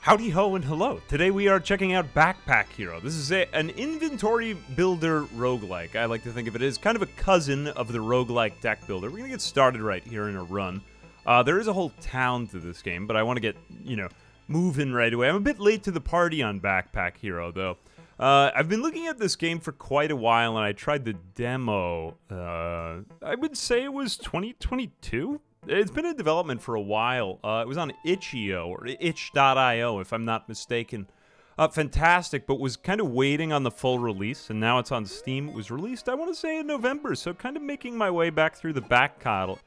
Howdy ho and hello. Today we are checking out Backpack Hero. This is an inventory builder roguelike. I like to think of it as kind of a cousin of the roguelike deck builder. We're going to get started right here in a run. There is a whole town to this game, but I want to get, moving right away. I'm a bit late to the party on Backpack Hero, though. I've been looking at this game for quite a while, and I tried the demo, I would say it was 2022? It's been in development for a while. It was on itch.io, or itch.io, if I'm not mistaken. Fantastic, but was kind of waiting on the full release, and now it's on Steam. It was released, I want to say, in November, so kind of making my way back through the back catalog.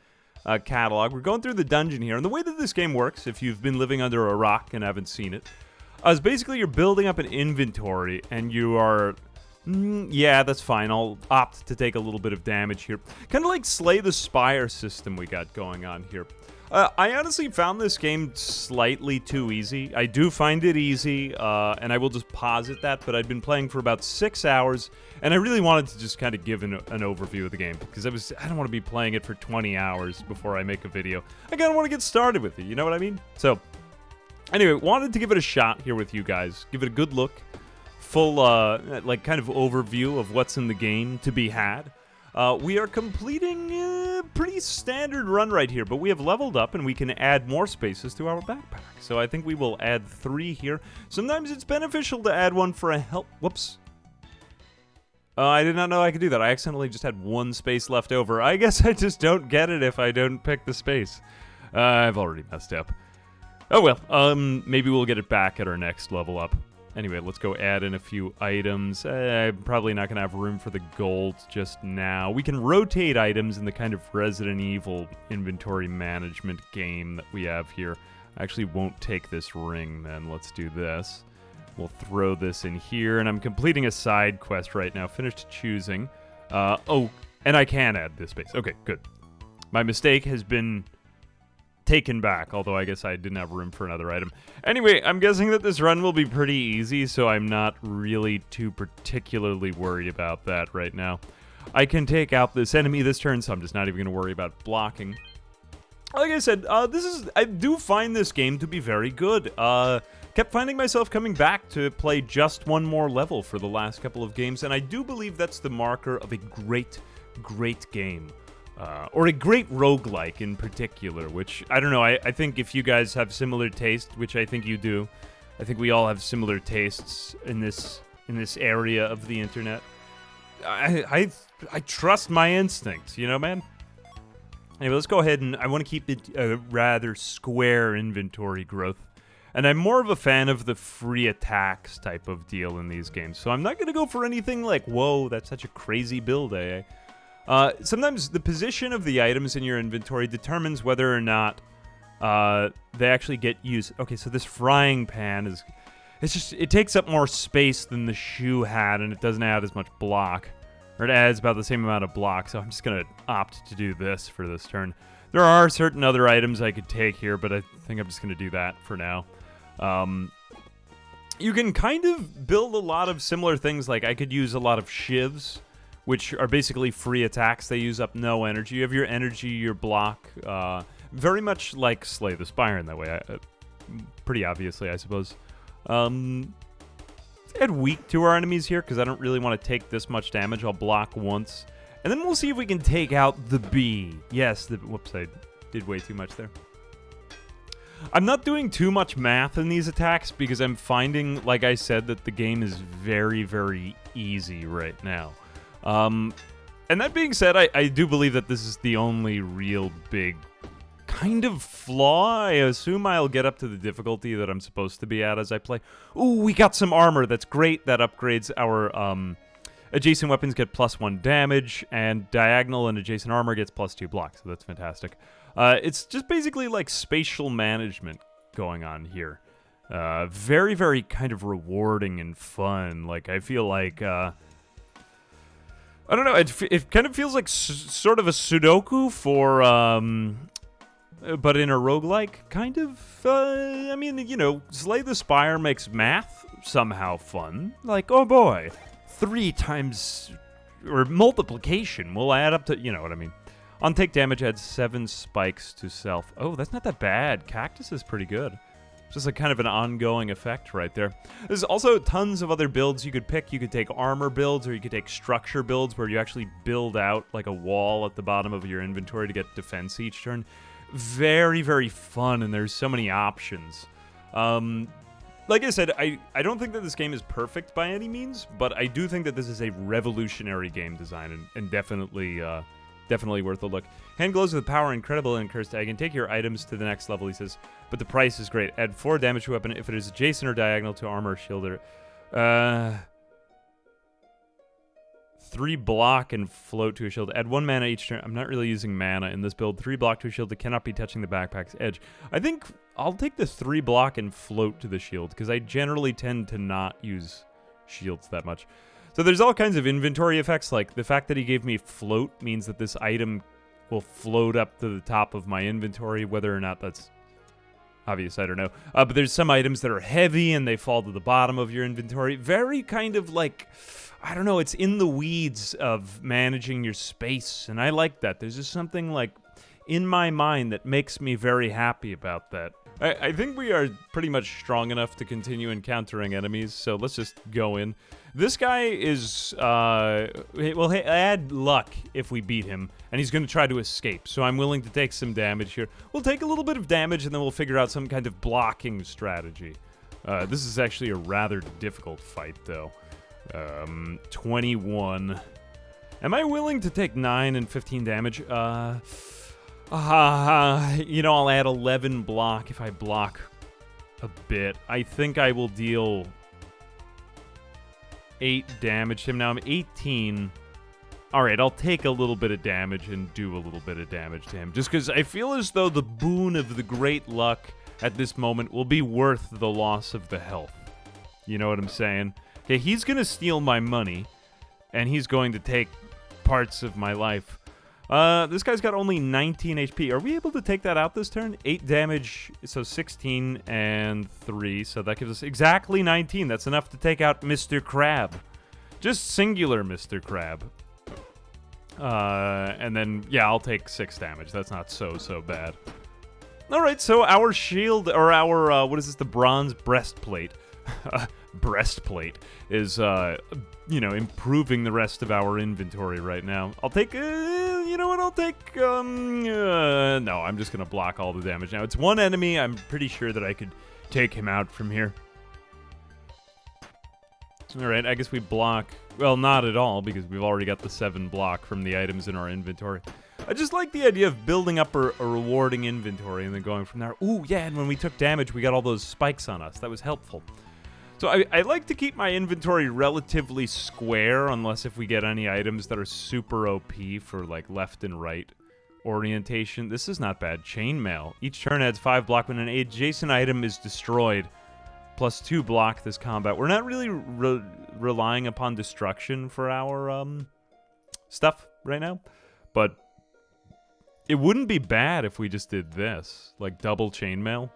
We're going through the dungeon here, and the way that this game works, if you've been living under a rock and haven't seen it, is basically you're building up an inventory, and you are... yeah, that's fine. I'll opt to take a little bit of damage here. Kind of like Slay the Spire system we got going on here. I honestly found this game slightly too easy. I do find it easy, and I will just posit that, but I'd been playing for about 6 hours, and I really wanted to just kind of give an overview of the game, because I don't want to be playing it for 20 hours before I make a video. I kind of want to get started with it, you know what I mean? So, anyway, wanted to give it a shot here with you guys. Give it a good look. Full, kind of overview of what's in the game to be had. We are completing a pretty standard run right here, but we have leveled up and we can add more spaces to our backpack. So I think we will add 3 here. Sometimes it's beneficial to add one for a help. Whoops. I did not know I could do that. I accidentally just had 1 space left over. I guess I just don't get it if I don't pick the space. I've already messed up. Oh well, maybe we'll get it back at our next level up. Anyway, let's go add in a few items. I'm probably not going to have room for the gold just now. We can rotate items in the kind of Resident Evil inventory management game that we have here. I actually won't take this ring then. Let's do this. We'll throw this in here, and I'm completing a side quest right now. Finished choosing. Oh, and I can add this space. Okay, good. My mistake has been... taken back, although I guess I didn't have room for another item. Anyway, I'm guessing that this run will be pretty easy, so I'm not really too particularly worried about that right now. I can take out this enemy this turn, so I'm just not even going to worry about blocking. Like I said, I do find this game to be very good. Kept finding myself coming back to play just one more level for the last couple of games, and I do believe that's the marker of a great, great game. Or a great roguelike in particular, which, I don't know, I think if you guys have similar taste, which I think you do, I think we all have similar tastes in this area of the internet. I trust my instincts, you know, man? Anyway, let's go ahead and I want to keep it a rather square inventory growth. And I'm more of a fan of the free attacks type of deal in these games, so I'm not going to go for anything like, whoa, that's such a crazy build, eh? Sometimes the position of the items in your inventory determines whether or not they actually get used. Okay, so this frying pan it takes up more space than the shoe had, and it doesn't add as much block. Or it adds about the same amount of block, so I'm just going to opt to do this for this turn. There are certain other items I could take here, but I think I'm just going to do that for now. You can kind of build a lot of similar things, like I could use a lot of shivs, which are basically free attacks. They use up no energy. You have your energy, your block, very much like Slay the Spire in that way. Pretty obviously, I suppose. Let's add weak to our enemies here, because I don't really want to take this much damage. I'll block once. And then we'll see if we can take out the bee. Yes, whoops, I did way too much there. I'm not doing too much math in these attacks, because I'm finding, like I said, that the game is very, very easy right now. And that being said, I do believe that this is the only real big kind of flaw. I assume I'll get up to the difficulty that I'm supposed to be at as I play. Ooh, we got some armor. That's great. That upgrades our, adjacent weapons get +1 damage, and diagonal and adjacent armor gets +2 block, so that's fantastic. It's just basically like spatial management going on here. Very, very kind of rewarding and fun. Like, I feel like, I don't know, it kind of feels like sort of a Sudoku for, but in a roguelike, kind of. I mean, you know, Slay the Spire makes math somehow fun. Like, oh boy, 3 times, or multiplication will add up to, you know what I mean. On take damage, adds 7 spikes to self. Oh, that's not that bad. Cactus is pretty good. Just like kind of an ongoing effect right there. There's also tons of other builds you could pick. You could take armor builds, or you could take structure builds where you actually build out like a wall at the bottom of your inventory to get defense each turn. Very, very fun, and there's so many options. Like I said, I don't think that this game is perfect by any means, but I do think that this is a revolutionary game design, and definitely worth a look. Hand glows with power incredible and cursed egg, and take your items to the next level, he says. But the price is great. Add 4 damage to weapon if it is adjacent or diagonal to armor or shield. 3 block and float to a shield. Add 1 mana each turn. I'm not really using mana in this build. 3 block to a shield that cannot be touching the backpack's edge. I think I'll take the 3 block and float to the shield, because I generally tend to not use shields that much. So there's all kinds of inventory effects, like the fact that he gave me float means that this item will float up to the top of my inventory. Whether or not that's obvious, I don't know. But there's some items that are heavy and they fall to the bottom of your inventory. Very kind of like, I don't know, it's in the weeds of managing your space, and I like that. There's just something like in my mind that makes me very happy about that. I think we are pretty much strong enough to continue encountering enemies, so let's just go in. This guy is, well, add luck if we beat him, and he's going to try to escape, so I'm willing to take some damage here. We'll take a little bit of damage, and then we'll figure out some kind of blocking strategy. This is actually a rather difficult fight, though. 21. Am I willing to take 9 and 15 damage? You know, I'll add 11 block if I block a bit. I think I will deal 8 damage to him. Now I'm 18. Alright, I'll take a little bit of damage and do a little bit of damage to him. Just because I feel as though the boon of the great luck at this moment will be worth the loss of the health. You know what I'm saying? Okay, he's going to steal my money, and he's going to take parts of my life. This guy's got only 19 HP. Are we able to take that out this turn? 8 damage, so 16 and 3. So that gives us exactly 19. That's enough to take out Mr. Crab. Just singular Mr. Crab. And then, yeah, I'll take 6 damage. That's not so bad. Alright, so our shield, or our, what is this, the bronze breastplate. Breastplate is, you know, improving the rest of our inventory right now. I'll take, you know what, I'll take, no, I'm just gonna block all the damage now. It's one enemy, I'm pretty sure that I could take him out from here. Alright, I guess we block, well, not at all, because we've already got the 7 block from the items in our inventory. I just like the idea of building up a rewarding inventory and then going from there. Ooh, yeah, and when we took damage, we got all those spikes on us. That was helpful. So I like to keep my inventory relatively square, unless if we get any items that are super OP for, like, left and right orientation. This is not bad. Chainmail. Each turn adds 5 block when an adjacent item is destroyed. Plus 2 block this combat. We're not really relying upon destruction for our stuff right now, but it wouldn't be bad if we just did this. Like, double chainmail.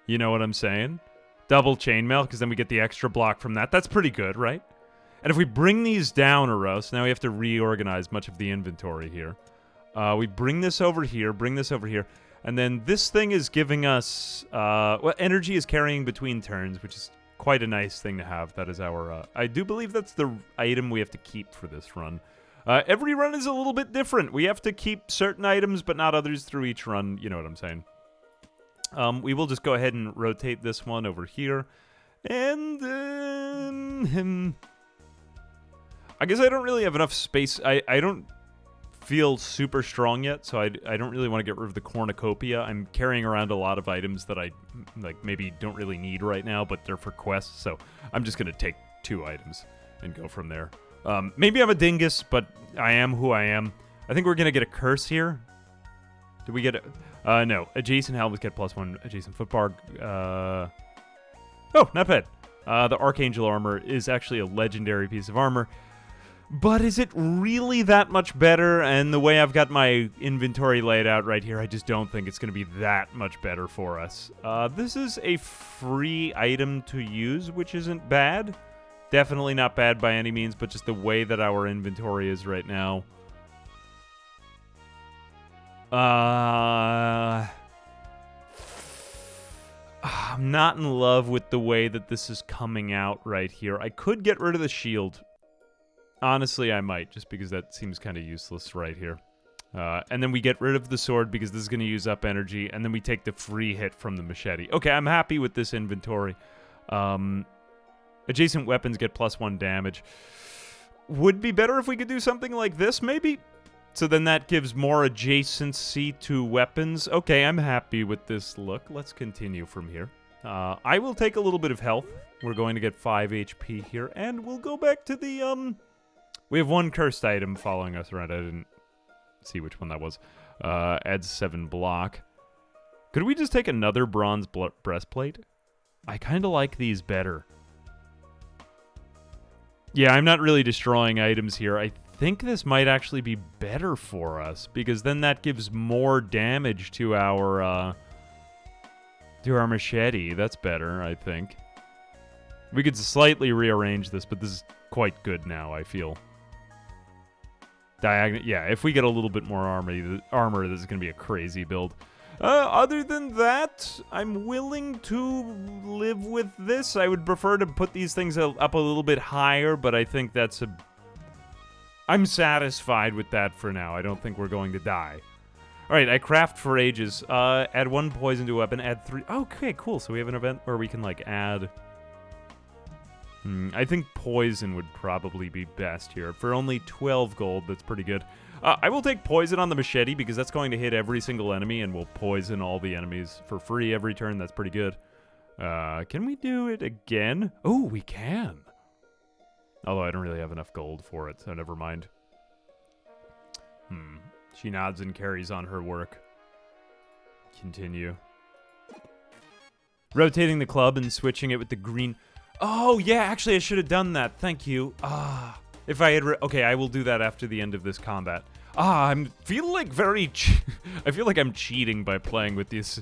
You know what I'm saying? Double chainmail, because then we get the extra block from that. That's pretty good, right? And if we bring these down a row, so now we have to reorganize much of the inventory here. We bring this over here, and then this thing is giving us, well, energy is carrying between turns, which is quite a nice thing to have. That is our, I do believe that's the item we have to keep for this run. Every run is a little bit different. We have to keep certain items, but not others through each run. You know what I'm saying? We will just go ahead and rotate this one over here. And then I guess I don't really have enough space. I don't feel super strong yet, so I don't really want to get rid of the cornucopia. I'm carrying around a lot of items that I like maybe don't really need right now, but they're for quests, so I'm just going to take 2 items and go from there. Maybe I'm a dingus, but I am who I am. I think we're going to get a curse here. Did we get it? No. Adjacent helmets get +1. Adjacent footbar. Oh, not bad. The Archangel armor is actually a legendary piece of armor. But is it really that much better? And the way I've got my inventory laid out right here, I just don't think it's going to be that much better for us. This is a free item to use, which isn't bad. Definitely not bad by any means, but just the way that our inventory is right now. I'm not in love with the way that this is coming out right here. I could get rid of the shield. Honestly, I might, just because that seems kind of useless right here. And then we get rid of the sword because this is going to use up energy, and then we take the free hit from the machete. Okay, I'm happy with this inventory. Adjacent weapons get +1 damage. Would be better if we could do something like this, maybe? So then that gives more adjacency to weapons. Okay, I'm happy with this look. Let's continue from here. I will take a little bit of health. We're going to get 5 HP here, and we'll go back to the, We have one cursed item following us around. I didn't see which one that was. Adds 7 block. Could we just take another bronze breastplate? I kind of like these better. Yeah, I'm not really destroying items here. I think this might actually be better for us, because then that gives more damage to our machete. That's better, I think. We could slightly rearrange this, but this is quite good now, I feel. Yeah, if we get a little bit more armor, this is going to be a crazy build. Other than that, I'm willing to live with this. I would prefer to put these things up a little bit higher, but I think that's I'm satisfied with that for now. I don't think we're going to die. Alright, I craft for ages. Add 1 poison to a weapon, add 3... Okay, cool. So we have an event where we can, like, add... I think poison would probably be best here. For only 12 gold, that's pretty good. I will take poison on the machete because that's going to hit every single enemy and will poison all the enemies for free every turn. That's pretty good. Can we do it again? Oh, we can. Although I don't really have enough gold for it, so never mind. She nods and carries on her work. Continue. Rotating the club and switching it with the green... Oh, yeah, actually, I should have done that. Thank you. If I had... Okay, I will do that after the end of this combat. I feel like I feel like I'm cheating by playing with this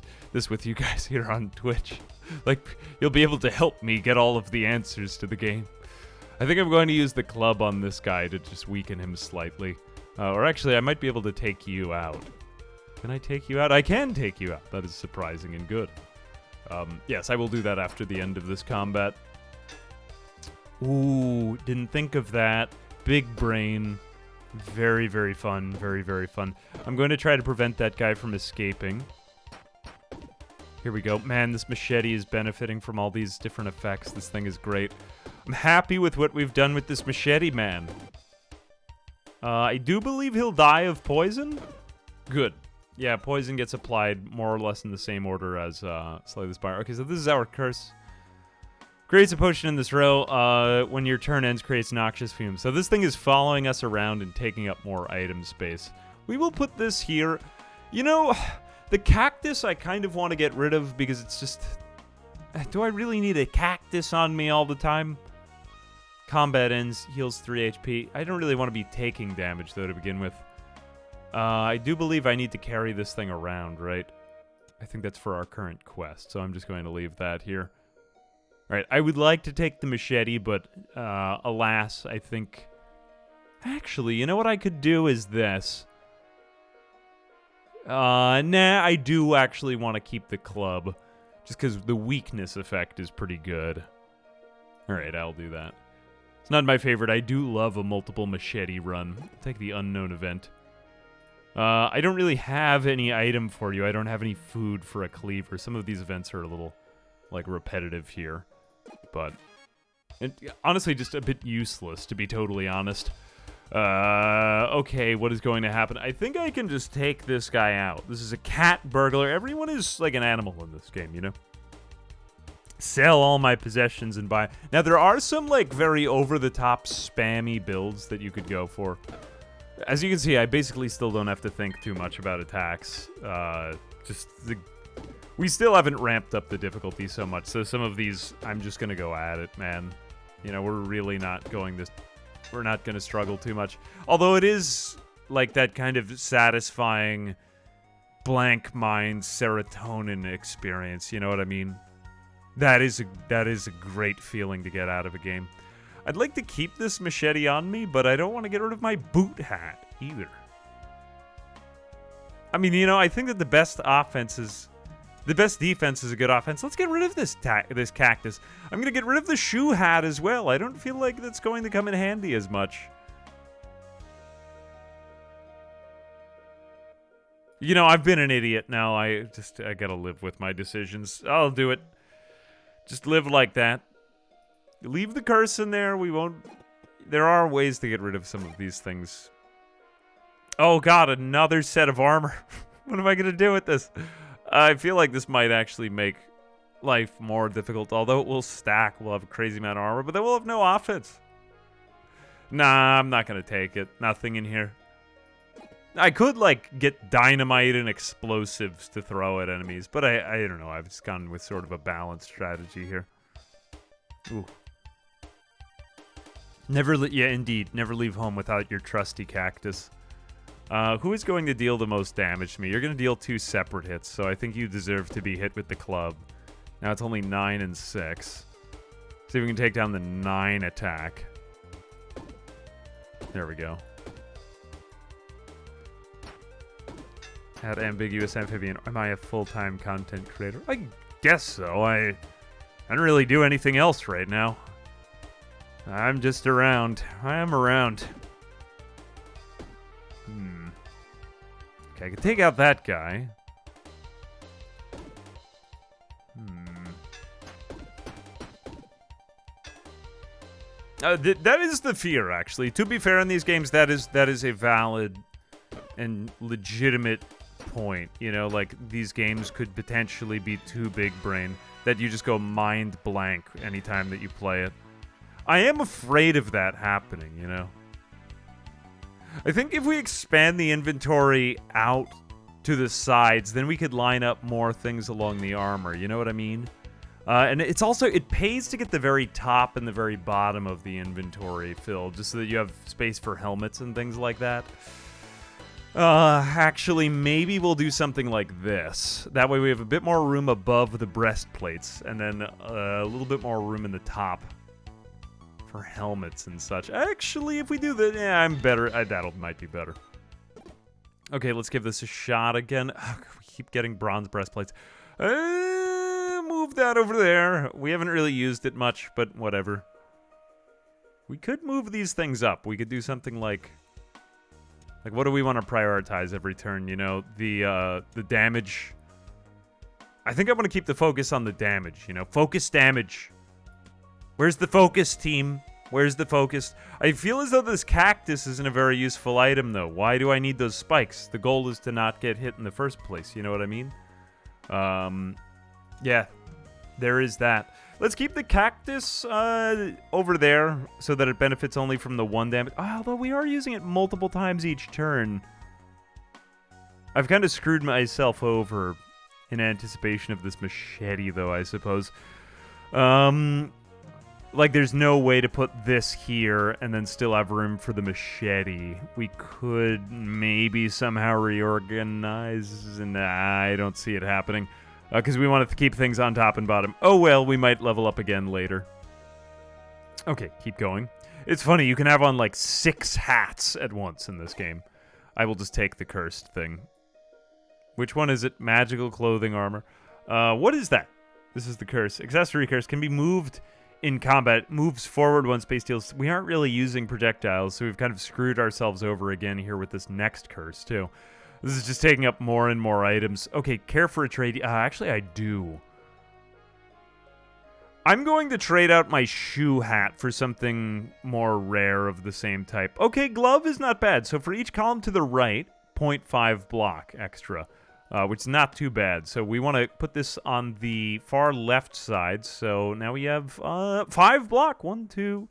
with you guys here on Twitch. Like, you'll be able to help me get all of the answers to the game. I think I'm going to use the club on this guy to just weaken him slightly. Or actually, I might be able to take you out. Can I take you out? I can take you out. That is surprising and good. Yes, I will do that after the end of this combat. Ooh, didn't think of that. Big brain. Very, very fun. Very, very fun. I'm going to try to prevent that guy from escaping. Here we go. Man, this machete is benefiting from all these different effects. This thing is great. I'm happy with what we've done with this machete, man. I do believe he'll die of poison. Good. Yeah, poison gets applied more or less in the same order as Slay the Spire. Okay, so this is our curse. Creates a potion in this row. When your turn ends, creates noxious fumes. So this thing is following us around and taking up more item space. We will put this here. You know, the cactus I kind of want to get rid of because it's just... Do I really need a cactus on me all the time? Combat ends, heals 3 HP. I don't really want to be taking damage, though, to begin with. I do believe I need to carry this thing around, right? I think that's for our current quest, so I'm just going to leave that here. Alright, I would like to take the machete, but alas, I think... Actually, you know what I could do is this. Nah, I do actually want to keep the club. Just because the weakness effect is pretty good. Alright, I'll do that. It's not my favorite. I do love a multiple machete run. I'll take the unknown event. I don't really have any item for you. I don't have any food for a cleaver. Some of these events are a little, like, repetitive here. But, honestly, just a bit useless, to be totally honest. Okay, what is going to happen? I think I can just take this guy out. This is a cat burglar. Everyone is like an animal in this game, you know? Sell all my possessions and buy... Now, there are some, like, very over-the-top spammy builds that you could go for. As you can see, I basically still don't have to think too much about attacks. We still haven't ramped up the difficulty so much, so some of these, I'm just gonna go at it, man. You know, we're really not going this... We're not gonna struggle too much. Although it is, like, that kind of satisfying blank mind serotonin experience, you know what I mean? That is a great feeling to get out of a game. I'd like to keep this machete on me, but I don't want to get rid of my boot hat, either. I mean, you know, I think that the best offense is... The best defense is a good offense. Let's get rid of this cactus. I'm going to get rid of the shoe hat as well. I don't feel like that's going to come in handy as much. You know, I've been an idiot now. I gotta live with my decisions. I'll do it. Just live like that. Leave the curse in there. We won't... There are ways to get rid of some of these things. Oh god, another set of armor. What am I gonna do with this? I feel like this might actually make life more difficult. Although it will stack. We'll have a crazy amount of armor, but then we'll have no offense. Nah, I'm not gonna take it. Nothing in here. I could, like, get dynamite and explosives to throw at enemies, but I don't know. I've just gone with sort of a balanced strategy here. Ooh. Yeah, indeed. Never leave home without your trusty cactus. Who is going to deal the most damage to me? You're going to deal 2 separate hits, so I think you deserve to be hit with the club. Now it's only 9 and 6. See if we can take down the 9 attack. There we go. At ambiguous amphibian. Am I a full-time content creator? I guess so. I don't really do anything else right now. I'm just around. I am around. Okay, I can take out that guy. That is the fear, actually. To be fair, in these games, that is a valid and legitimate point. You know, like, these games could potentially be too big brain, that you just go mind blank anytime that you play it. I am afraid of that happening, you know? I think if we expand the inventory out to the sides, then we could line up more things along the armor, you know what I mean? And it's also, it pays to get the very top and the very bottom of the inventory filled, just so that you have space for helmets and things like that. Actually, maybe we'll do something like this. That way we have a bit more room above the breastplates, and then a little bit more room in the top for helmets and such. Actually, if we do that, yeah, I'm better. That might be better. Okay, let's give this a shot again. We keep getting bronze breastplates. Move that over there. We haven't really used it much, but whatever. We could move these things up. We could do something like what do we want to prioritize every turn, you know? The damage. I think I'm going to keep the focus on the damage, you know? Focus damage. Where's the focus, team? Where's the focus? I feel as though this cactus isn't a very useful item, though. Why do I need those spikes? The goal is to not get hit in the first place, you know what I mean? Yeah, there is that. Let's keep the cactus over there so that it benefits only from the 1 damage. Although we are using it multiple times each turn. I've kind of screwed myself over in anticipation of this machete, though, I suppose. Like, there's no way to put this here and then still have room for the machete. We could maybe somehow reorganize, and I don't see it happening. Because we wanted to keep things on top and bottom. Oh well, we might level up again later. Okay, keep going. It's funny, you can have on like 6 hats at once in this game. I will just take the cursed thing. Which one is it? Magical clothing armor. What is that? This is the curse. Accessory curse can be moved in combat. Moves forward once base deals. We aren't really using projectiles, so we've kind of screwed ourselves over again here with this next curse, too. This is just taking up more and more items. Okay, care for a trade. Actually, I do. I'm going to trade out my shoe hat for something more rare of the same type. Okay, glove is not bad. So for each column to the right, 0.5 block extra, which is not too bad. So we want to put this on the far left side. So now we have 5 block. 1, 2.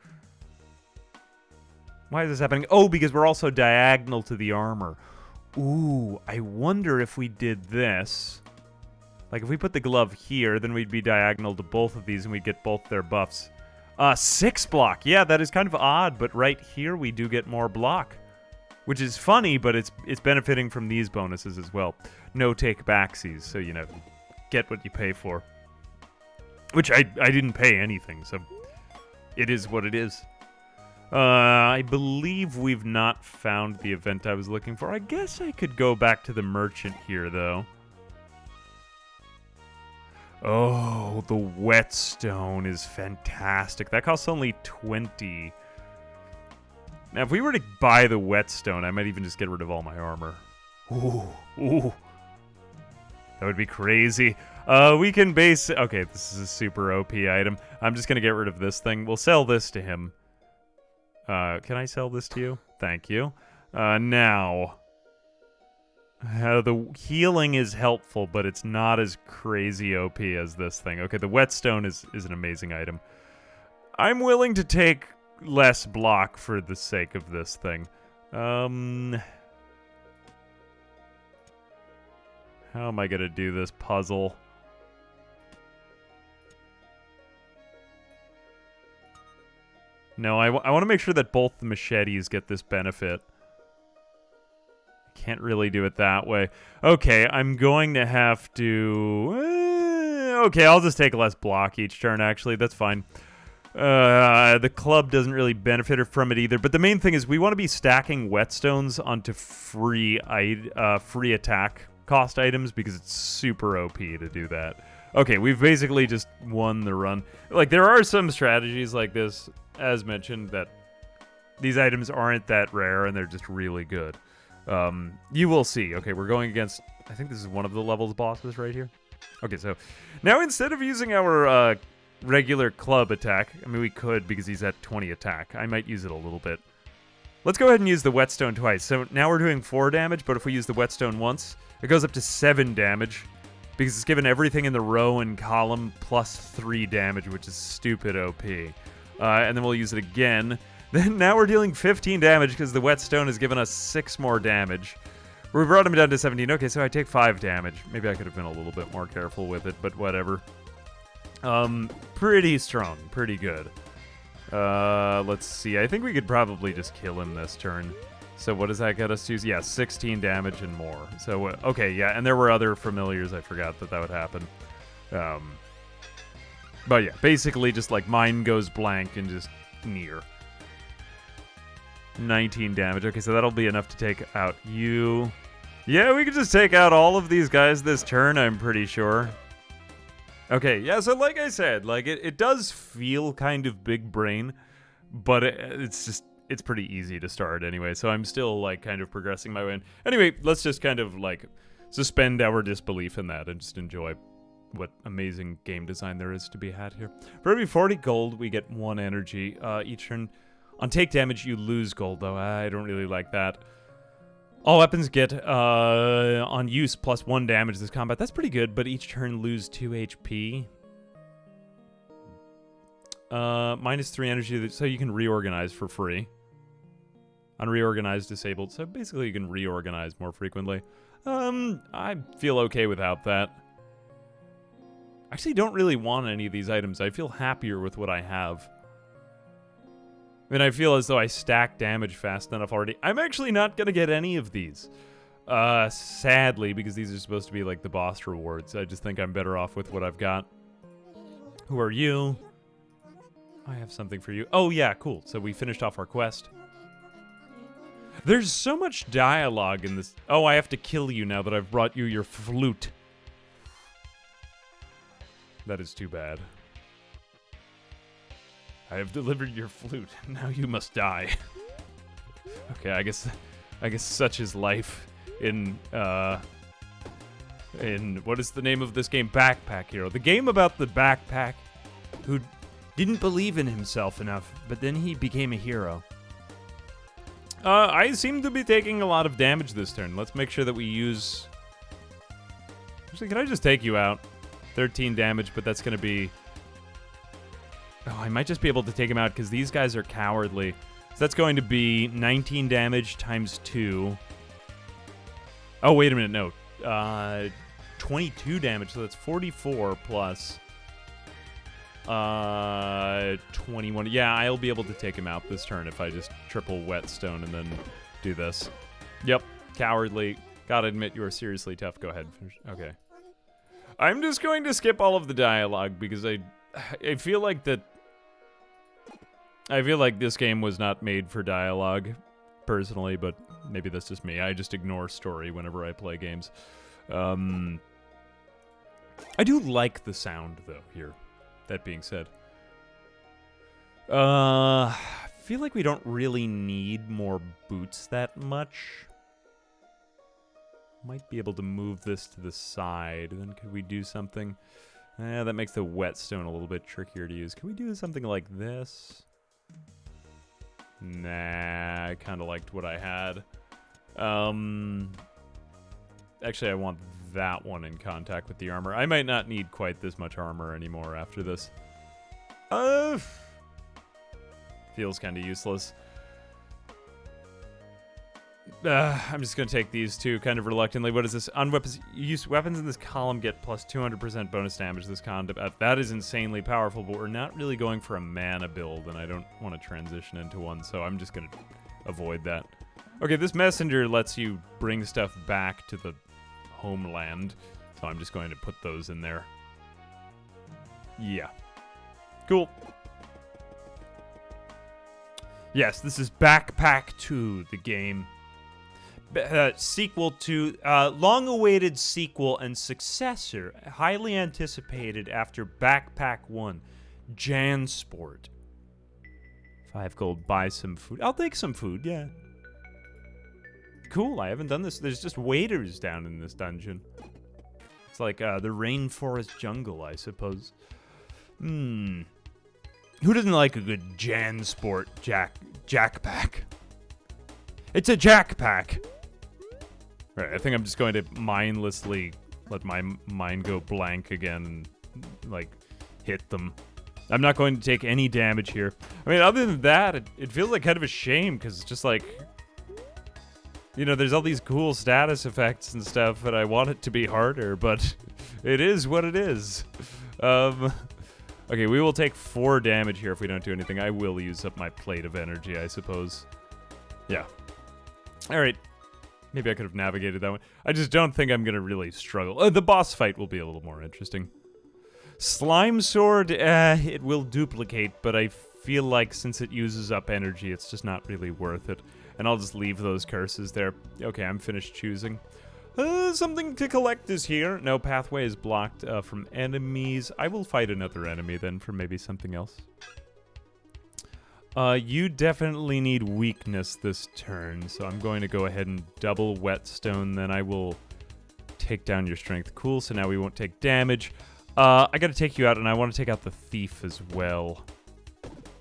Why is this happening? Oh, because we're also diagonal to the armor. Ooh, I wonder if we did this. Like, if we put the glove here, then we'd be diagonal to both of these, and we'd get both their buffs. 6 block. Yeah, that is kind of odd, but right here we do get more block. Which is funny, but it's benefiting from these bonuses as well. No take backsies, so, you know, get what you pay for. Which I didn't pay anything, so it is what it is. I believe we've not found the event I was looking for. I guess I could go back to the merchant here, though. Oh, the whetstone is fantastic. That costs only 20. Now, if we were to buy the whetstone, I might even just get rid of all my armor. Ooh, ooh. That would be crazy. We can base... Okay, this is a super OP item. I'm just going to get rid of this thing. We'll sell this to him. Can I sell this to you? Thank you. Now... the healing is helpful, but it's not as crazy OP as this thing. Okay, the whetstone is an amazing item. I'm willing to take less block for the sake of this thing. How am I gonna do this puzzle? No, I want to make sure that both the machetes get this benefit. Can't really do it that way. Okay, I'm going to have to... okay, I'll just take less block each turn, actually. That's fine. The club doesn't really benefit from it either. But the main thing is we want to be stacking whetstones onto free attack cost items because it's super OP to do that. Okay, we've basically just won the run. Like, there are some strategies like this, as mentioned, that these items aren't that rare and they're just really good. You will see. Okay, we're going against... I think this is one of the levels bosses right here. Okay, so now instead of using our regular club attack, I mean, we could because he's at 20 attack. I might use it a little bit. Let's go ahead and use the whetstone twice. So now we're doing 4 damage, but if we use the whetstone once, it goes up to 7 damage because it's given everything in the row and column plus 3 damage, which is stupid OP. And then we'll use it again. Then now we're dealing 15 damage because the whetstone has given us 6 more damage. We brought him down to 17. Okay, so I take 5 damage. Maybe I could have been a little bit more careful with it, but whatever. Pretty strong. Pretty good. Let's see. I think we could probably just kill him this turn. So what does that get us to? Yeah, 16 damage and more. So, okay, yeah, and there were other familiars. I forgot that would happen. But yeah, basically just like mine goes blank and just near. 19 damage. Okay, so that'll be enough to take out you. Yeah, we can just take out all of these guys this turn, I'm pretty sure. Okay, yeah, so like I said, like it does feel kind of big brain, but it's pretty easy to start anyway, so I'm still like kind of progressing my way in. Anyway, let's just kind of like suspend our disbelief in that and just enjoy what amazing game design there is to be had here. For every 40 gold, we get 1 energy each turn. On take damage, you lose gold, though. I don't really like that. All weapons get, on use, plus 1 damage this combat. That's pretty good, but each turn lose 2 HP. Minus 3 energy, so you can reorganize for free. Unreorganized, disabled, so basically you can reorganize more frequently. I feel okay without that. I actually don't really want any of these items. I feel happier with what I have. I mean, I feel as though I stack damage fast enough already. I'm actually not going to get any of these. Sadly, because these are supposed to be like the boss rewards. I just think I'm better off with what I've got. Who are you? I have something for you. Oh, yeah, cool. So we finished off our quest. There's so much dialogue in this. Oh, I have to kill you now that I've brought you your flute. That is too bad. I have delivered your flute. Now you must die. Okay, I guess such is life in what is the name of this game? Backpack Hero. The game about the backpack who didn't believe in himself enough, but then he became a hero. I seem to be taking a lot of damage this turn. Let's make sure that we use... Actually, can I just take you out? 13 damage, but that's going to be... Oh, I might just be able to take him out because these guys are cowardly. So that's going to be 19 damage times 2. Oh, wait a minute, no. 22 damage, so that's 44 plus 21. Yeah, I'll be able to take him out this turn if I just triple whetstone and then do this. Yep, cowardly. Gotta admit, you are seriously tough. Go ahead. Okay. I'm just going to skip all of the dialogue because I feel like that... I feel like this game was not made for dialogue, personally, but maybe that's just me. I just ignore story whenever I play games. I do like the sound, though, here. That being said. I feel like we don't really need more boots that much. Might be able to move this to the side. Then could we do something? That makes the whetstone a little bit trickier to use. Can we do something like this? Nah, I kind of liked what I had. Actually, I want that one in contact with the armor. I might not need quite this much armor anymore after this. Feels kind of useless. I'm just going to take these two kind of reluctantly. What is this? On weapons, use weapons in this column get plus 200% bonus damage this combat. That is insanely powerful, but we're not really going for a mana build, and I don't want to transition into one, so I'm just going to avoid that. Okay, this messenger lets you bring stuff back to the homeland, so I'm just going to put those in there. Yeah. Cool. Yes, this is Backpack 2, the game. Sequel to, long-awaited sequel and successor, highly anticipated after Backpack 1, Jansport. 5 gold, buy some food. I'll take some food, yeah. Cool, I haven't done this. There's just waiters down in this dungeon. It's like, the rainforest jungle, I suppose. Who doesn't like a good Jansport jackpack? It's a jackpack! Alright, I think I'm just going to mindlessly let my mind go blank again and, like, hit them. I'm not going to take any damage here. I mean, other than that, it feels like kind of a shame, because it's just like... You know, there's all these cool status effects and stuff, and I want it to be harder, but it is what it is. Okay, we will take 4 damage here if we don't do anything. I will use up my plate of energy, I suppose. Yeah. Alright. Maybe I could have navigated that one. I just don't think I'm going to really struggle. The boss fight will be a little more interesting. Slime Sword, it will duplicate, but I feel like since it uses up energy, it's just not really worth it. And I'll just leave those curses there. Okay, I'm finished choosing. Something to collect is here. No, pathway is blocked from enemies. I will fight another enemy then for maybe something else. You definitely need weakness this turn, so I'm going to go ahead and double whetstone, then I will take down your strength. Cool, so now we won't take damage. I gotta take you out, and I want to take out the thief as well.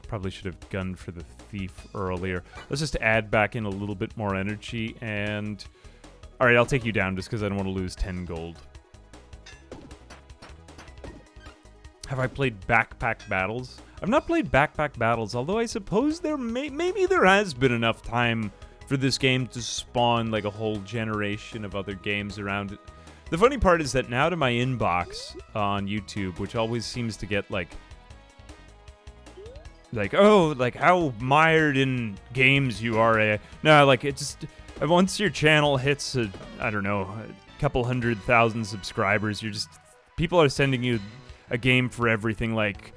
Probably should have gunned for the thief earlier. Let's just add back in a little bit more energy, and... Alright, I'll take you down just because I don't want to lose 10 gold. Have I played Backpack Battles? I've not played Backpack Battles, although I suppose there maybe there has been enough time for this game to spawn like a whole generation of other games around it. The funny part is that now to my inbox on YouTube, which always seems to get like, oh, like how mired in games you are. No, like it just, once your channel hits, I don't know, a couple 100,000 subscribers, you're just, people are sending you a game for everything, like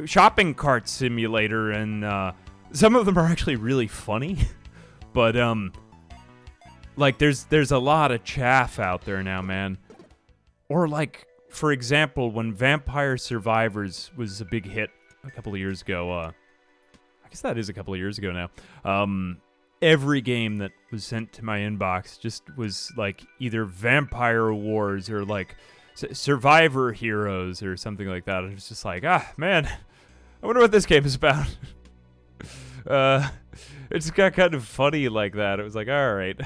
shopping cart simulator, and some of them are actually really funny, but like there's a lot of chaff out there now, man. Or like, for example, when Vampire Survivors was a big hit a couple of years ago, I guess that is a couple of years ago now, every game that was sent to my inbox just was like either Vampire Wars or like Survivor Heroes or something like that. It was just like, man, I wonder what this game is about. It just got kind of funny like that. It was like, all right.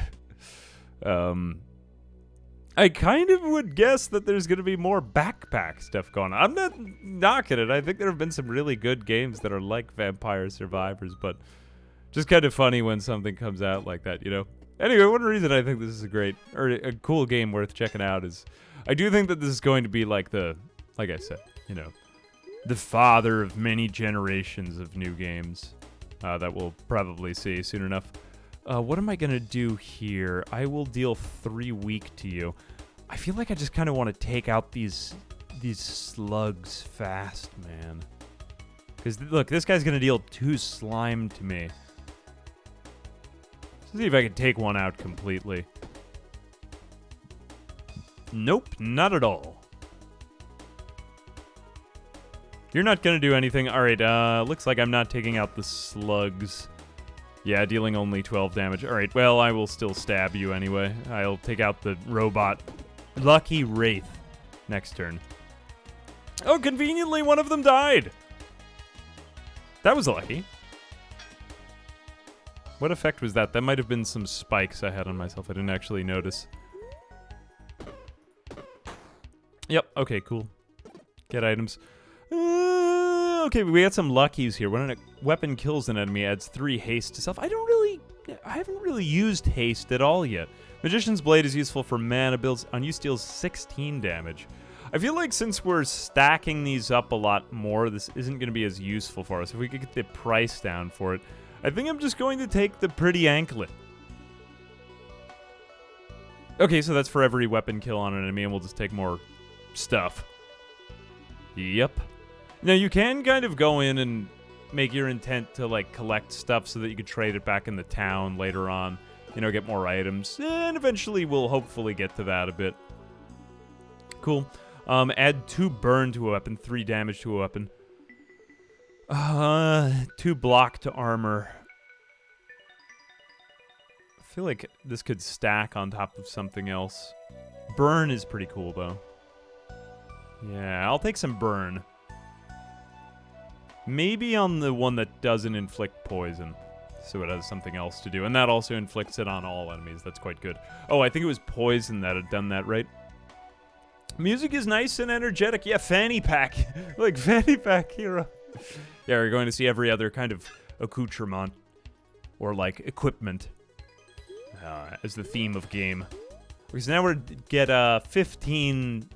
I kind of would guess that there's going to be more backpack stuff going on. I'm not knocking it. I think there have been some really good games that are like Vampire Survivors, but just kind of funny when something comes out like that, you know? Anyway, one reason I think this is a cool game worth checking out is I do think that this is going to be like like I said, you know, the father of many generations of new games that we'll probably see soon enough. What am I going to do here? I will deal 3 weak to you. I feel like I just kind of want to take out these slugs fast, man. Because, look, this guy's going to deal 2 slime to me. Let's see if I can take one out completely. Nope, not at all. You're not gonna do anything. All right, looks like I'm not taking out the slugs. Yeah, dealing only 12 damage. All right, well, I will still stab you anyway. I'll take out the robot. Lucky Wraith next turn. Oh, conveniently, one of them died. That was lucky. What effect was that? That might have been some spikes I had on myself. I didn't actually notice. Yep, okay, cool. Get items. Okay, we got some luckies here. When a weapon kills an enemy, adds 3 haste to self. I haven't really used haste at all yet. Magician's Blade is useful for mana builds. On use deals 16 damage. I feel like since we're stacking these up a lot more, this isn't going to be as useful for us. If we could get the price down for it, I think I'm just going to take the Pretty Anklet. Okay, so that's for every weapon kill on an enemy, and we'll just take more stuff. Yep. Now, you can kind of go in and make your intent to, like, collect stuff so that you could trade it back in the town later on. You know, get more items. And eventually we'll hopefully get to that a bit. Cool. Add 2 burn to a weapon, 3 damage to a weapon. 2 block to armor. I feel like this could stack on top of something else. Burn is pretty cool, though. Yeah, I'll take some burn. Maybe on the one that doesn't inflict poison. So it has something else to do. And that also inflicts it on all enemies. That's quite good. Oh, I think it was poison that had done that, right? Music is nice and energetic. Yeah, fanny pack. Like, fanny pack hero. Yeah, we're going to see every other kind of accoutrement. Or, like, equipment. As the theme of game. Because now we're get 15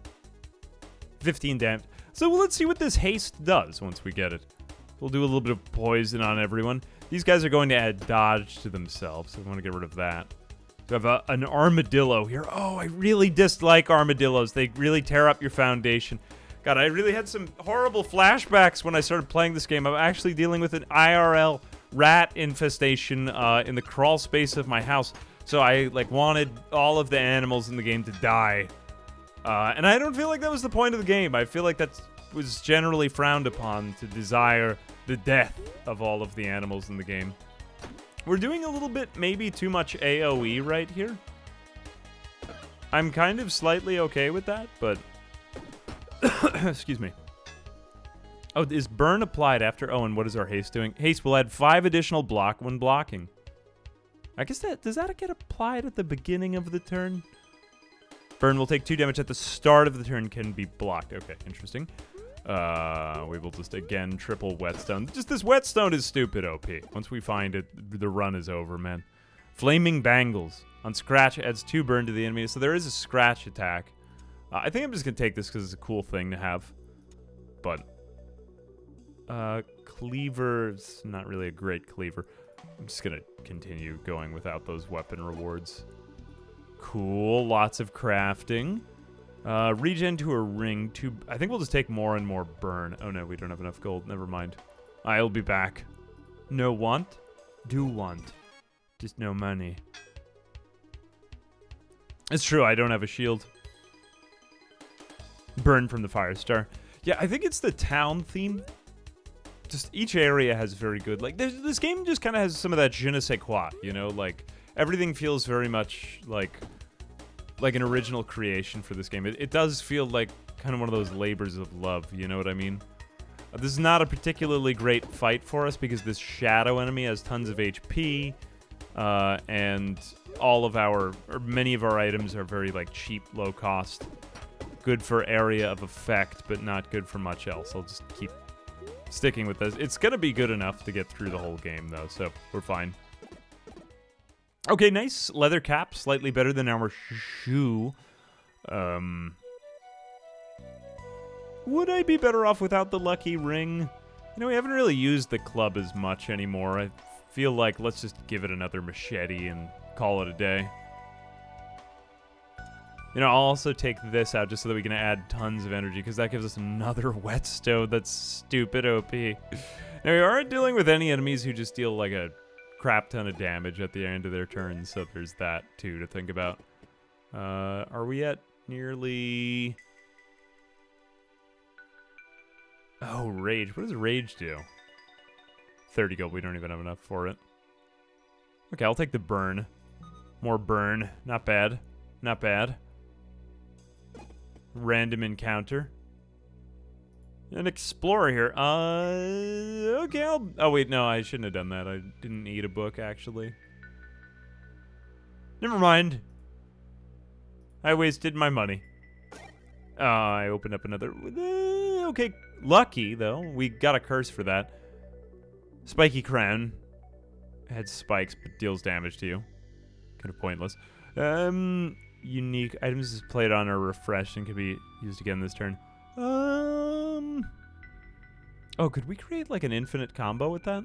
damage. So let's see what this haste does once we get it. We'll do a little bit of poison on everyone. These guys are going to add dodge to themselves, so we want to get rid of that. We have an armadillo here. Oh, I really dislike armadillos. They really tear up your foundation. God, I really had some horrible flashbacks when I started playing this game. I'm actually dealing with an IRL rat infestation in the crawl space of my house. So I wanted all of the animals in the game to die. And I don't feel like that was the point of the game. I feel like that was generally frowned upon, to desire the death of all of the animals in the game. We're doing a little bit, maybe too much AoE right here. I'm kind of slightly okay with that, but... Excuse me. Oh, is burn applied after... Oh, and what is our haste doing? Haste will add 5 additional block when blocking. I guess does that get applied at the beginning of the turn? Burn will take 2 damage at the start of the turn, can be blocked. Okay, interesting. We will just, again, triple whetstone. Just this whetstone is stupid OP. Once we find it, the run is over, man. Flaming Bangles. On scratch, adds 2 burn to the enemy, so there is a scratch attack. I think I'm just going to take this because it's a cool thing to have. But, cleaver's not really a great cleaver. I'm just going to continue going without those weapon rewards. Cool, lots of crafting. Regen to a ring. I think we'll just take more and more burn. Oh no, we don't have enough gold. Never mind. I'll be back. No want? Do want. Just no money. It's true, I don't have a shield. Burn from the Firestar. Yeah, I think it's the town theme. Just each area has very good... Like, this game just kind of has some of that je ne sais quoi, you know? Like, everything feels very much like an original creation for this game. It does feel like kind of one of those labors of love, you know what I mean? This is not a particularly great fight for us because this shadow enemy has tons of HP, and all of our, or many of our items are very, like, cheap, low cost. Good for area of effect, but not good for much else. I'll just keep sticking with this. It's gonna be good enough to get through the whole game, though, so we're fine. Okay, nice leather cap, slightly better than our shoe. Would I be better off without the lucky ring? You know, we haven't really used the club as much anymore. I feel like let's just give it another machete and call it a day. You know, I'll also take this out just so that we can add tons of energy, because that gives us another whetstone. That's stupid OP. Now, we aren't dealing with any enemies who just deal like a crap ton of damage at the end of their turn, so there's that too to think about. Are we at nearly... Oh, rage. What does rage do? 30 gold. We don't even have enough for it. Okay, I'll take the burn. More burn. Not bad. Not bad. Random encounter. An explorer here. Okay, oh, wait, no, I shouldn't have done that. I didn't need a book, actually. Never mind. I wasted my money. I opened up another... okay, lucky, though. We got a curse for that. Spiky crown. Had spikes, but deals damage to you. Kind of pointless. Unique items is played on or refreshed and can be used again this turn. Oh, could we create like an infinite combo with that?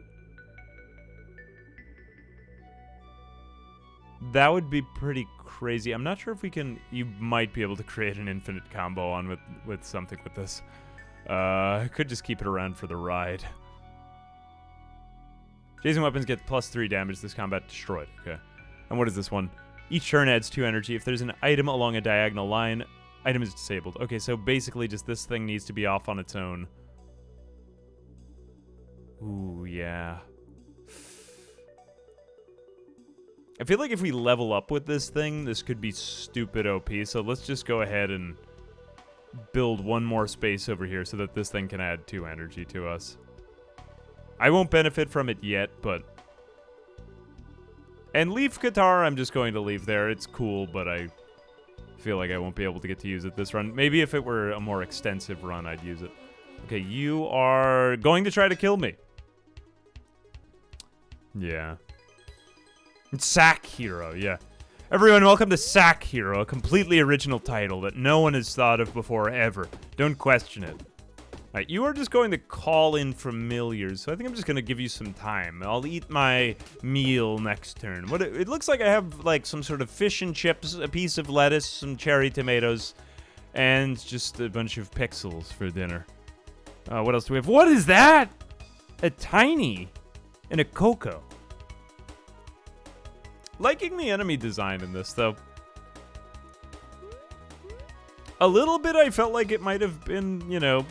That would be pretty crazy. I'm not sure if we can... You might be able to create an infinite combo on with something with this. I could just keep it around for the ride. Chasing weapons get +3 damage this combat destroyed. Okay. And what is this one? Each turn adds 2 energy. If there's an item along a diagonal line, item is disabled. Okay, so basically just this thing needs to be off on its own. Ooh, yeah. I feel like if we level up with this thing, this could be stupid OP. So let's just go ahead and build one more space over here so that this thing can add 2 energy to us. I won't benefit from it yet, but... And leaf guitar, I'm just going to leave there. It's cool, but I feel like I won't be able to get to use it this run. Maybe if it were a more extensive run, I'd use it. Okay, you are going to try to kill me. Yeah. It's Sack Hero, yeah. Everyone, welcome to Sack Hero, a completely original title that no one has thought of before, ever. Don't question it. Alright, you are just going to call in familiars, so I think I'm just going to give you some time. I'll eat my meal next turn. It looks like I have, like, some sort of fish and chips, a piece of lettuce, some cherry tomatoes, and just a bunch of pixels for dinner. What else do we have? What is that? A tiny and a cocoa. Liking the enemy design in this, though. A little bit I felt like it might have been, you know,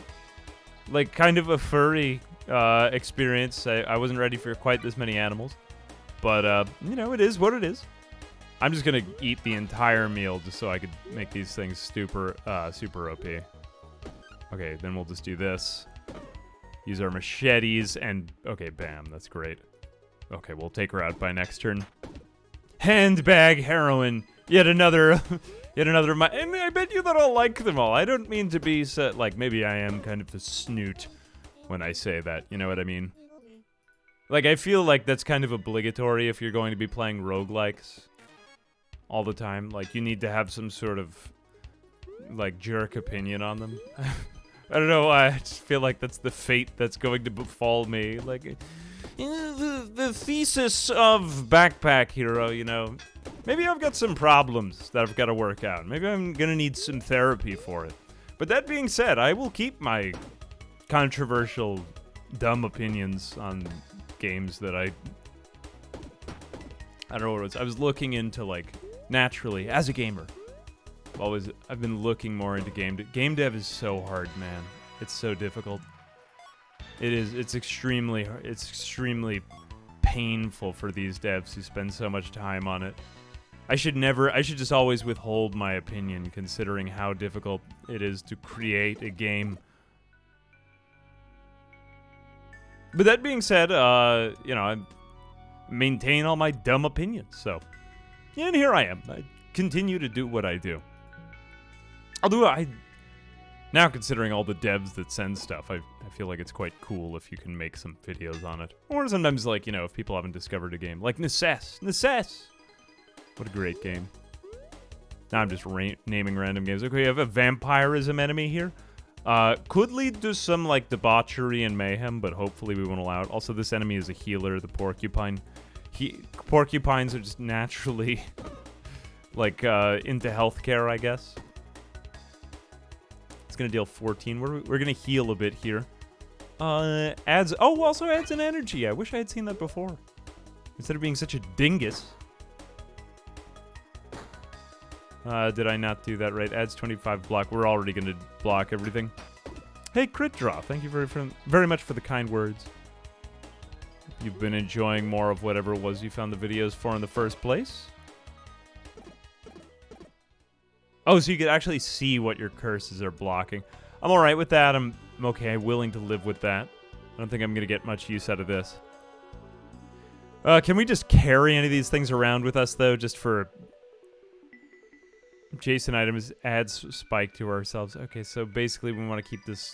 like kind of a furry experience. I wasn't ready for quite this many animals. But, you know, it is what it is. I'm just going to eat the entire meal just so I could make these things super OP. Okay, then we'll just do this. Use our machetes and... Okay, bam, that's great. Okay, we'll take her out by next turn. Handbag heroin. Yet another... Yet another... And I bet you that I'll like them all. I don't mean to be... like, maybe I am kind of a snoot when I say that. You know what I mean? Like, I feel like that's kind of obligatory if you're going to be playing roguelikes all the time. Like, you need to have some sort of, like, jerk opinion on them. I don't know why. I just feel like that's the fate that's going to befall me. Like, the thesis of Backpack Hero, you know. Maybe I've got some problems that I've got to work out. Maybe I'm going to need some therapy for it. But that being said, I will keep my controversial, dumb opinions on games that I don't know what it was. I was looking into, like, naturally, as a gamer. I've been looking more into game dev is so hard, man. It's so difficult. It is. It's extremely painful for these devs who spend so much time on it. I should just always withhold my opinion, considering how difficult it is to create a game. But that being said, you know, I maintain all my dumb opinions, so... And here I am. I continue to do what I do. Although now considering all the devs that send stuff, I feel like it's quite cool if you can make some videos on it. Or sometimes, like, you know, if people haven't discovered a game. Like Necess! What a great game. Now I'm just naming random games. Okay, we have a vampirism enemy here. Could lead to some, like, debauchery and mayhem, but hopefully we won't allow it. Also, this enemy is a healer, the porcupine. Porcupines are just naturally, like, into healthcare, I guess. It's gonna deal 14. We're gonna heal a bit here. Also adds an energy. I wish I had seen that before. Instead of being such a dingus. Did I not do that right? Adds 25 block. We're already gonna block everything. Hey, Crit Draw, thank you very much for the kind words. You've been enjoying more of whatever it was you found the videos for in the first place. Oh, so you could actually see what your curses are blocking. I'm alright with that. I'm okay, willing to live with that. I don't think I'm going to get much use out of this. Can we just carry any of these things around with us, though, just for... Jason items adds spike to ourselves. Okay, so basically we want to keep this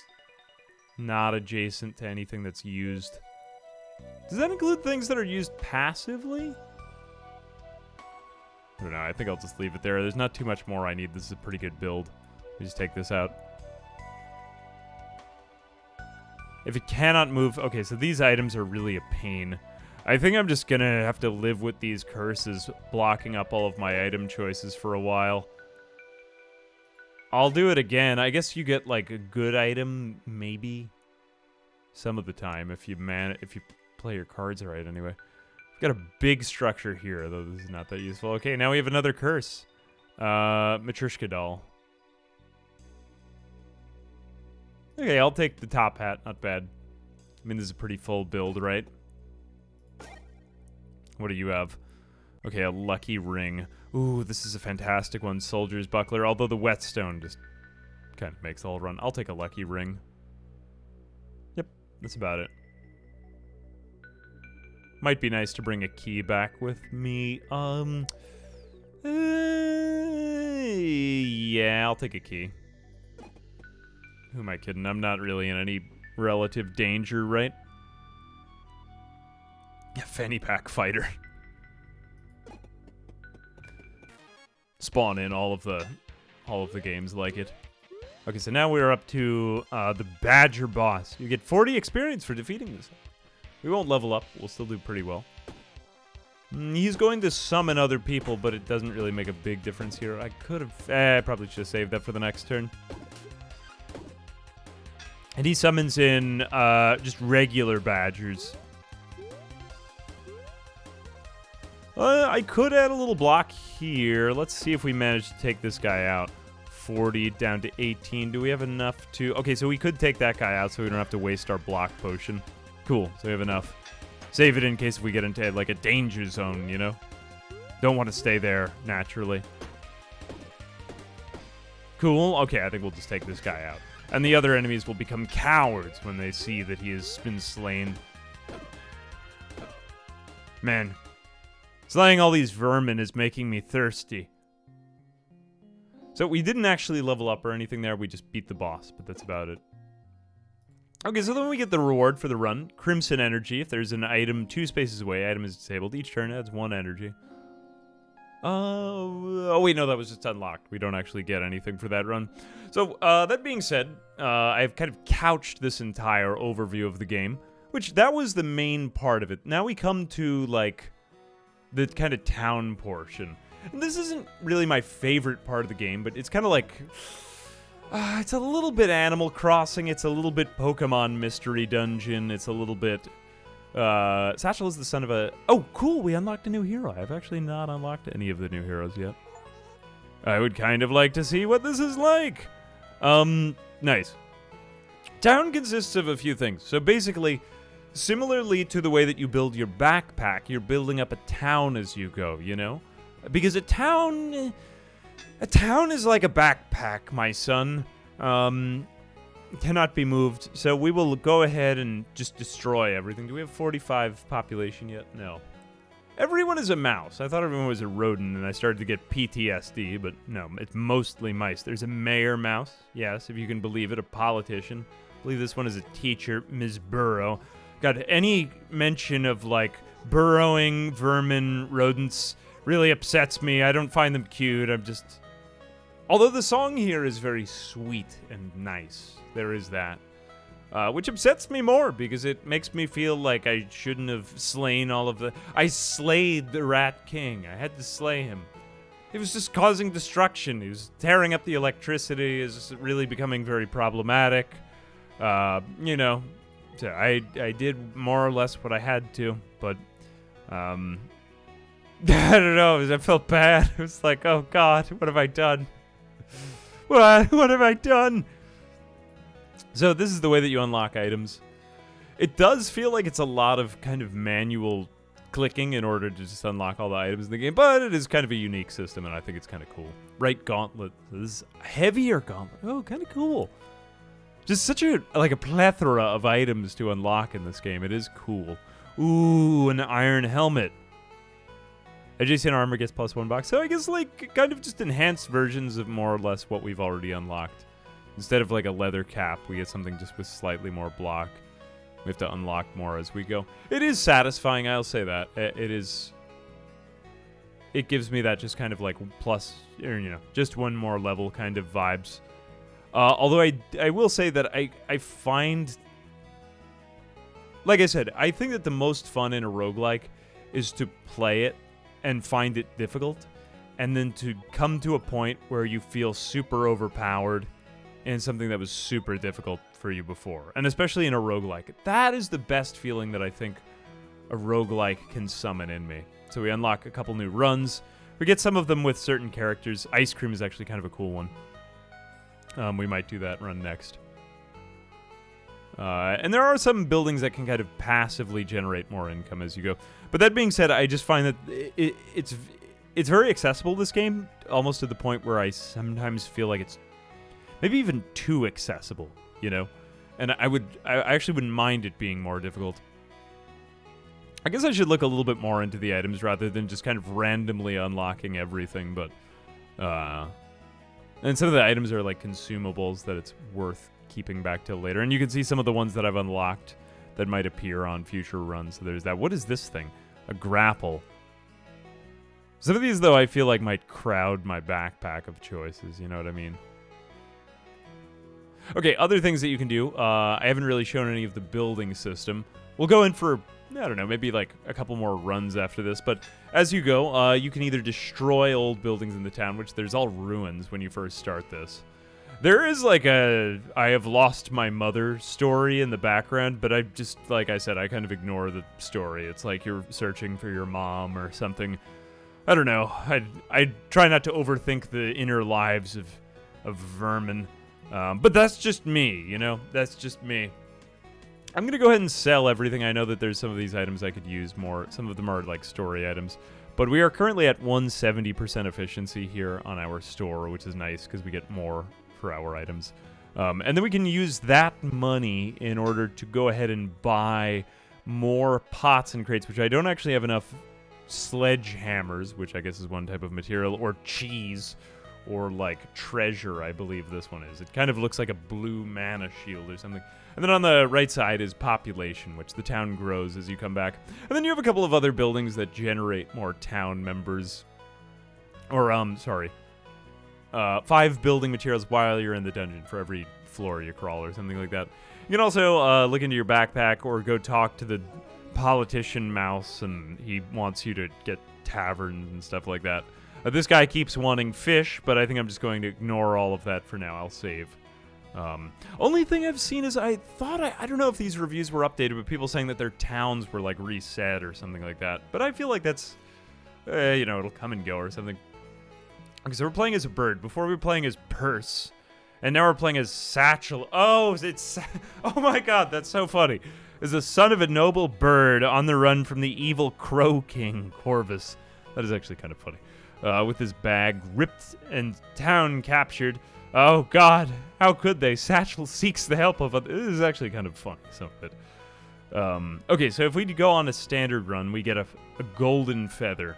not adjacent to anything that's used. Does that include things that are used passively? I don't know, I think I'll just leave it there. There's not too much more I need. This is a pretty good build. Let me just take this out. If it cannot move... Okay, so these items are really a pain. I think I'm just gonna have to live with these curses blocking up all of my item choices for a while. I'll do it again. I guess you get, like, a good item, maybe, some of the time, if you play your cards right, anyway. We've got a big structure here, though this is not that useful. Okay, now we have another curse. Matryoshka doll. Okay, I'll take the top hat. Not bad. I mean, this is a pretty full build, right? What do you have? Okay, a lucky ring. Ooh, this is a fantastic one. Soldier's buckler, although the whetstone just kind of makes all run. I'll take a lucky ring. Yep, that's about it. Might be nice to bring a key back with me. Yeah, I'll take a key. Who am I kidding? I'm not really in any relative danger, right? Yeah, fanny pack fighter. Spawn in all of the games like it. Okay, so now we're up to the Badger boss. You get 40 experience for defeating this. We won't level up. We'll still do pretty well. He's going to summon other people, but it doesn't really make a big difference here. I could have... I probably should have saved that for the next turn. And he summons in just regular badgers. I could add a little block here. Let's see if we manage to take this guy out. 40 down to 18. Do we have enough to... Okay, so we could take that guy out so we don't have to waste our block potion. Cool, so we have enough. Save it in case we get into, like, a danger zone, you know? Don't want to stay there, naturally. Cool. Okay, I think we'll just take this guy out. And the other enemies will become cowards when they see that he has been slain. Man. Slaying all these vermin is making me thirsty. So we didn't actually level up or anything there. We just beat the boss, but that's about it. Okay, so then we get the reward for the run. Crimson energy. If there's an item 2 spaces away, item is disabled. Each turn adds 1 energy. Oh, wait, no, that was just unlocked. We don't actually get anything for that run. So, that being said, I've kind of couched this entire overview of the game, which that was the main part of it. Now we come to, like, the kind of town portion. And this isn't really my favorite part of the game, but it's kind of like... it's a little bit Animal Crossing, it's a little bit Pokemon Mystery Dungeon, it's a little bit... Satchel is the son of a... Oh, cool, we unlocked a new hero. I've actually not unlocked any of the new heroes yet. I would kind of like to see what this is like. Nice. Town consists of a few things. So basically, similarly to the way that you build your backpack, you're building up a town as you go, you know? Because a town is like a backpack, my son. Cannot be moved. So we will go ahead and just destroy everything. Do we have 45 population yet? No. Everyone is a mouse. I thought everyone was a rodent, and I started to get PTSD, but no, it's mostly mice. There's a mayor mouse. Yes, if you can believe it, a politician. I believe this one is a teacher, Ms. Burrow. God, any mention of, like, burrowing vermin, rodents really upsets me. I don't find them cute. I'm just... Although the song here is very sweet and nice. There is that. Which upsets me more, because it makes me feel like I shouldn't have slain all of the... I slayed the Rat King. I had to slay him. He was just causing destruction. He was tearing up the electricity. It was really becoming very problematic. You know, so I did more or less what I had to, but... I don't know. I felt bad. It was like, oh God, what have I done? What have I done? So this is the way that you unlock items. It does feel like it's a lot of kind of manual clicking in order to just unlock all the items in the game, but it is kind of a unique system, and I think it's kind of cool. Right gauntlet. This is a heavier gauntlet. Oh, kind of cool. Just such a plethora of items to unlock in this game. It is cool. Ooh, an iron helmet. Adjacent armor gets +1 box. So I guess like kind of just enhanced versions of more or less what we've already unlocked. Instead of like a leather cap, we get something just with slightly more block. We have to unlock more as we go. It is satisfying, I'll say that. It is. It gives me that just kind of like plus, or, you know, just one more level kind of vibes. Although I will say that I find, like I said, I think that the most fun in a roguelike is to play it and find it difficult, and then to come to a point where you feel super overpowered in something that was super difficult for you before. And especially in a roguelike. That is the best feeling that I think a roguelike can summon in me. So we unlock a couple new runs. We get some of them with certain characters. Ice cream is actually kind of a cool one. We might do that run next. And there are some buildings that can kind of passively generate more income as you go. But that being said, I just find that it's very accessible, this game, almost to the point where I sometimes feel like it's maybe even too accessible, you know? And I actually wouldn't mind it being more difficult. I guess I should look a little bit more into the items rather than just kind of randomly unlocking everything, but and some of the items are like consumables that it's worth keeping back till later. And you can see some of the ones that I've unlocked that might appear on future runs. So there's that. What is this thing? A grapple. Some of these, though, I feel like might crowd my backpack of choices. You know what I mean? Okay, other things that you can do. I haven't really shown any of the building system. We'll go in for, I don't know, maybe like a couple more runs after this. But as you go, you can either destroy old buildings in the town, which there's all ruins when you first start this. There is like a I have lost my mother story in the background, but I just, like I said, I kind of ignore the story. It's like you're searching for your mom or something. I don't know. I try not to overthink the inner lives of vermin. But that's just me, you know? That's just me. I'm going to go ahead and sell everything. I know that there's some of these items I could use more. Some of them are like story items. But we are currently at 170% efficiency here on our store, which is nice because we get more for our items. And then we can use that money in order to go ahead and buy more pots and crates, which I don't actually have enough sledgehammers, which I guess is one type of material, or cheese, or like treasure, I believe this one is. It kind of looks like a blue mana shield or something. And then on the right side is population, which the town grows as you come back. And then you have a couple of other buildings that generate more town members. Or, 5 building materials while you're in the dungeon for every floor you crawl or something like that. You can also look into your backpack or go talk to the politician mouse, and he wants you to get taverns and stuff like that. This guy keeps wanting fish, but I think I'm just going to ignore all of that for now. I'll save. Only thing I've seen is I don't know if these reviews were updated, but people saying that their towns were like reset or something like that. But I feel like that's, it'll come and go or something. Okay, so we're playing as a bird. Before we were playing as Purse. And now we're playing as Satchel. Oh, oh my god, that's so funny. Is the son of a noble bird on the run from the evil Crow King, Corvus. That is actually kind of funny. With his bag ripped and town captured. Oh god, how could they? Satchel seeks the help of others. This is actually kind of funny, some of it. Okay, so if we go on a standard run, we get a golden feather.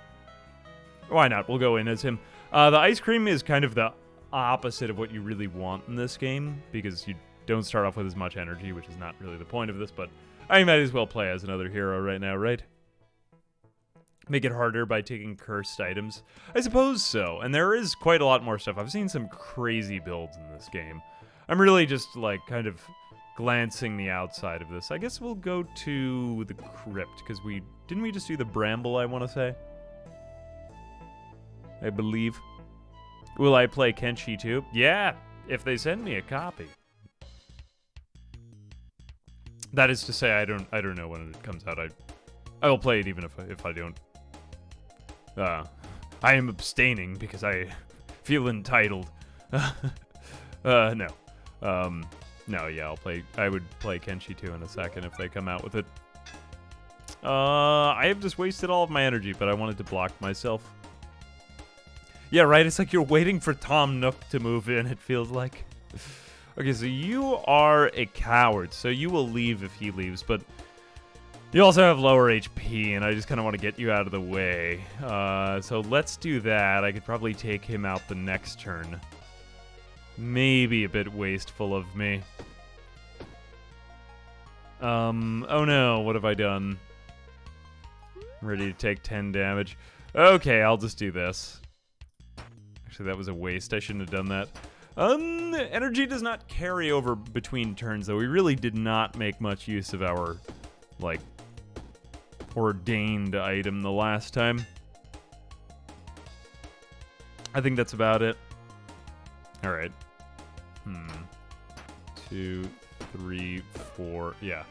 Why not? We'll go in as him. The ice cream is kind of the opposite of what you really want in this game, because you don't start off with as much energy, which is not really the point of this, but I might as well play as another hero right now, right? Make it harder by taking cursed items? I suppose so, and there is quite a lot more stuff. I've seen some crazy builds in this game. I'm really just, like, kind of glancing the outside of this. I guess we'll go to the crypt, because didn't we just do the bramble, I want to say? I believe. Will I play Kenshi too? Yeah, if they send me a copy. That is to say, I don't know when it comes out. I will play it even if I don't. I am abstaining because I feel entitled. No. No, yeah, I would play Kenshi 2 in a second if they come out with it. I have just wasted all of my energy, but I wanted to block myself. Yeah, right, it's like you're waiting for Tom Nook to move in, it feels like. Okay, so you are a coward, so you will leave if he leaves, but you also have lower HP, and I just kind of want to get you out of the way. So let's do that. I could probably take him out the next turn. Maybe a bit wasteful of me. Oh no, what have I done? Ready to take 10 damage. Okay, I'll just do this. Actually, that was a waste. I shouldn't have done that. Energy does not carry over between turns, though. We really did not make much use of our, like, ordained item the last time. I think that's about it. Alright. 2, 3, 4, yeah.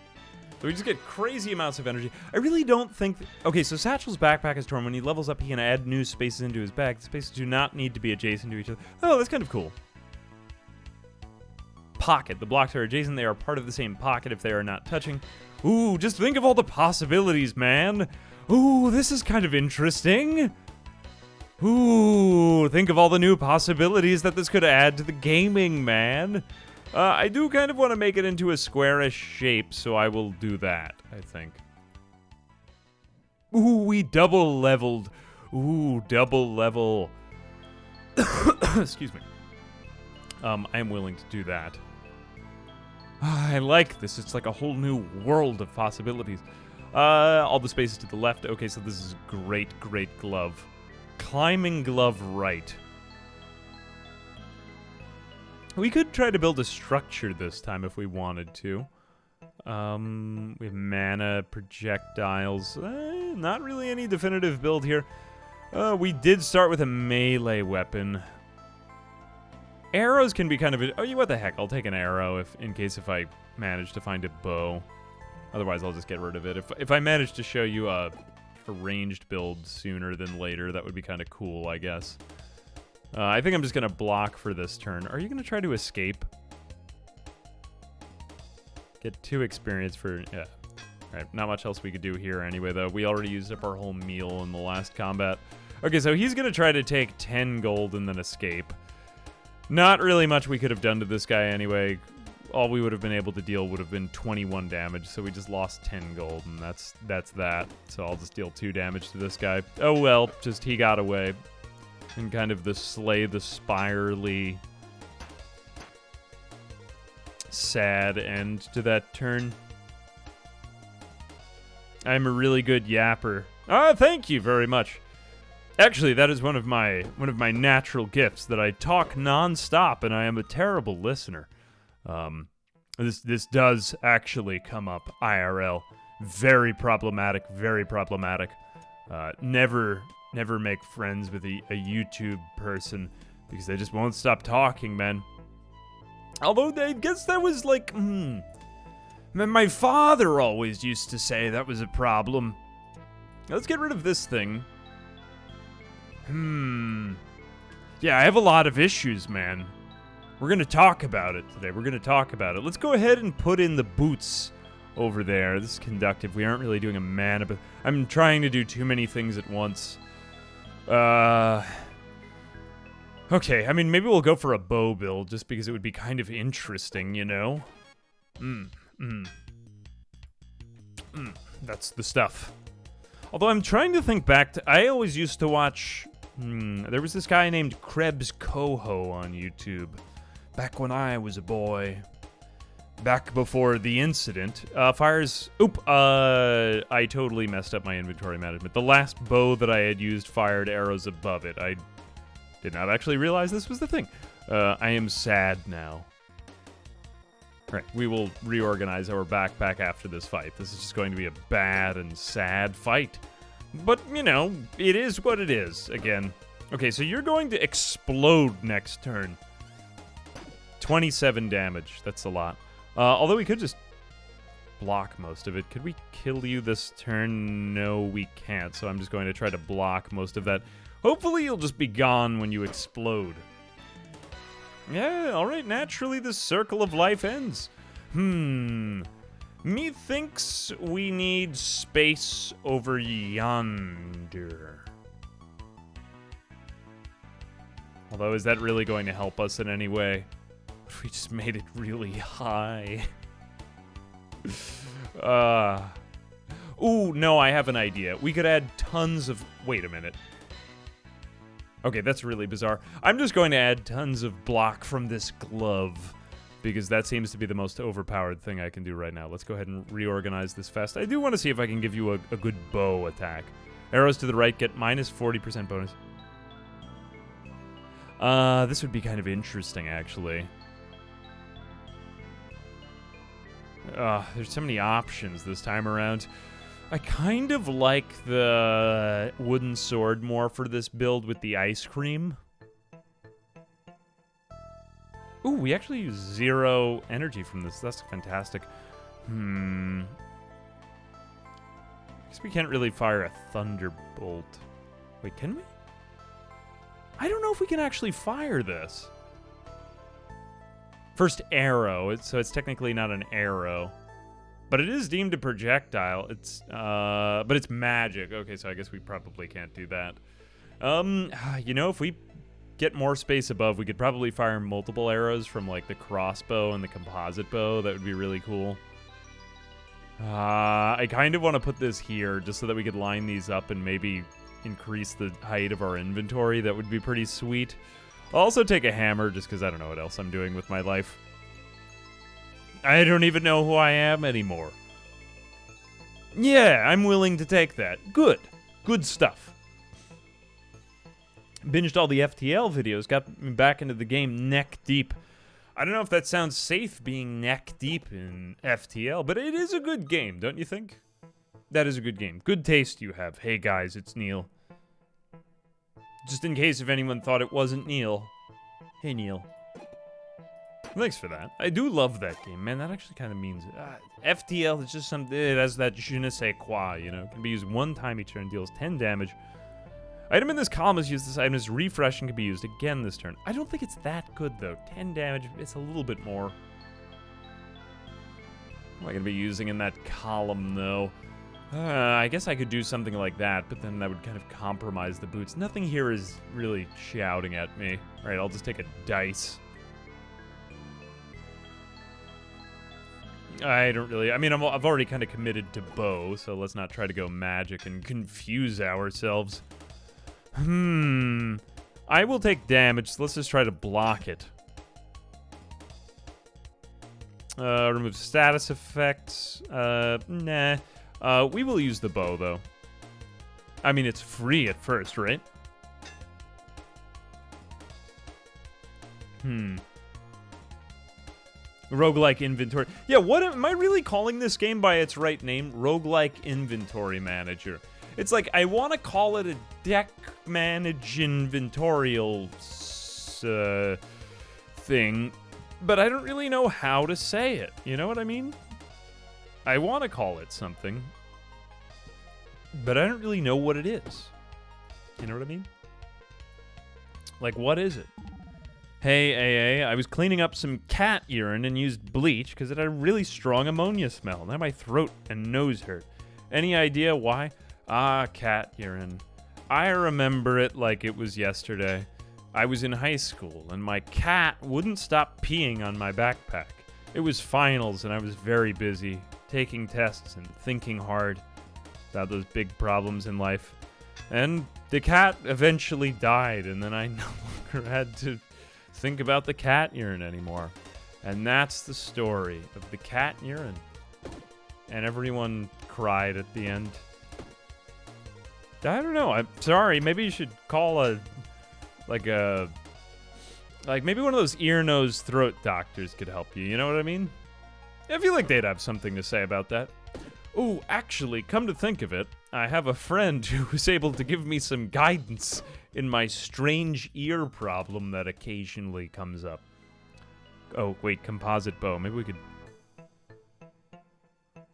So we just get crazy amounts of energy. I really don't think... Okay, so Satchel's backpack is torn. When he levels up, he can add new spaces into his bag. The spaces do not need to be adjacent to each other. Oh, that's kind of cool. Pocket. The blocks are adjacent. They are part of the same pocket if they are not touching. Ooh, just think of all the possibilities, man. Ooh, this is kind of interesting. Ooh, think of all the new possibilities that this could add to the gaming, man. I do kind of want to make it into a squarish shape, so I will do that, I think. Ooh, we double leveled. Ooh, double level. Excuse me. I am willing to do that. I like this. It's like a whole new world of possibilities. All the spaces to the left. Okay, so this is great, great glove. Climbing glove right. We could try to build a structure this time if we wanted to. We have mana, projectiles. Not really any definitive build here. We did start with a melee weapon. Arrows can be kind of a... Oh, what the heck? I'll take an arrow in case I manage to find a bow. Otherwise, I'll just get rid of it. If I manage to show you a ranged build sooner than later, that would be kind of cool, I guess. I think I'm just going to block for this turn. Are you going to try to escape? Get 2 experience for... Yeah. Alright, not much else we could do here anyway, though. We already used up our whole meal in the last combat. Okay, so he's going to try to take 10 gold and then escape. Not really much we could have done to this guy anyway. All we would have been able to deal would have been 21 damage, so we just lost 10 gold, and that's that. So I'll just deal 2 damage to this guy. Oh well, just he got away. And kind of the slay the spirally sad end to that turn. I'm a really good yapper. Ah, thank you very much. Actually, that is one of my natural gifts, that I talk non-stop and I am a terrible listener. This does actually come up IRL. Very problematic, very problematic. Never make friends with a YouTube person because they just won't stop talking, man. Although I guess that was like, my father always used to say that was a problem. Let's get rid of this thing. Yeah, I have a lot of issues, man. We're gonna talk about it today. We're gonna talk about it. Let's go ahead and put in the boots over there. This is conductive. We aren't really doing a mana, but I'm trying to do too many things at once. Okay, I mean, maybe we'll go for a bow build, just because it would be kind of interesting, you know? That's the stuff. Although I'm trying to think back to... I always used to watch... there was this guy named Krebs Coho on YouTube. Back when I was a boy. Back before the incident. Fires... I totally messed up my inventory management. The last bow that I had used fired arrows above it. I did not actually realize this was the thing. I am sad now. Alright, we will reorganize our backpack after this fight. This is just going to be a bad and sad fight. But, you know, it is what it is, again. Okay, so you're going to explode next turn. 27 damage, that's a lot. Although we could just block most of it. Could we kill you this turn? No, we can't, so I'm just going to try to block most of that. Hopefully you'll just be gone when you explode. Yeah, alright, naturally the circle of life ends. Methinks we need space over yonder. Although, is that really going to help us in any way? If we just made it really high. Ooh, no, I have an idea. We could add tons of... Wait a minute. Okay, that's really bizarre. I'm just going to add tons of block from this glove, because that seems to be the most overpowered thing I can do right now. Let's go ahead and reorganize this fast. I do want to see if I can give you a good bow attack. Arrows to the right get minus 40% bonus. This would be kind of interesting, actually. There's so many options this time around. I kind of like the wooden sword more for this build with the ice cream. Ooh, we actually use 0 energy from this. That's fantastic. I guess we can't really fire a thunderbolt. Wait, can we? I don't know if we can actually fire this. First arrow, so it's technically not an arrow. But it is deemed a projectile. But it's magic. Okay, so I guess we probably can't do that. You know, if we get more space above, we could probably fire multiple arrows from, like, the crossbow and the composite bow. That would be really cool. I kind of want to put this here, just so that we could line these up and maybe increase the height of our inventory. That would be pretty sweet. I'll also take a hammer, just because I don't know what else I'm doing with my life. I don't even know who I am anymore. Yeah, I'm willing to take that. Good. Good stuff. Binged all the FTL videos, got me back into the game neck deep. I don't know if that sounds safe, being neck deep in FTL, but it is a good game, don't you think? That is a good game. Good taste you have. Hey guys, it's Neil. Just in case if anyone thought it wasn't Neil. Hey Neil. Thanks for that. I do love that game, man. That actually kind of means it. FTL is just something. It has that je ne sais quoi, you know. Can be used one time each turn, deals 10 damage. Item in this column is used. This item is refresh and can be used again this turn. I don't think it's that good though. 10 damage. It's a little bit more. What am I gonna be using in that column though? I guess I could do something like that, but then that would kind of compromise the boots. Nothing here is really shouting at me. All right, I'll just take a dice. I don't really... I mean, I've already kind of committed to bow, so let's not try to go magic and confuse ourselves. I will take damage, so let's just try to block it. Remove status effects. Nah. We will use the bow, though. I mean, it's free at first, right? Roguelike inventory. Yeah, what am I really calling this game by its right name? Roguelike Inventory Manager. It's like, I want to call it a deck manage inventorial thing, but I don't really know how to say it. You know what I mean? I want to call it something, but I don't really know what it is. You know what I mean? Like, what is it? Hey, AA, I was cleaning up some cat urine and used bleach because it had a really strong ammonia smell. Now my throat and nose hurt. Any idea why? Cat urine. I remember it like it was yesterday. I was in high school, and my cat wouldn't stop peeing on my backpack. It was finals, and I was very busy, taking tests and thinking hard about those big problems in life. And the cat eventually died, and then I no longer had to think about the cat urine anymore. And that's the story of the cat urine. And everyone cried at the end. I don't know. I'm sorry. Maybe you should call like maybe one of those ear, nose, throat doctors could help you. You know what I mean? I feel like they'd have something to say about that. Ooh, actually, come to think of it, I have a friend who was able to give me some guidance in my strange ear problem that occasionally comes up. Oh, wait, composite bow. Maybe we could...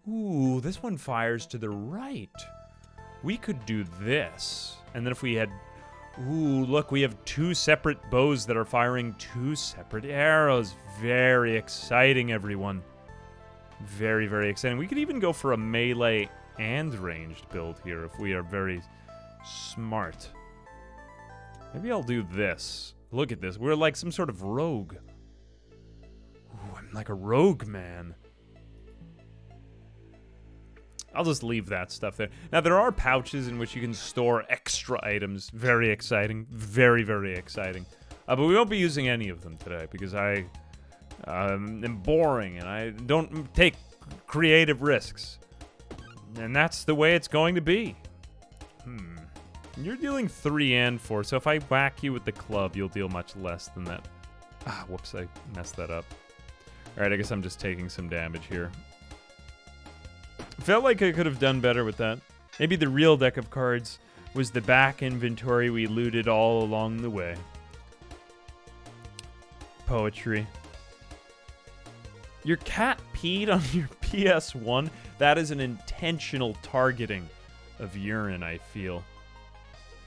Ooh, this one fires to the right. We could do this. And then if we had Ooh, look, we have 2 separate bows that are firing 2 separate arrows. Very exciting, everyone. Very, very exciting. We could even go for a melee and ranged build here if we are very smart. Maybe I'll do this. Look at this. We're like some sort of rogue. Ooh, I'm like a rogue man. I'll just leave that stuff there. Now, there are pouches in which you can store extra items. Very exciting. Very, very exciting. But we won't be using any of them today because I am boring and I don't take creative risks. And that's the way it's going to be. You're dealing 3 and 4, so if I whack you with the club, you'll deal much less than that. Ah, whoops, I messed that up. Alright, I guess I'm just taking some damage here. Felt like I could have done better with that. Maybe the real deck of cards was the back inventory we looted all along the way. Poetry. Your cat peed on your PS1? That is an intentional targeting of urine, I feel.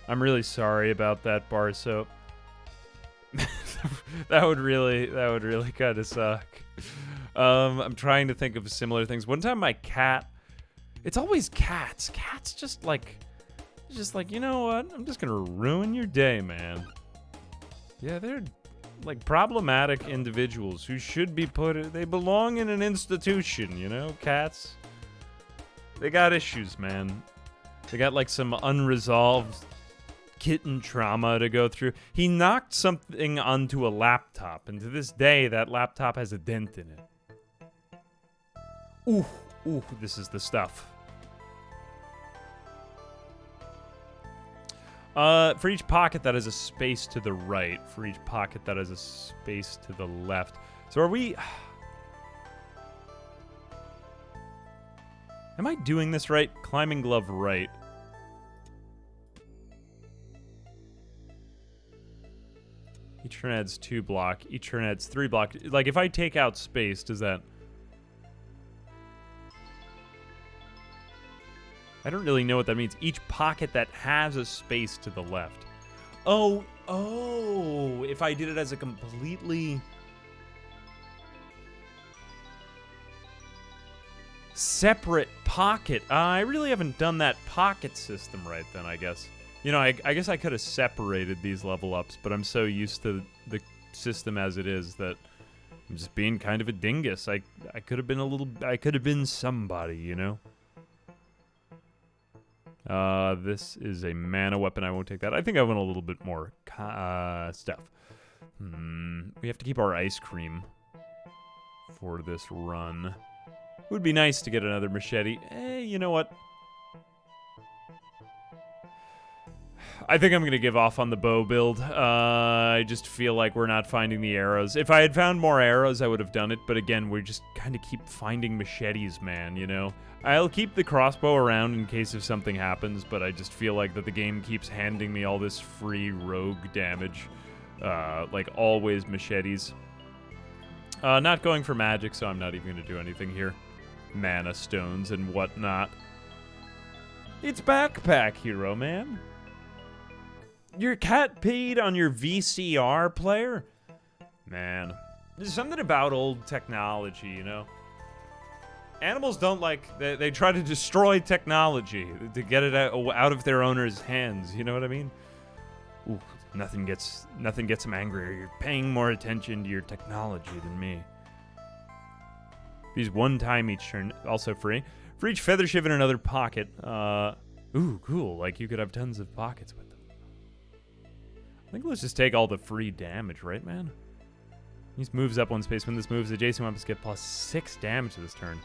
I'm really sorry about that, bar soap. that would really kind of suck. I'm trying to think of similar things. One time my cat... It's always cats. Cats just like, you know what? I'm just gonna ruin your day, man. Yeah, they're like problematic individuals who should be they belong in an institution, you know? Cats. They got issues, man. They got like some unresolved kitten trauma to go through. He knocked something onto a laptop, and to this day, that laptop has a dent in it. Ooh, this is the stuff. For each pocket that has a space to the right, for each pocket that has a space to the left. So are we... Am I doing this right? Climbing glove right. Each turn adds 2 block. Each turn adds 3 block. Like, if I take out space, does that... I don't really know what that means. Each pocket that has a space to the left. Oh, if I did it as a completely separate pocket. I really haven't done that pocket system right then, I guess. You know, I guess I could have separated these level ups, but I'm so used to the system as it is that I'm just being kind of a dingus. I could have been somebody, you know? This is a mana weapon. I won't take that. I think I want a little bit more stuff. We have to keep our ice cream for this run. It would be nice to get another machete. You know what? I think I'm going to give off on the bow build. I just feel like we're not finding the arrows. If I had found more arrows, I would have done it. But again, we just kind of keep finding machetes, man, you know? I'll keep the crossbow around in case if something happens, but I just feel like that the game keeps handing me all this free rogue damage. Like, always machetes. Not going for magic, so I'm not even going to do anything here. Mana stones and whatnot. It's Backpack Hero, man. Your cat peed on your VCR player? Man, there's something about old technology, you know? Animals don't like... They try to destroy technology to get it out of their owner's hands, you know what I mean? Ooh, nothing gets them angrier. You're paying more attention to your technology than me. These 1 time each turn, also free. For each feather shiv in another pocket. Ooh, cool. Like, you could have tons of pockets with them. I think let's just take all the free damage, right, man? These moves up 1 space. When this moves, adjacent weapons get plus 6 damage this turn.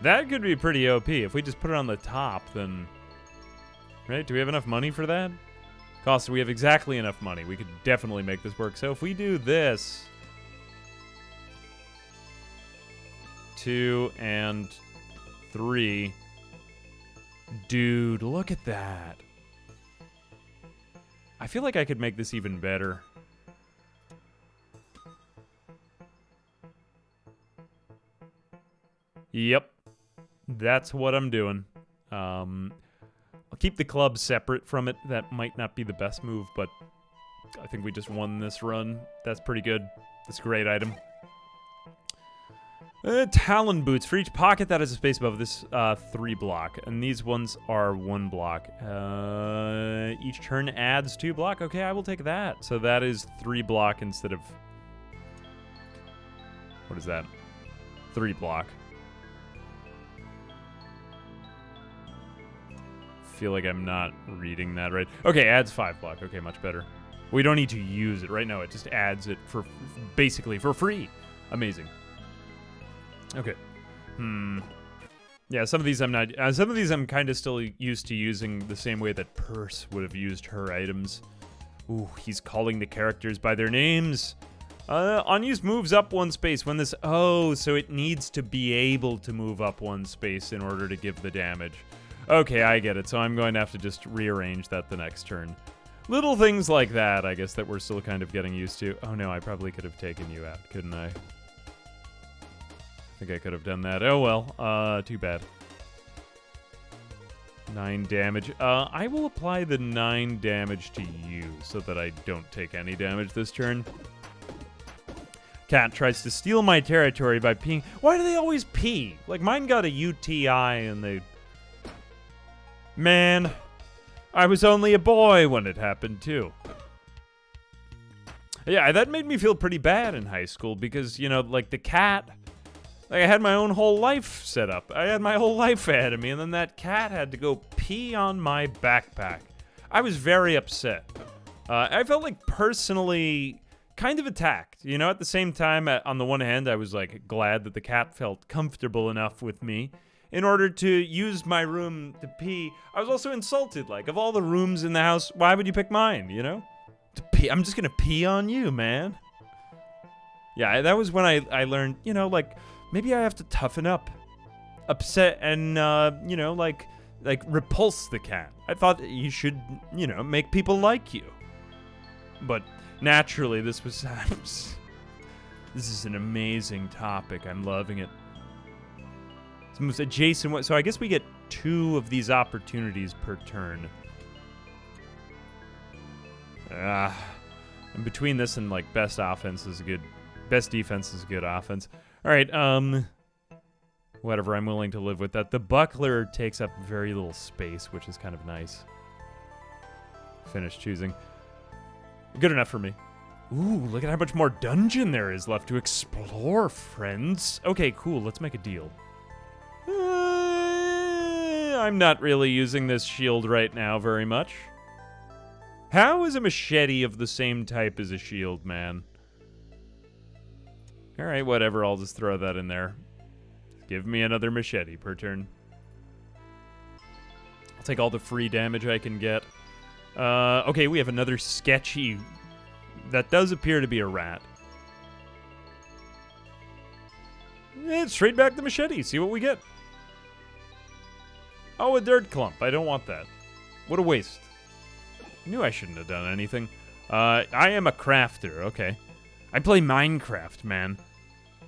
That could be pretty OP. If we just put it on the top, then... Right? Do we have enough money for that? Cost, we have exactly enough money. We could definitely make this work. So if we do this... 2 and 3... Dude, look at that. I feel like I could make this even better. Yep. That's what I'm doing. I'll keep the club separate from it. That might not be the best move, but I think we just won this run. That's pretty good. That's a great item. Talon boots. For each pocket that has a space above this, 3 block. And these ones are 1 block. Each turn adds 2 block. Okay, I will take that. So that is 3 block instead of... What is that? 3 block. Feel like I'm not reading that right. Okay, adds 5 block. Okay, much better. We don't need to use it right now. It just adds it for basically for free. Amazing. Okay. Yeah, some of these I'm not. Some of these I'm kind of still used to using the same way that Purse would have used her items. Ooh, he's calling the characters by their names. Unused moves up 1 space when this. Oh, so it needs to be able to move up 1 space in order to give the damage. Okay, I get it. So I'm going to have to just rearrange that the next turn. Little things like that, I guess, that we're still kind of getting used to. Oh no, I probably could have taken you out, couldn't I? I think I could have done that. Oh well, too bad. 9 damage. I will apply the 9 damage to you so that I don't take any damage this turn. Cat tries to steal my territory by peeing. Why do they always pee? Like, mine got a UTI and they... Man, I was only a boy when it happened too. Yeah, that made me feel pretty bad in high school because, you know, like the cat... Like, I had my own whole life set up. I had my whole life ahead of me, and then that cat had to go pee on my backpack. I was very upset. I felt like personally kind of attacked. You know, at the same time, on the one hand, I was like glad that the cat felt comfortable enough with me in order to use my room to pee. I was also insulted. Like, of all the rooms in the house, why would you pick mine, you know? To pee, I'm just gonna pee on you, man. Yeah, that was when I learned, you know, like... Maybe I have to toughen up, upset, and, you know, like repulse the cat. I thought you should, you know, make people like you. But naturally, this was, this is an amazing topic. I'm loving it. It's the most adjacent one. So I guess we get 2 of these opportunities per turn. And between this and, like, best offense is good, best defense is good offense. All right, whatever, I'm willing to live with that. The buckler takes up very little space, which is kind of nice. Finish choosing. Good enough for me. Ooh, look at how much more dungeon there is left to explore, friends. Okay, cool, let's make a deal. I'm not really using this shield right now very much. How is a machete of the same type as a shield, man? Alright, whatever, I'll just throw that in there. Give me another machete per turn. I'll take all the free damage I can get. Okay, we have another sketchy... That does appear to be a rat. Straight back the machete, see what we get. Oh, a dirt clump, I don't want that. What a waste. I knew I shouldn't have done anything. I am a crafter, okay. I play Minecraft, man.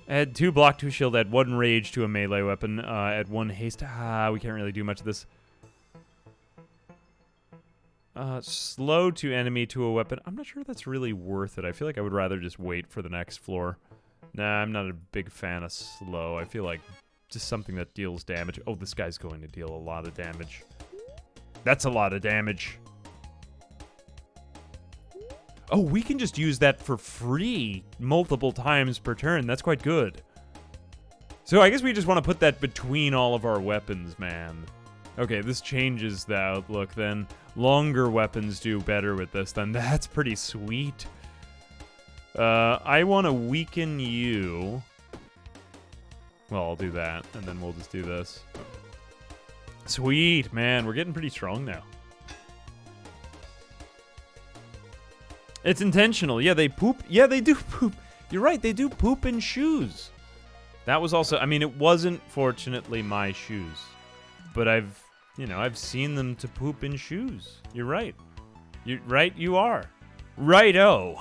Add 2 block, 2 shield, add 1 rage to a melee weapon, add 1 haste. We can't really do much of this. Slow to enemy to a weapon. I'm not sure that's really worth it. I feel like I would rather just wait for the next floor. Nah, I'm not a big fan of slow. I feel like just something that deals damage. Oh, this guy's going to deal a lot of damage. That's a lot of damage. Oh, we can just use that for free multiple times per turn. That's quite good. So I guess we just want to put that between all of our weapons, man. Okay, this changes the outlook then. Longer weapons do better with this then. That's pretty sweet. I want to weaken you. Well, I'll do that, and then we'll just do this. Sweet, man. We're getting pretty strong now. It's intentional. Yeah, they poop. Yeah, they do poop. You're right, they do poop in shoes. That was also, I mean, it wasn't, fortunately, my shoes. But I've seen them to poop in shoes. You're right. You're right, you are. Righto.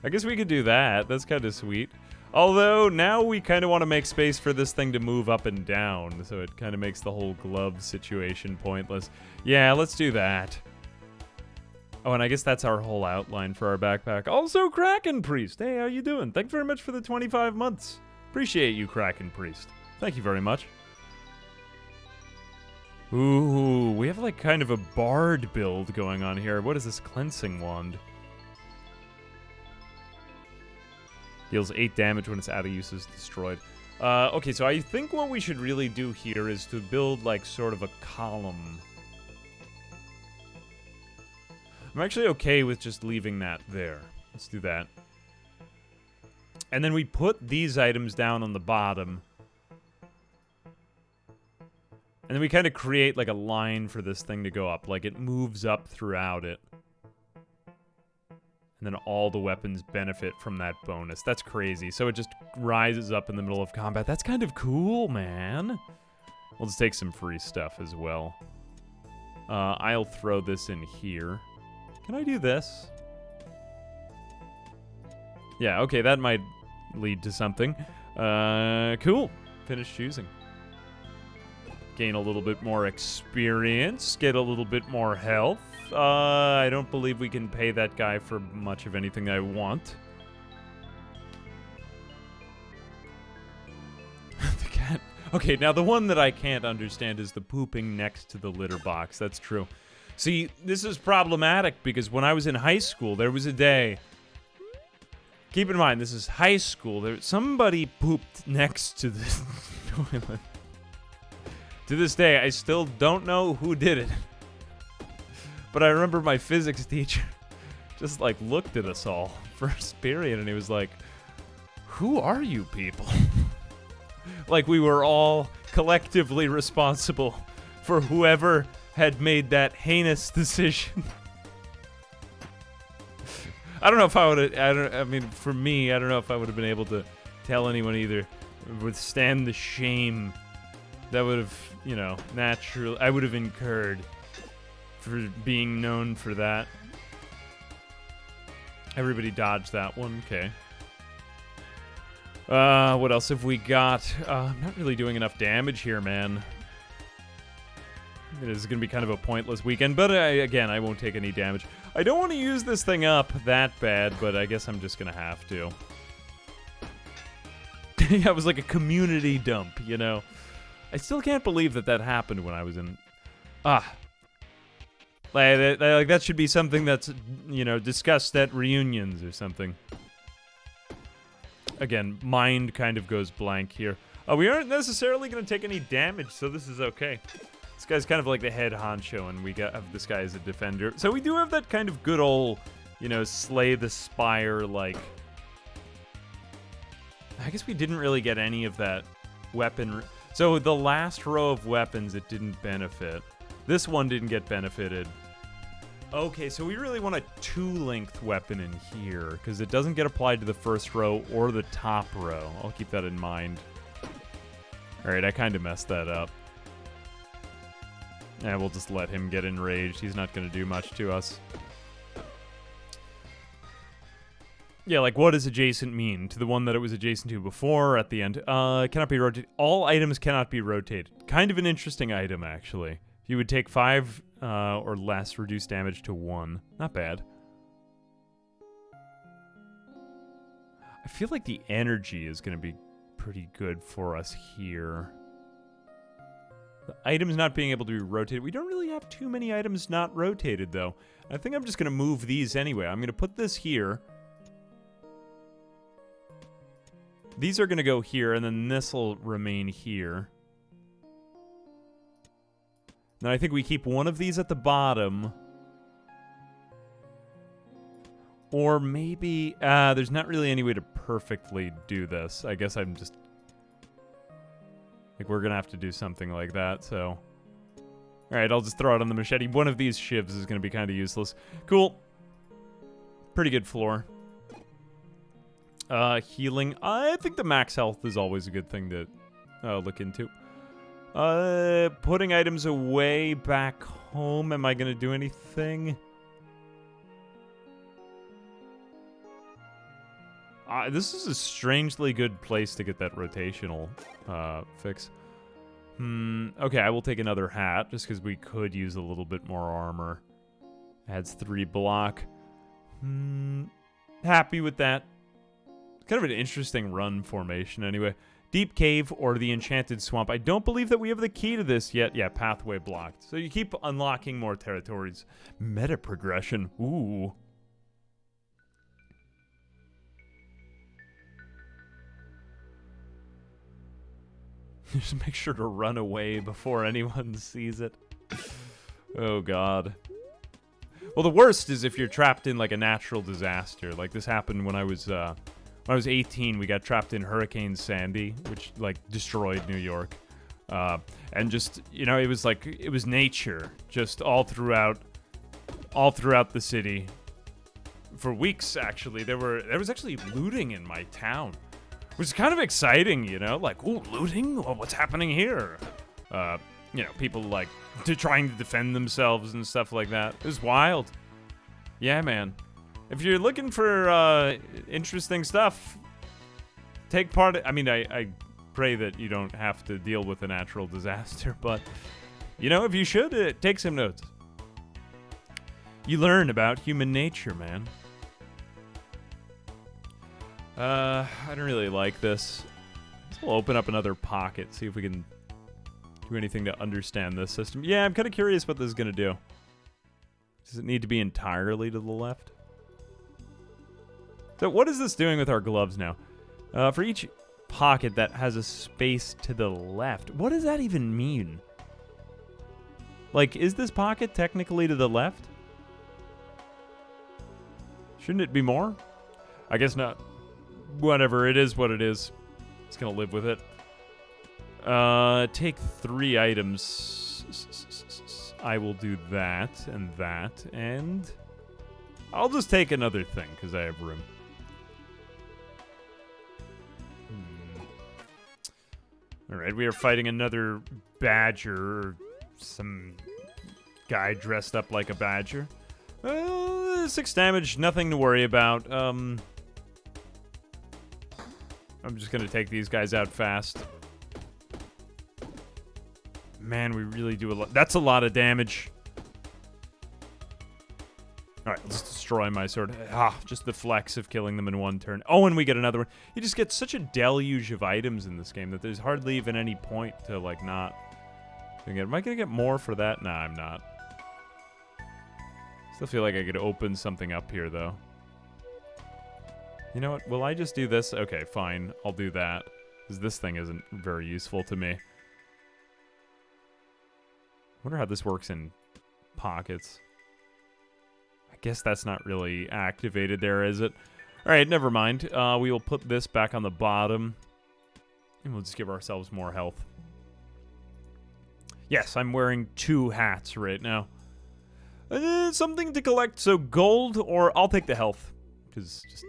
I guess we could do that. That's kind of sweet. Although, now we kind of want to make space for this thing to move up and down, so it kind of makes the whole glove situation pointless. Yeah, let's do that. Oh, and I guess that's our whole outline for our backpack. Also, Kraken Priest. Hey, how you doing? Thanks very much for the 25 months. Appreciate you, Kraken Priest. Thank you very much. Ooh, we have like kind of a bard build going on here. What is this cleansing wand? Deals 8 damage when it's out of use, is destroyed. Okay, so I think what we should really do here is to build like sort of a column. I'm actually okay with just leaving that there. Let's do that. And then we put these items down on the bottom. And then we kind of create like a line for this thing to go up. Like it moves up throughout it. And then all the weapons benefit from that bonus. That's crazy. So it just rises up in the middle of combat. That's kind of cool, man. We'll just take some free stuff as well. I'll throw this in here. Can I do this? Yeah, okay, that might lead to something. Cool. Finish choosing. Gain a little bit more experience. Get a little bit more health. I don't believe we can pay that guy for much of anything I want. The cat. Okay, now the one that I can't understand is the pooping next to the litter box. That's true. See, this is problematic because when I was in high school, there was a day. Keep in mind, this is high school. Somebody pooped next to the toilet. To this day, I still don't know who did it. But I remember my physics teacher just like looked at us all first period and he was like, "Who are you people?" Like we were all collectively responsible for whoever had made that heinous decision. I don't know if I would have, I mean, for me, I don't know if I would have been able to tell anyone either. Withstand the shame that would have, you know, naturally, I would have incurred for being known for that. Everybody dodged that one, okay. What else have we got? I'm not really doing enough damage here, man. It is going to be kind of a pointless weekend, but again, I won't take any damage. I don't want to use this thing up that bad, but I guess I'm just going to have to. Yeah, it was like a community dump, you know? I still can't believe that happened when I was in... Like, that should be something that's, you know, discussed at reunions or something. Again, mind kind of goes blank here. We aren't necessarily going to take any damage, so this is okay. This guy's kind of like the head honcho, and we have this guy as a defender. So we do have that kind of good old, you know, slay the spire, like... I guess we didn't really get any of that weapon... So the last row of weapons, it didn't benefit. This one didn't get benefited. Okay, so we really want a 2-length weapon in here, because it doesn't get applied to the first row or the top row. I'll keep that in mind. Alright, I kind of messed that up. Yeah, we'll just let him get enraged. He's not going to do much to us. Yeah, like, what does adjacent mean? To the one that it was adjacent to before, at the end. Cannot be rotated. All items cannot be rotated. Kind of an interesting item, actually. If you would take 5 or less, reduce damage to 1. Not bad. I feel like the energy is going to be pretty good for us here. The items not being able to be rotated. We don't really have too many items not rotated, though. I think I'm just going to move these anyway. I'm going to put this here. These are going to go here, and then this will remain here. Then I think we keep one of these at the bottom. Or maybe... there's not really any way to perfectly do this. I guess I'm just... Like, we're going to have to do something like that, so... Alright, I'll just throw it on the machete. One of these shivs is going to be kind of useless. Cool. Pretty good floor. Healing. I think the max health is always a good thing to look into. Putting items away back home. Am I going to do anything? This is a strangely good place to get that rotational fix. Okay, I will take another hat, just because we could use a little bit more armor. Adds 3 block. Happy with that. Kind of an interesting run formation, anyway. Deep Cave or the Enchanted Swamp. I don't believe that we have the key to this yet. Yeah, pathway blocked. So you keep unlocking more territories. Meta progression. Ooh. Just make sure to run away before anyone sees it. Oh, God. Well, the worst is if you're trapped in, like, a natural disaster. Like, this happened when I was 18. We got trapped in Hurricane Sandy, which, like, destroyed New York. And just, you know, it was like, it was nature. Just all throughout the city. For weeks, actually. There was actually looting in my town. Which is kind of exciting, you know? Like, ooh, looting? Well, what's happening here? You know, people, like, trying to defend themselves and stuff like that. It was wild. Yeah, man. If you're looking for interesting stuff, take part. I mean, I pray that you don't have to deal with a natural disaster, but, you know, if you should, take some notes. You learn about human nature, man. I don't really like this. So we'll open up another pocket, see if we can do anything to understand this system. Yeah, I'm kind of curious what this is going to do. Does it need to be entirely to the left? So what is this doing with our gloves now? For each pocket that has a space to the left, what does that even mean? Like, is this pocket technically to the left? Shouldn't it be more? I guess not. Whatever, it is what it is. It's gonna live with it. Take 3 items. I will do that, and I'll just take another thing, because I have room. Alright, we are fighting another badger, or some guy dressed up like a badger. 6 damage, nothing to worry about. I'm just gonna take these guys out fast. Man, we really do a lot. That's a lot of damage. Alright, let's destroy my sword. Just the flex of killing them in one turn. Oh, and we get another one. You just get such a deluge of items in this game that there's hardly even any point to, like, not... Am I gonna get more for that? Nah, I'm not. Still feel like I could open something up here, though. You know what? Will I just do this? Okay, fine. I'll do that. Because this thing isn't very useful to me. I wonder how this works in pockets. I guess that's not really activated there, is it? Alright, never mind. We will put this back on the bottom. And we'll just give ourselves more health. Yes, I'm wearing 2 hats right now. Something to collect, so gold, or I'll take the health. Because just...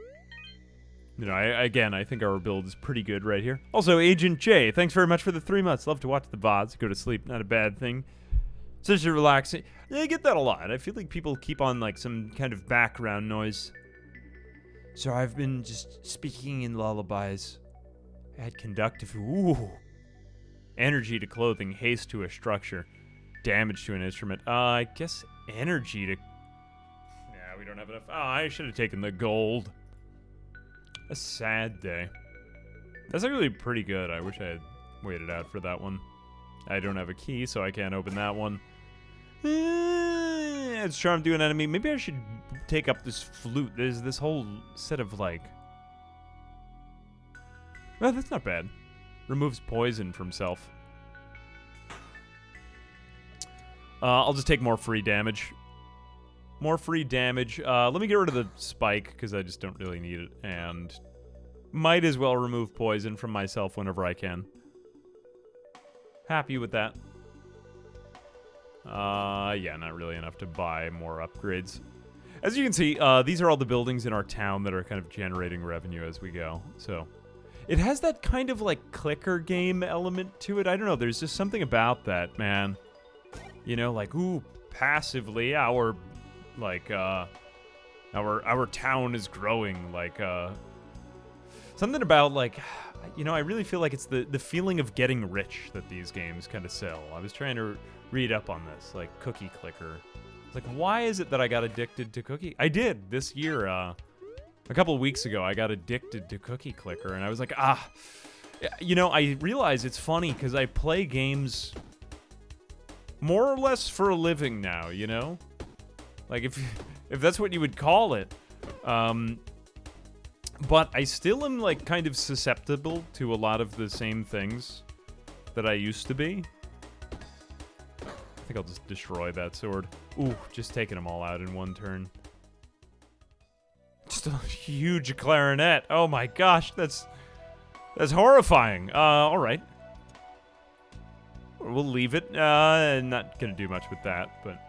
You know, I think our build is pretty good right here. Also, Agent J, thanks very much for the 3 months. Love to watch the VODs. Go to sleep. Not a bad thing. Such a relaxing... Yeah, I get that a lot. I feel like people keep on, like, some kind of background noise. So I've been just speaking in lullabies. Add conductive... Ooh. Energy to clothing. Haste to a structure. Damage to an instrument. I guess energy to... Nah, we don't have enough... Oh, I should have taken the gold. A sad day. That's actually pretty good. I wish I had waited out for that one. I don't have a key, so I can't open that one. It's charm to an enemy. Maybe I should take up this flute. There's this whole set of, like... Well, that's not bad. Removes poison from self. I'll just take more free damage. More free damage. Let me get rid of the spike, because I just don't really need it. And might as well remove poison from myself whenever I can. Happy with that. Yeah, not really enough to buy more upgrades. As you can see, these are all the buildings in our town that are kind of generating revenue as we go. So, it has that kind of, like, clicker game element to it. I don't know, there's just something about that, man. You know, like, ooh, passively, our town is growing, like, Something about, like, you know, I really feel like it's the feeling of getting rich that these games kind of sell. I was trying to read up on this, like Cookie Clicker. It's like, why is it that I got addicted to Cookie? I did this year, a couple of weeks ago, I got addicted to Cookie Clicker, and I was like, you know, I realize it's funny because I play games more or less for a living now, you know? Like, if that's what you would call it. But I still am, like, kind of susceptible to a lot of the same things that I used to be. I think I'll just destroy that sword. Ooh, just taking them all out in one turn. Just a huge clarinet. Oh my gosh, that's horrifying. All right. We'll leave it. Not gonna do much with that, but...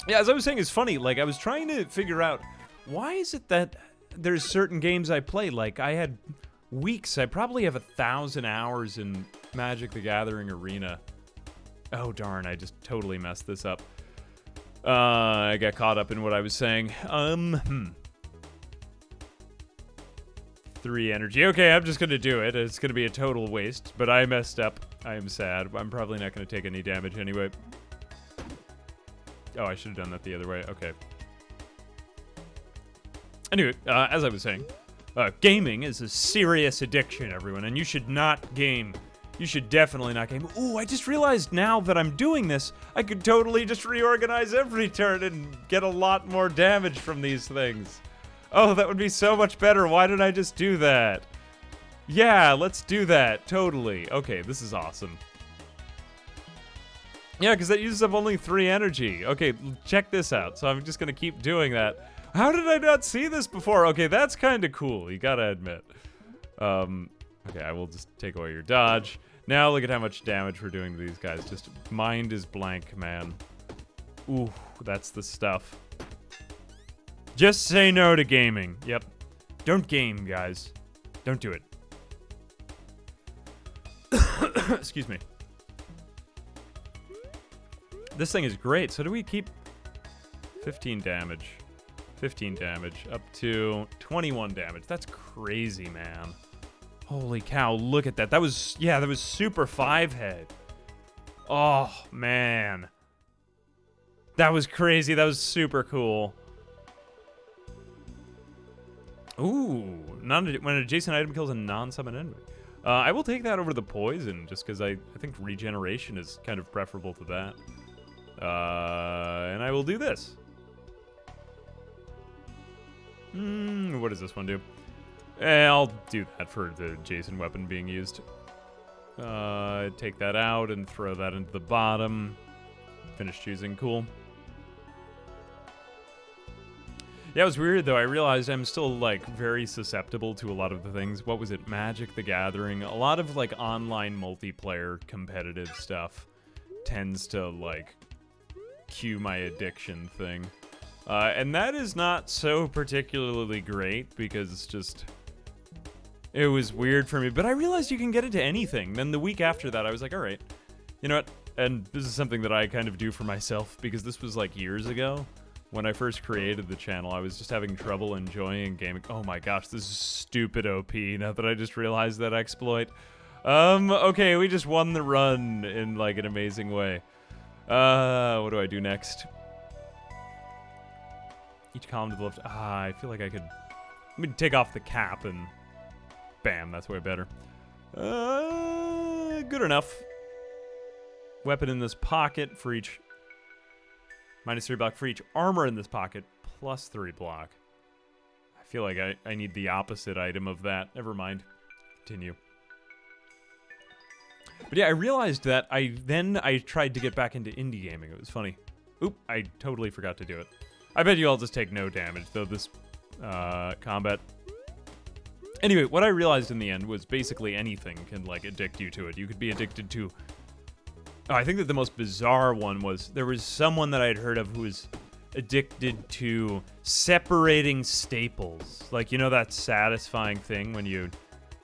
Yeah, as I was saying, it's funny. Like, I was trying to figure out, why is it that there's certain games I play? Like, I had weeks. I probably have 1,000 hours in Magic the Gathering Arena. Oh, darn, I just totally messed this up. I got caught up in what I was saying. 3 energy. Okay, I'm just gonna do it. It's gonna be a total waste, but I messed up. I am sad. I'm probably not gonna take any damage anyway. Oh, I should have done that the other way. Okay. Anyway, as I was saying, gaming is a serious addiction, everyone, and you should not game. You should definitely not game. Ooh, I just realized now that I'm doing this, I could totally just reorganize every turn and get a lot more damage from these things. Oh, that would be so much better. Why did I just do that? Yeah, let's do that. Totally. Okay, this is awesome. Yeah, because that uses up only 3 energy. Okay, check this out. So I'm just going to keep doing that. How did I not see this before? Okay, that's kind of cool. You got to admit. Okay, I will just take away your dodge. Now look at how much damage we're doing to these guys. Just mind is blank, man. Ooh, that's the stuff. Just say no to gaming. Yep. Don't game, guys. Don't do it. Excuse me. This thing is great. So do we keep 15 damage? 15 damage up to 21 damage. That's crazy, man. Holy cow, look at that. That was, yeah, that was super 5-head. Oh, man. That was crazy. That was super cool. Ooh, when an adjacent item kills a non-summon enemy. I will take that over the poison, just because I think regeneration is kind of preferable to that. And I will do this. What does this one do? I'll do that for the adjacent weapon being used. Take that out and throw that into the bottom. Finish choosing, cool. Yeah, it was weird though. I realized I'm still like very susceptible to a lot of the things. What was it? Magic the Gathering. A lot of like online multiplayer competitive stuff tends to like cue my addiction thing. And that is not so particularly great because it's just... It was weird for me, but I realized you can get into anything. Then the week after that, I was like, all right, you know what? And this is something that I kind of do for myself because this was like years ago. When I first created the channel, I was just having trouble enjoying gaming. Oh my gosh, this is stupid OP, now that I just realized that exploit. Okay, we just won the run in like an amazing way. What do I do next? Each column to the left. I feel like I could... Let me take off the cap and... Bam, that's way better. Good enough. Weapon in this pocket for each... -3 block for each armor in this pocket, +3 block. I feel like I need the opposite item of that. Never mind. Continue. But yeah, I realized that I tried to get back into indie gaming. It was funny. Oop, I totally forgot to do it. I bet you all just take no damage, though, this combat. Anyway, what I realized in the end was basically anything can, like, addict you to it. You could be addicted to... Oh, I think that the most bizarre one was there was someone that I'd heard of who was addicted to separating staples. Like, you know that satisfying thing when you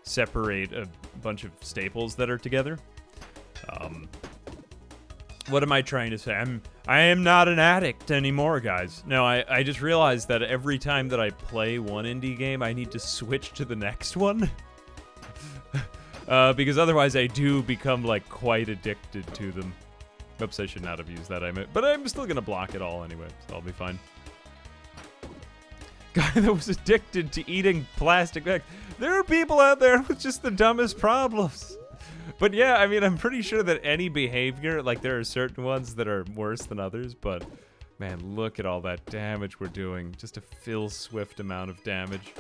separate a bunch of staples that are together? What am I trying to say? I am not an addict anymore, guys. No, I just realized that every time that I play one indie game, I need to switch to the next one. Because otherwise I do become, like, quite addicted to them. Oops, I should not have used that, but I'm still gonna block it all anyway, so I'll be fine. Guy that was addicted to eating plastic bags. There are people out there with just the dumbest problems. But yeah, I mean, I'm pretty sure that any behavior, like, there are certain ones that are worse than others, but man, look at all that damage we're doing. Just a Phil Swift amount of damage.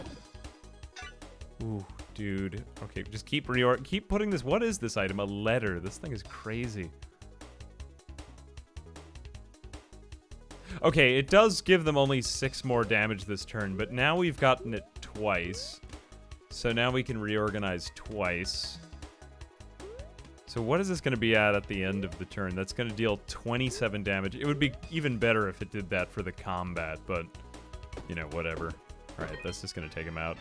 Ooh, dude. Okay, just keep putting this. What is this item? A letter. This thing is crazy. Okay, it does give them only 6 more damage this turn, but now we've gotten it twice. So now we can reorganize twice. So what is this going to be at the end of the turn? That's going to deal 27 damage. It would be even better if it did that for the combat, but, you know, whatever. Alright, that's just going to take him out.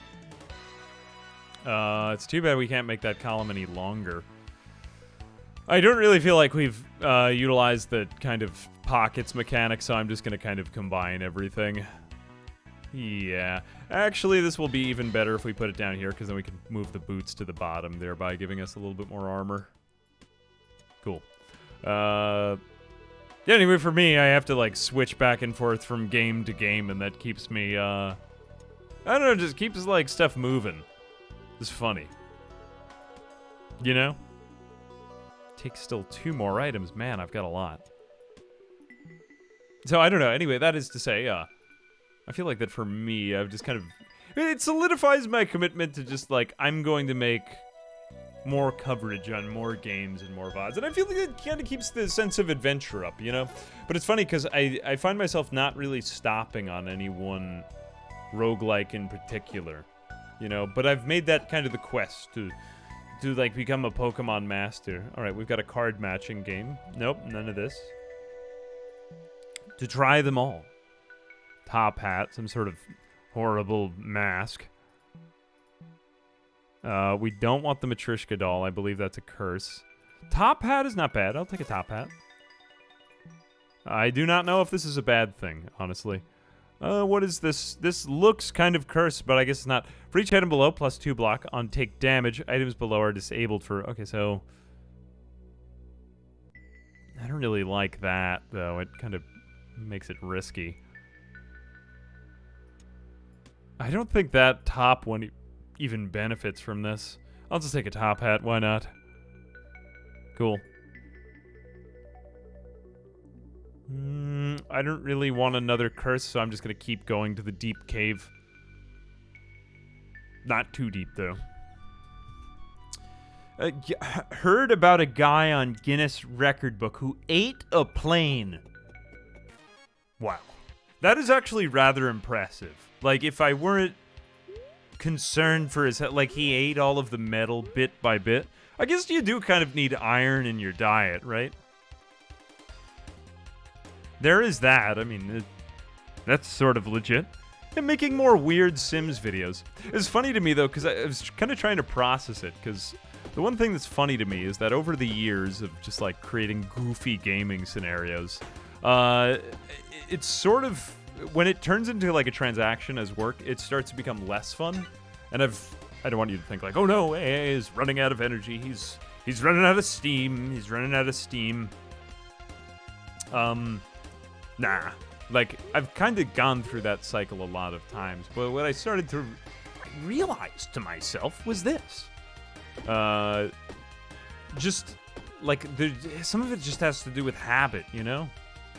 It's too bad we can't make that column any longer. I don't really feel like we've utilized the kind of pockets mechanic, so I'm just going to kind of combine everything. Yeah. Actually, this will be even better if we put it down here, because then we can move the boots to the bottom, thereby giving us a little bit more armor. Cool. Yeah, anyway, for me, I have to, like, switch back and forth from game to game, and that keeps me, I don't know, just keeps, like, stuff moving. It's funny. You know? Takes still 2 more items. Man, I've got a lot. So, I don't know. Anyway, that is to say, I feel like that for me, I've just kind of... It solidifies my commitment to just, like, I'm going to make more coverage on more games and more VODs. And I feel like it kind of keeps the sense of adventure up, you know? But it's funny, because I find myself not really stopping on any one roguelike in particular, you know? But I've made that kind of the quest to like, become a Pokemon master. Alright, we've got a card matching game. Nope, none of this. To try them all. Top hat, some sort of horrible mask. We don't want the Matryoshka doll. I believe that's a curse. Top hat is not bad. I'll take a top hat. I do not know if this is a bad thing, honestly. What is this? This looks kind of cursed, but I guess it's not. For each item below, +2 block on take damage. Items below are disabled for... Okay, so... I don't really like that, though. It kind of makes it risky. I don't think that top one even benefits from this. I'll just take a top hat. Why not? Cool. I don't really want another curse, so I'm just going to keep going to the deep cave. Not too deep, though. Heard about a guy on Guinness record book who ate a plane. Wow. That is actually rather impressive. Like, if I weren't concerned for his... Like, he ate all of the metal bit by bit. I guess you do kind of need iron in your diet, right? There is that. I mean, that's sort of legit. And making more weird Sims videos. It's funny to me, though, because I was kind of trying to process it, because the one thing that's funny to me is that over the years of just, like, creating goofy gaming scenarios, it's sort of... When it turns into, like, a transaction as work, it starts to become less fun. And I don't want you to think, like, oh no, AA is running out of energy. He's running out of steam. He's running out of steam. Nah. Like, I've kind of gone through that cycle a lot of times, but what I started to realize to myself was this. Just, like, some of it just has to do with habit, you know?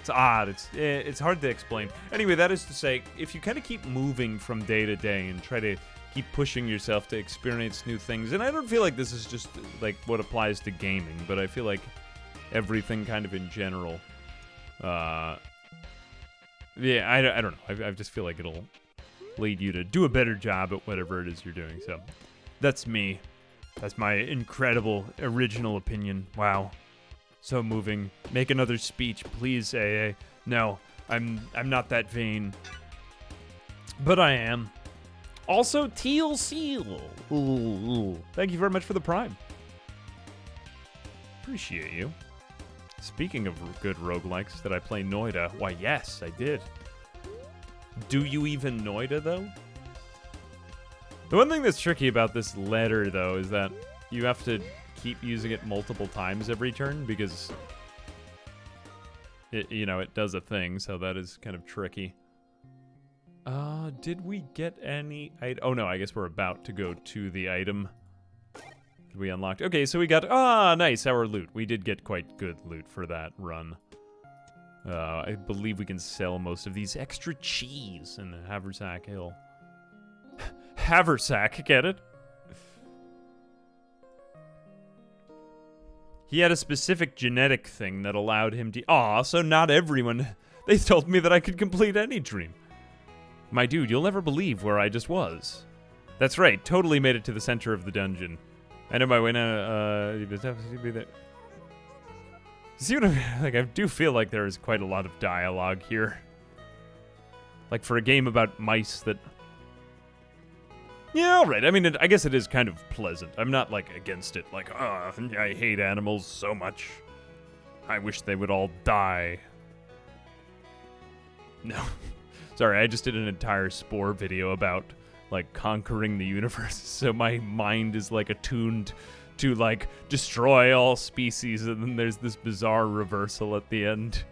It's odd. It's hard to explain. Anyway, that is to say, if you kind of keep moving from day to day and try to keep pushing yourself to experience new things, and I don't feel like this is just, like, what applies to gaming, but I feel like everything kind of in general... Yeah, I don't know. I just feel like it'll lead you to do a better job at whatever it is you're doing. So that's me. That's my incredible original opinion. Wow. So moving. Make another speech, please, AA. No, I'm not that vain. But I am. Also, Teal Seal. Ooh. Thank you very much for the Prime. Appreciate you. Speaking of good roguelikes, did I play Noida? Why, yes, I did. Do you even Noida, though? The one thing that's tricky about this letter, though, is that you have to keep using it multiple times every turn, because it, you know, it does a thing, so that is kind of tricky. Did we get any... oh, no, I guess we're about to go to the item. We unlocked... Okay, so we got... nice, our loot. We did get quite good loot for that run. I believe we can sell most of these extra cheese in Haversack Hill. Haversack, get it? He had a specific genetic thing that allowed him to... so not everyone... They told me that I could complete any dream. My dude, you'll never believe where I just was. That's right, totally made it to the center of the dungeon. I know my way now, see what I mean? Like, I do feel like there is quite a lot of dialogue here. Like, for a game about mice that... Yeah, alright, I mean, I guess it is kind of pleasant. I'm not, like, against it. Like, I hate animals so much. I wish they would all die. No. Sorry, I just did an entire Spore video about, like, conquering the universe, so my mind is, like, attuned to, like, destroy all species, and then there's this bizarre reversal at the end.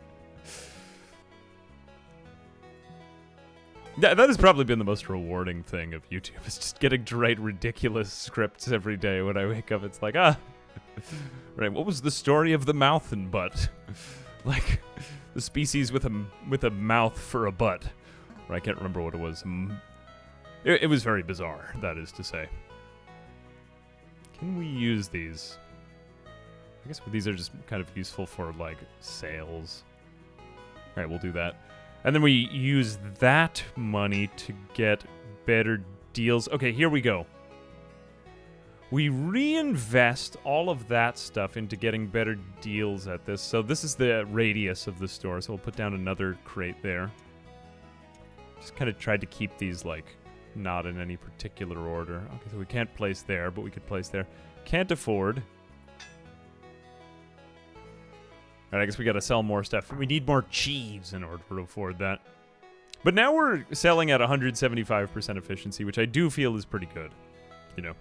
That has probably been the most rewarding thing of YouTube, is just getting to write ridiculous scripts every day when I wake up. It's like, right, what was the story of the mouth and butt? Like, the species with a mouth for a butt. Or I can't remember what it was. It was very bizarre, that is to say. Can we use these? I guess these are just kind of useful for, like, sales. Alright, we'll do that. And then we use that money to get better deals. Okay, here we go. We reinvest all of that stuff into getting better deals at this. So this is the radius of the store, so we'll put down another crate there. Just kind of tried to keep these, like, not in any particular order. Okay, so we can't place there, but we could place there. Can't afford. Alright, I guess we gotta sell more stuff. We need more cheese in order to afford that. But now we're selling at 175% efficiency, which I do feel is pretty good. You know.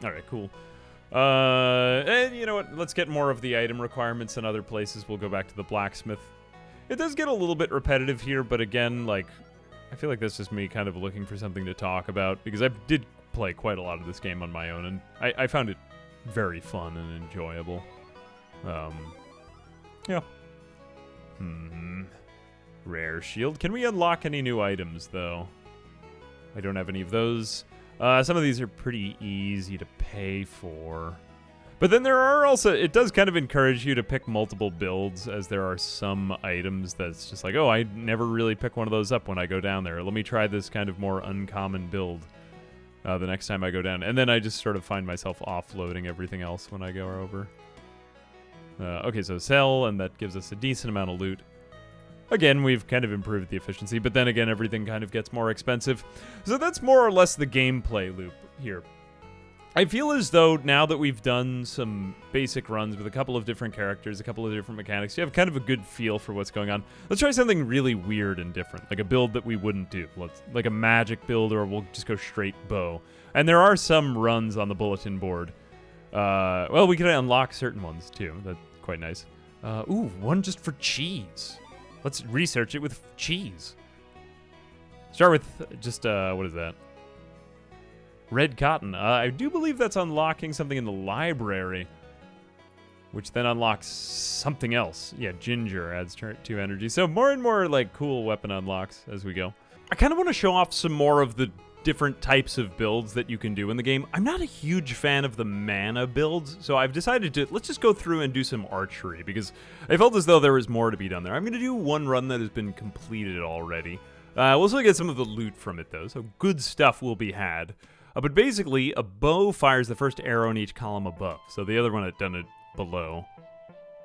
Alright, cool. And you know what? Let's get more of the item requirements in other places. We'll go back to the blacksmith. It does get a little bit repetitive here, but again, like, I feel like that's just me kind of looking for something to talk about, because I did play quite a lot of this game on my own, and I found it very fun and enjoyable. Yeah. Rare shield. Can we unlock any new items, though? I don't have any of those. Some of these are pretty easy to pay for. But then there are also, it does kind of encourage you to pick multiple builds, as there are some items that's just like, oh, I never really pick one of those up when I go down there. Let me try this kind of more uncommon build the next time I go down. And then I just sort of find myself offloading everything else when I go over. Okay, so sell, and that gives us a decent amount of loot. Again, we've kind of improved the efficiency, but then again, everything kind of gets more expensive. So that's more or less the gameplay loop here. I feel as though now that we've done some basic runs with a couple of different characters, a couple of different mechanics, you have kind of a good feel for what's going on. Let's try something really weird and different, like a build that we wouldn't do. Like a magic build, or we'll just go straight bow. And there are some runs on the bulletin board. Well, we can unlock certain ones, too. That's quite nice. Ooh, one just for cheese. Let's research it with cheese. Start with just, what is that? Red cotton. I do believe that's unlocking something in the library, which then unlocks something else. Yeah, ginger adds 2 energy. So more and more, like, cool weapon unlocks as we go. I kind of want to show off some more of the different types of builds that you can do in the game. I'm not a huge fan of the mana builds, so I've decided to, let's just go through and do some archery, because I felt as though there was more to be done there. I'm going to do one run that has been completed already. We'll still get some of the loot from it, though, so good stuff will be had. But basically, a bow fires the first arrow in each column above, so the other one had done it below.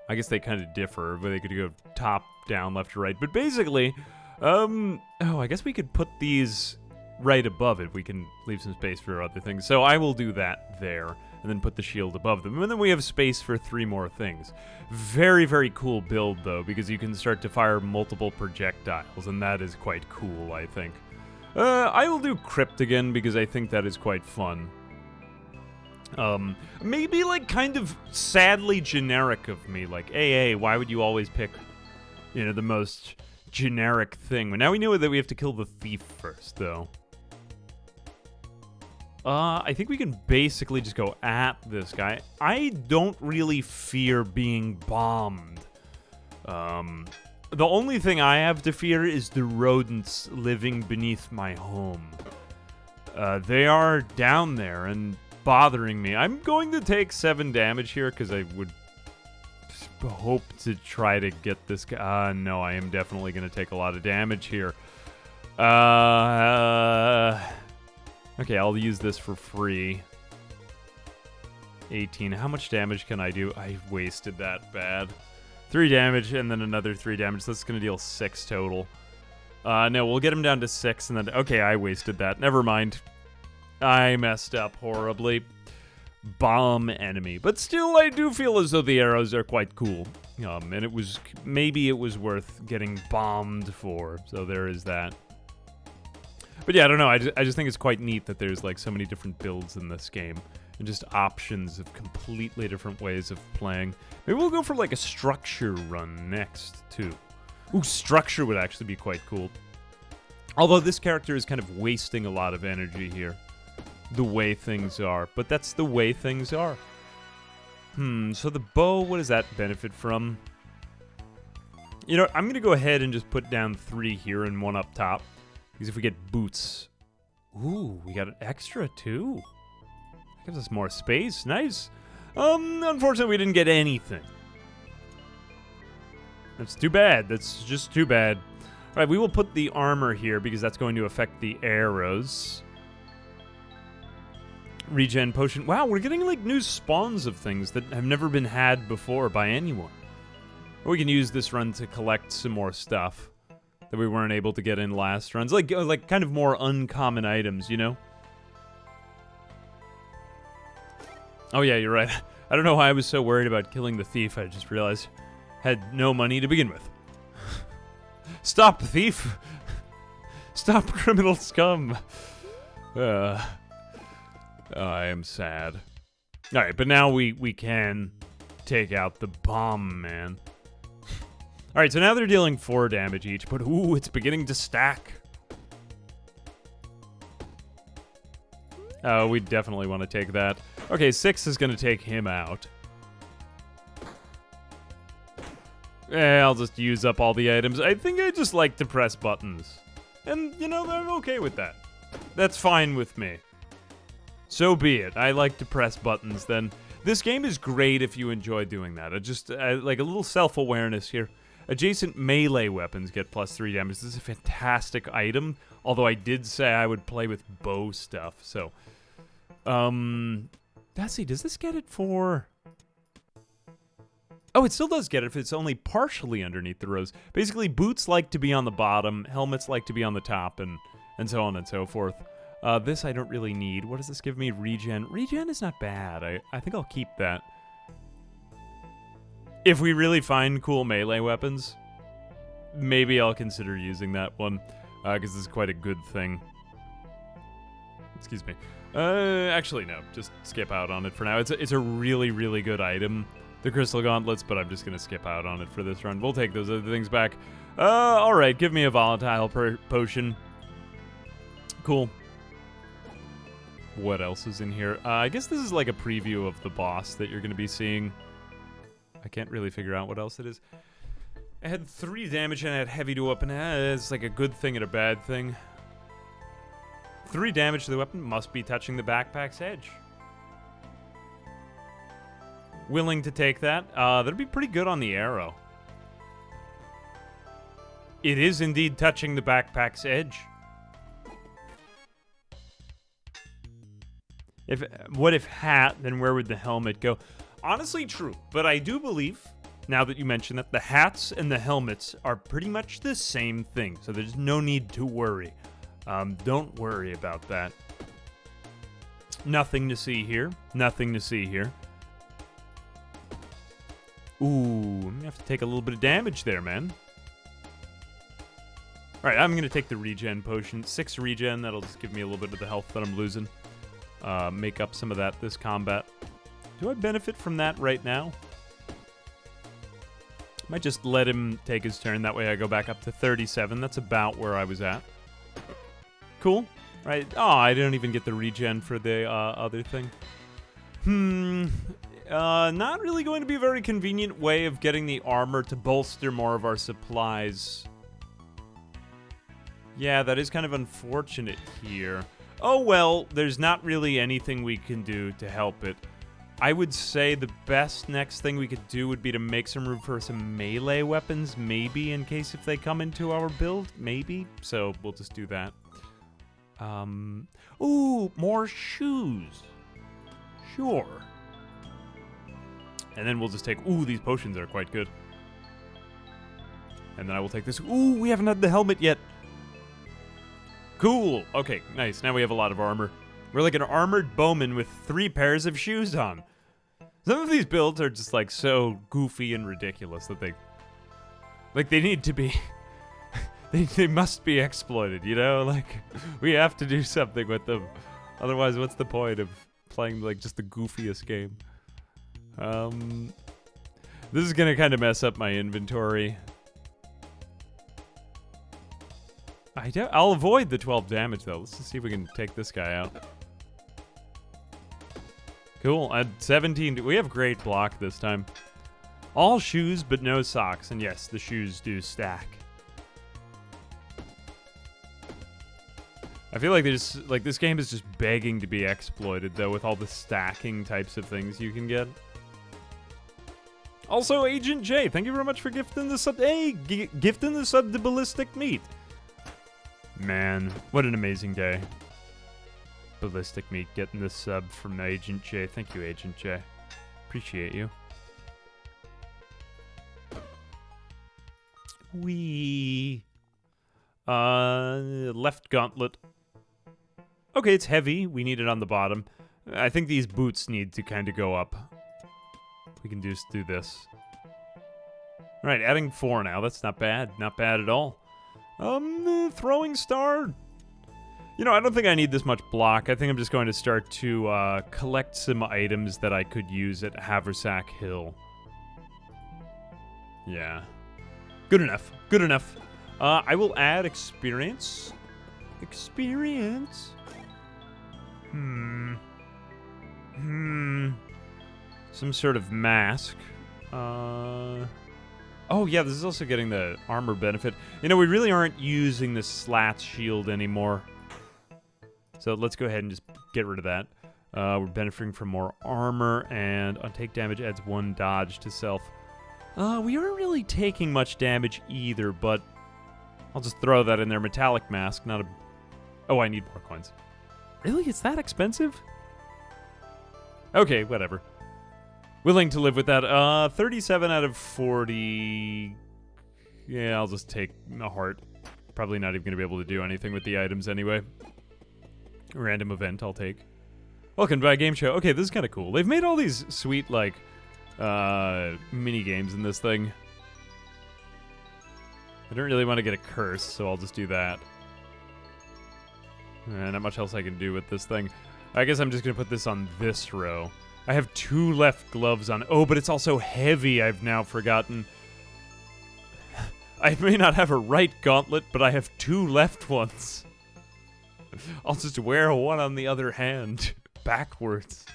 I guess they kind of differ, but they could go top, down, left, or right. But basically, oh, I guess we could put these right above it. We can leave some space for other things. So I will do that there. and then put the shield above them. And then we have space for 3 more things. Very, very cool build, though, because you can start to fire multiple projectiles, and that is quite cool, I think. I will do Crypt again, because I think that is quite fun. Maybe, like, kind of sadly generic of me. Like, hey, why would you always pick, you know, the most generic thing? But now we know that we have to kill the thief first, though. I think we can basically just go at this guy. I don't really fear being bombed. The only thing I have to fear is the rodents living beneath my home. They are down there and bothering me. I'm going to take 7 damage here because I would hope to try to get this guy. No, I am definitely going to take a lot of damage here. Okay, I'll use this for free. 18. How much damage can I do? I wasted that bad. 3 damage and then another 3 damage. That's going to deal 6 total. No, we'll get him down to 6 and then... Okay, I wasted that. Never mind. I messed up horribly. Bomb enemy. But still, I do feel as though the arrows are quite cool. And it was... Maybe it was worth getting bombed for. So there is that. But yeah, I don't know. I just think it's quite neat that there's like so many different builds in this game. And just options of completely different ways of playing. Maybe we'll go for like a structure run next, too. Ooh, structure would actually be quite cool. Although this character is kind of wasting a lot of energy here. The way things are. But that's the way things are. So the bow, what does that benefit from? You know, I'm going to go ahead and just put down 3 here and 1 up top. Because if we get boots... Ooh, we got an extra, too. That gives us more space. Nice. Unfortunately, we didn't get anything. That's too bad. That's just too bad. All right, we will put the armor here because that's going to affect the arrows. Regen potion. Wow, we're getting, like, new spawns of things that have never been had before by anyone. Or we can use this run to collect some more stuff that we weren't able to get in last runs. Like kind of more uncommon items, you know? Oh yeah, you're right. I don't know why I was so worried about killing the thief. I just realized I had no money to begin with. Stop, thief! Stop, criminal scum! I am sad. Alright, but now we can take out the bomb man. Alright, so now they're dealing 4 damage each, but ooh, it's beginning to stack. Oh, we definitely want to take that. Okay, 6 is going to take him out. I'll just use up all the items. I think I just like to press buttons. And, you know, I'm okay with that. That's fine with me. So be it. I like to press buttons, then. This game is great if you enjoy doing that. Like a little self-awareness here. Adjacent melee weapons get +3 damage. This is a fantastic item, although I did say I would play with bow stuff, so... let's see, does this get it for... Oh, it still does get it if it's only partially underneath the rows. Basically, boots like to be on the bottom, helmets like to be on the top, and so on and so forth. This I don't really need. What does this give me? Regen. Regen is not bad. I think I'll keep that. If we really find cool melee weapons, maybe I'll consider using that one, because this is quite a good thing. Excuse me. Actually, no. Just skip out on it for now. It's a really, really good item, the Crystal Gauntlets, but I'm just going to skip out on it for this run. We'll take those other things back. Alright, give me a volatile potion. Cool. What else is in here? I guess this is like a preview of the boss that you're going to be seeing. I can't really figure out what else it is. I had 3 damage and I had heavy to weapon. It's like a good thing and a bad thing. 3 damage to the weapon must be touching the backpack's edge. Willing to take that. That'd be pretty good on the arrow. It is indeed touching the backpack's edge. What if hat, then where would the helmet go? Honestly, true. But I do believe, now that you mention that, the hats and the helmets are pretty much the same thing. So there's no need to worry. Don't worry about that. Nothing to see here. Nothing to see here. Ooh, I'm gonna have to take a little bit of damage there, man. Alright, I'm gonna take the regen potion. 6 regen, that'll just give me a little bit of the health that I'm losing. Make up some of that this combat. Do I benefit from that right now? Might just let him take his turn. That way I go back up to 37. That's about where I was at. Cool. Right. Oh, I didn't even get the regen for the other thing. Not really going to be a very convenient way of getting the armor to bolster more of our supplies. Yeah, that is kind of unfortunate here. Oh well, there's not really anything we can do to help it. I would say the best next thing we could do would be to make some room for some melee weapons, maybe, in case if they come into our build, maybe. So we'll just do that. Ooh, more shoes. Sure. And then we'll just take, ooh, these potions are quite good. And then I will take this. Ooh, we haven't had the helmet yet. Cool. Okay, nice. Now we have a lot of armor. We're like an armored bowman with 3 pairs of shoes on. Some of these builds are just like so goofy and ridiculous that they need to be they must be exploited, you know? Like, we have to do something with them. Otherwise, what's the point of playing like just the goofiest game? This is gonna kind of mess up my inventory. I'll avoid the 12 damage though. Let's just see if we can take this guy out. Cool. At 17, we have great block this time. All shoes, but no socks. And yes, the shoes do stack. I feel like this game is just begging to be exploited though, with all the stacking types of things you can get. Also, Agent J, thank you very much for gifting the sub. Hey, gifting the sub to Ballistic Meat. Man, what an amazing day. Ballistic Meat getting this sub from Agent J. Thank you, Agent J. Appreciate you. Left gauntlet. Okay, it's heavy. We need it on the bottom. I think these boots need to kind of go up. We can just do this. Alright, adding 4 now. That's not bad. Not bad at all. Throwing star. You know, I don't think I need this much block. I think I'm just going to start to collect some items that I could use at Haversack Hill. Yeah. Good enough. Good enough. I will add experience. Experience? Some sort of mask. Oh, yeah, this is also getting the armor benefit. You know, we really aren't using the slats shield anymore. So let's go ahead and just get rid of that. We're benefiting from more armor, and on take damage adds 1 dodge to self. We aren't really taking much damage either, but I'll just throw that in there. Metallic mask, not a... Oh, I need more coins. Really? It's that expensive? Okay, whatever. Willing to live with that. 37 out of 40. Yeah, I'll just take a heart. Probably not even going to be able to do anything with the items anyway. Random event I'll take. Welcome to my game show. Okay, this is kind of cool. They've made all these sweet, like, mini games in this thing. I don't really want to get a curse, so I'll just do that. Not much else I can do with this thing. I guess I'm just going to put this on this row. I have 2 left gloves on. Oh, but it's also heavy, I've now forgotten. I may not have a right gauntlet, but I have 2 left ones. I'll just wear one on the other hand. Backwards.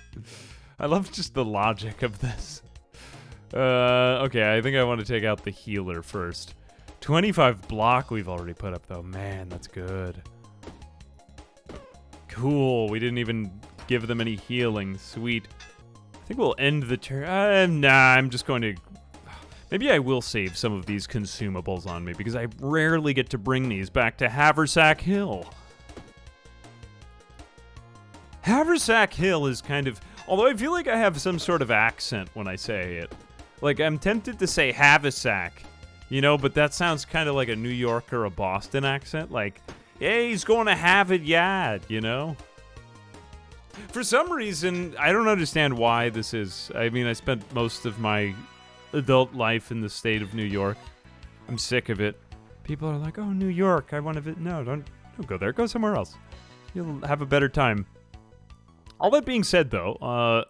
I love just the logic of this. Okay, I think I want to take out the healer first. 25 block we've already put up, though. Man, that's good. Cool. We didn't even give them any healing. Sweet. I think we'll end the turn. Nah, I'm just going to... Maybe I will save some of these consumables on me, because I rarely get to bring these back to Haversack Hill. Haversack Hill is kind of... Although I feel like I have some sort of accent when I say it. Like, I'm tempted to say Haversack, you know, but that sounds kind of like a New York or a Boston accent. Like, hey, he's going to Harvard Yard, you know? For some reason, I don't understand why this is. I mean, I spent most of my adult life in the state of New York. I'm sick of it. People are like, oh, New York, I want to visit. No, don't go there. Go somewhere else. You'll have a better time. All that being said, though,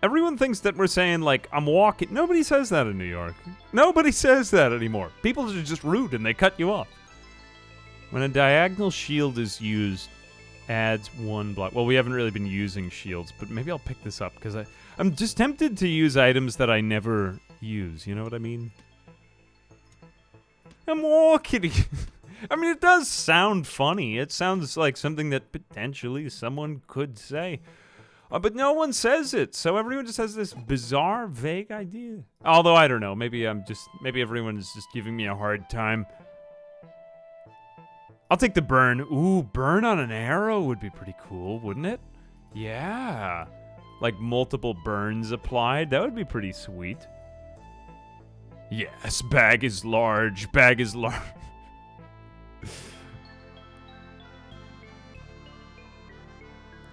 everyone thinks that we're saying, like, I'm walking. Nobody says that in New York. Nobody says that anymore. People are just rude and they cut you off. When a diagonal shield is used, adds 1 block. Well, we haven't really been using shields, but maybe I'll pick this up because I'm just tempted to use items that I never use. You know what I mean? I'm walking. I mean, it does sound funny. It sounds like something that potentially someone could say. But no one says it, so everyone just has this bizarre, vague idea. Although, I don't know. Maybe everyone is just giving me a hard time. I'll take the burn. Ooh, burn on an arrow would be pretty cool, wouldn't it? Yeah. Like multiple burns applied. That would be pretty sweet. Yes, bag is large. Bag is large.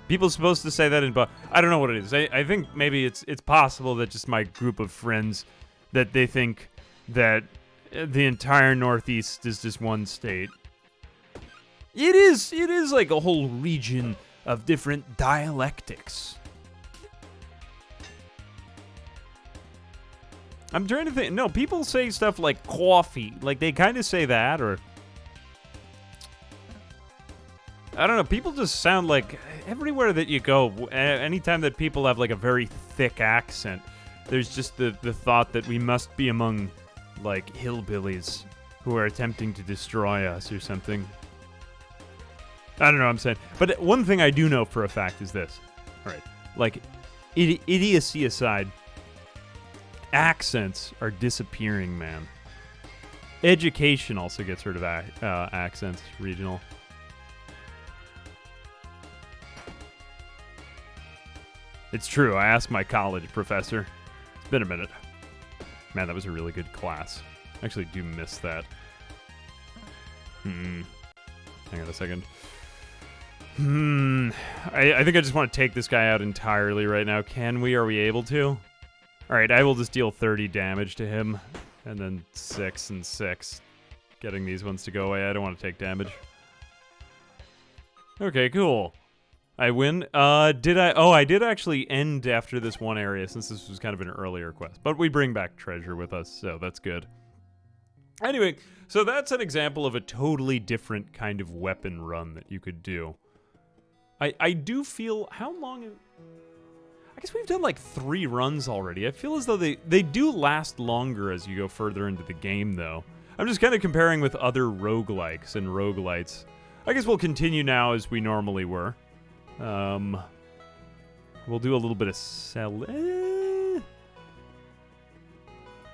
People supposed to say that in I don't know what it is. I think maybe it's possible that just my group of friends that they think that the entire Northeast is just one state. It is like a whole region of different dialectics. I'm trying to think. No, people say stuff like coffee. Like, they kind of say that, or I don't know. People just sound like everywhere that you go, anytime that people have like a very thick accent, there's just the thought that we must be among like hillbillies who are attempting to destroy us or something. I don't know what I'm saying. But one thing I do know for a fact is this. All right. Like, idiocy aside, accents are disappearing, man. Education also gets rid of accents, regional. It's true. I asked my college professor. It's been a minute. Man, that was a really good class. I actually do miss that. Hang on a second. I think I just want to take this guy out entirely right now. Can we? Are we able to? Alright, I will just deal 30 damage to him. And then 6 and 6. Getting these ones to go away. I don't want to take damage. Okay, cool. I win. Did I? Oh, I did actually end after this one area, since this was kind of an earlier quest. But we bring back treasure with us, so that's good. Anyway, so that's an example of a totally different kind of weapon run that you could do. I do feel... How long... I guess we've done like 3 runs already. I feel as though they do last longer as you go further into the game, though. I'm just kind of comparing with other roguelikes and roguelites. I guess we'll continue now as we normally were. We'll do a little bit of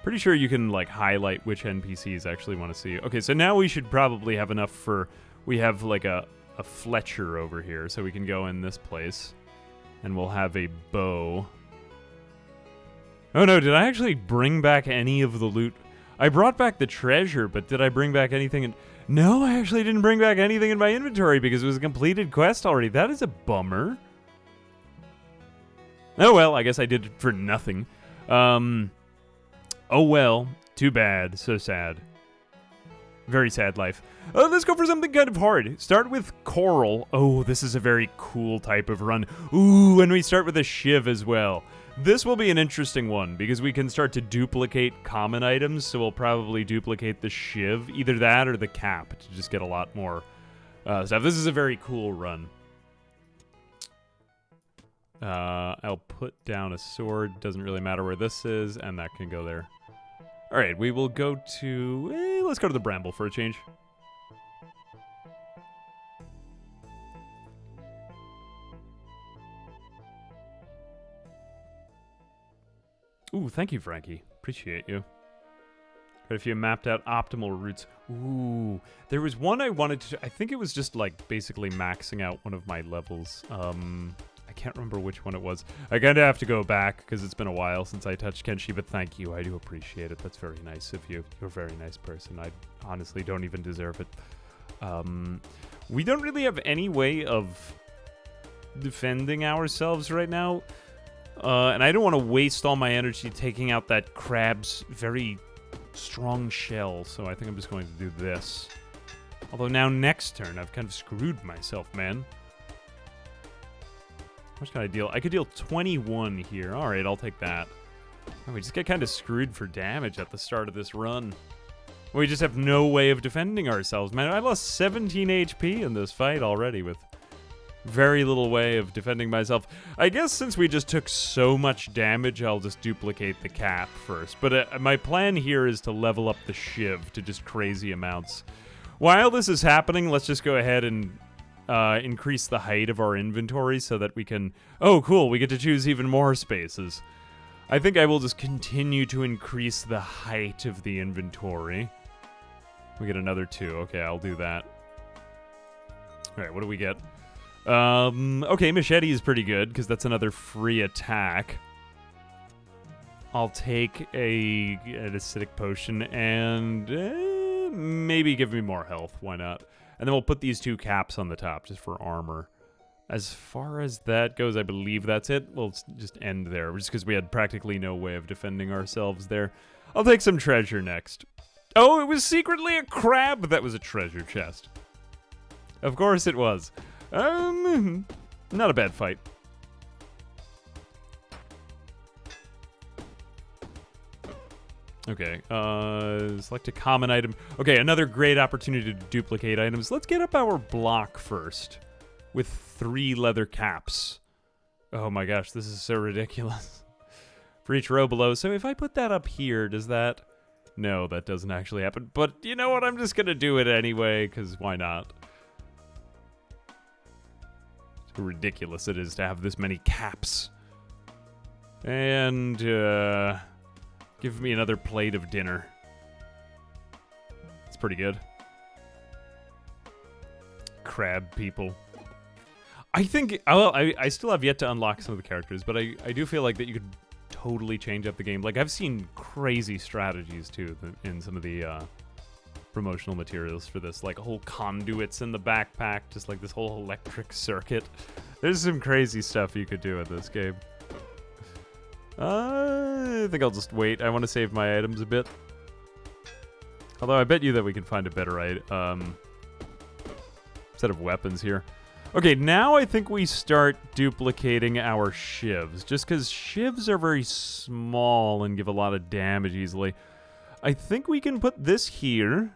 Pretty sure you can, like, highlight which NPCs actually want to see. Okay, so now we should probably have enough for... We have, like, a Fletcher over here, so we can go in this place. And we'll have a bow. Oh no, did I actually bring back any of the loot? I brought back the treasure, but did I bring back anything? No, I actually didn't bring back anything in my inventory because it was a completed quest already. That is a bummer. Oh well, I guess I did it for nothing. Oh well, too bad, so sad. Very sad life. Let's go for something kind of hard. Start with coral. Oh, this is a very cool type of run. Ooh, and we start with a shiv as well. This will be an interesting one because we can start to duplicate common items, so we'll probably duplicate the shiv, either that or the cap, to just get a lot more stuff. This is a very cool run. I'll put down a sword. Doesn't really matter where this is, and that can go there. All right, we will go to... let's go to the bramble for a change. Ooh, thank you, Frankie. Appreciate you. Got a few mapped out optimal routes. Ooh, there was one I wanted to... I think it was just, like, basically maxing out one of my levels. I can't remember which one it was. I kind of have to go back because it's been a while since I touched Kenshi, but thank you. I do appreciate it. That's very nice of you. You're a very nice person. I honestly don't even deserve it. We don't really have any way of defending ourselves right now. And I don't want to waste all my energy taking out that crab's very strong shell, so I think I'm just going to do this. Although now next turn, I've kind of screwed myself, man. How much can I deal? I could deal 21 here. All right, I'll take that. Oh, we just get kind of screwed for damage at the start of this run. We just have no way of defending ourselves. Man, I lost 17 HP in this fight already with very little way of defending myself. I guess since we just took so much damage, I'll just duplicate the cap first. But my plan here is to level up the shiv to just crazy amounts. While this is happening, let's just go ahead and increase the height of our inventory so that we can... Oh, cool, we get to choose even more spaces. I think I will just continue to increase the height of the inventory. We get another 2. Okay, I'll do that. All right, what do we get? Okay, machete is pretty good because that's another free attack. I'll take an acidic potion and maybe give me more health. Why not? And then we'll put these 2 caps on the top just for armor. As far as that goes, I believe that's it. We'll just end there, just because we had practically no way of defending ourselves there. I'll take some treasure next. Oh, it was secretly a crab that was a treasure chest. Of course it was. Not a bad fight. Okay, select a common item. Okay, another great opportunity to duplicate items. Let's get up our block first with 3 leather caps. Oh my gosh, this is so ridiculous. For each row below. So if I put that up here, does that... No, that doesn't actually happen. But you know what? I'm just going to do it anyway, because why not? It's how ridiculous it is to have this many caps. And, give me another plate of dinner. It's pretty good. Crab people. I think, well, I still have yet to unlock some of the characters, but I do feel like that you could totally change up the game. Like, I've seen crazy strategies, too, in some of the promotional materials for this. Like, whole conduits in the backpack, just like this whole electric circuit. There's some crazy stuff you could do with this game. I think I'll just wait. I want to save my items a bit. Although I bet you that we can find a better set of weapons here. Okay, now I think we start duplicating our shivs, just because shivs are very small and give a lot of damage easily. I think we can put this here.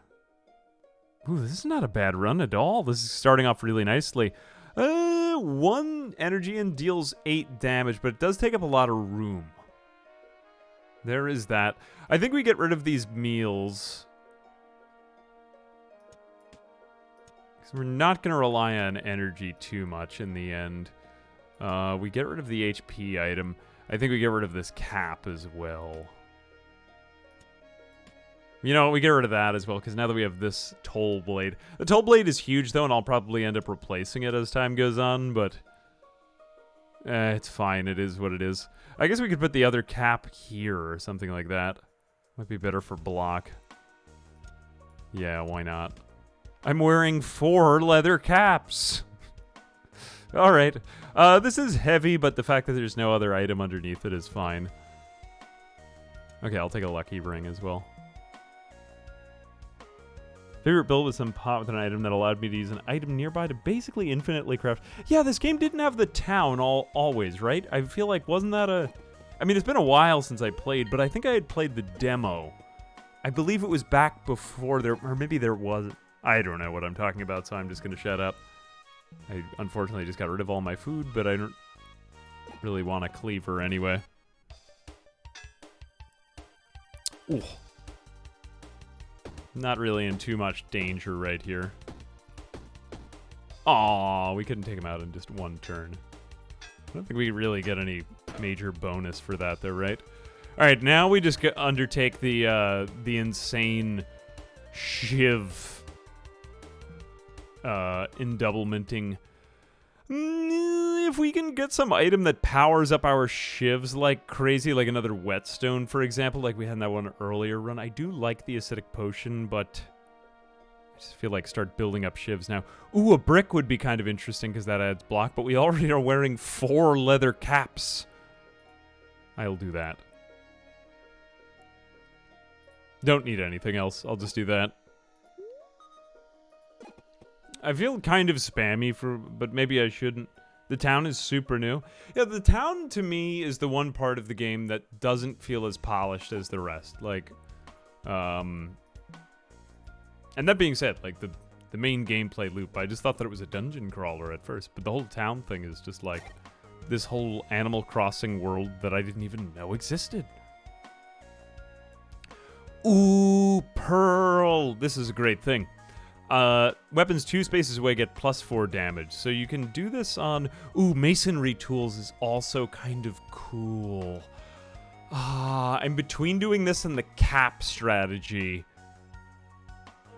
Ooh, this is not a bad run at all. This is starting off really nicely. 1 energy and deals 8 damage, but it does take up a lot of room. There is that. I think we get rid of these meals. We're not going to rely on energy too much in the end. We get rid of the HP item. I think we get rid of this cap as well. You know, we get rid of that as well, because now that we have this toll blade. The toll blade is huge, though, and I'll probably end up replacing it as time goes on, but... it's fine. It is what it is. I guess we could put the other cap here or something like that. Might be better for block. Yeah, why not? I'm wearing 4 leather caps. All right. This is heavy, but the fact that there's no other item underneath it is fine. Okay, I'll take a lucky ring as well. Favorite build was some pot with an item that allowed me to use an item nearby to basically infinitely craft. Yeah, this game didn't have the town always, right? I feel like, wasn't that a... I mean, it's been a while since I played, but I think I had played the demo. I believe it was back before there... Or maybe there was... I don't know what I'm talking about, so I'm just going to shut up. I unfortunately just got rid of all my food, but I don't really want a cleaver anyway. Ooh. Not really in too much danger right here. Aw, we couldn't take him out in just 1 turn. I don't think we really get any major bonus for that, though, right? All right, now we just undertake the insane shiv endoublementing. If we can get some item that powers up our shivs like crazy, like another whetstone, for example, like we had in that one earlier run. I do like the acidic potion, but I just feel like start building up shivs now. Ooh, a brick would be kind of interesting because that adds block, but we already are wearing 4 leather caps. I'll do that. Don't need anything else. I'll just do that. I feel kind of spammy but maybe I shouldn't. The town is super new. Yeah, the town to me is the one part of the game that doesn't feel as polished as the rest. Like, and that being said, like the main gameplay loop, I just thought that it was a dungeon crawler at first, but the whole town thing is just like this whole Animal Crossing world that I didn't even know existed. Ooh, Pearl. This is a great thing. Weapons 2 spaces away get +4 damage. So you can do this on... Ooh, Masonry Tools is also kind of cool. I'm between doing this and the cap strategy.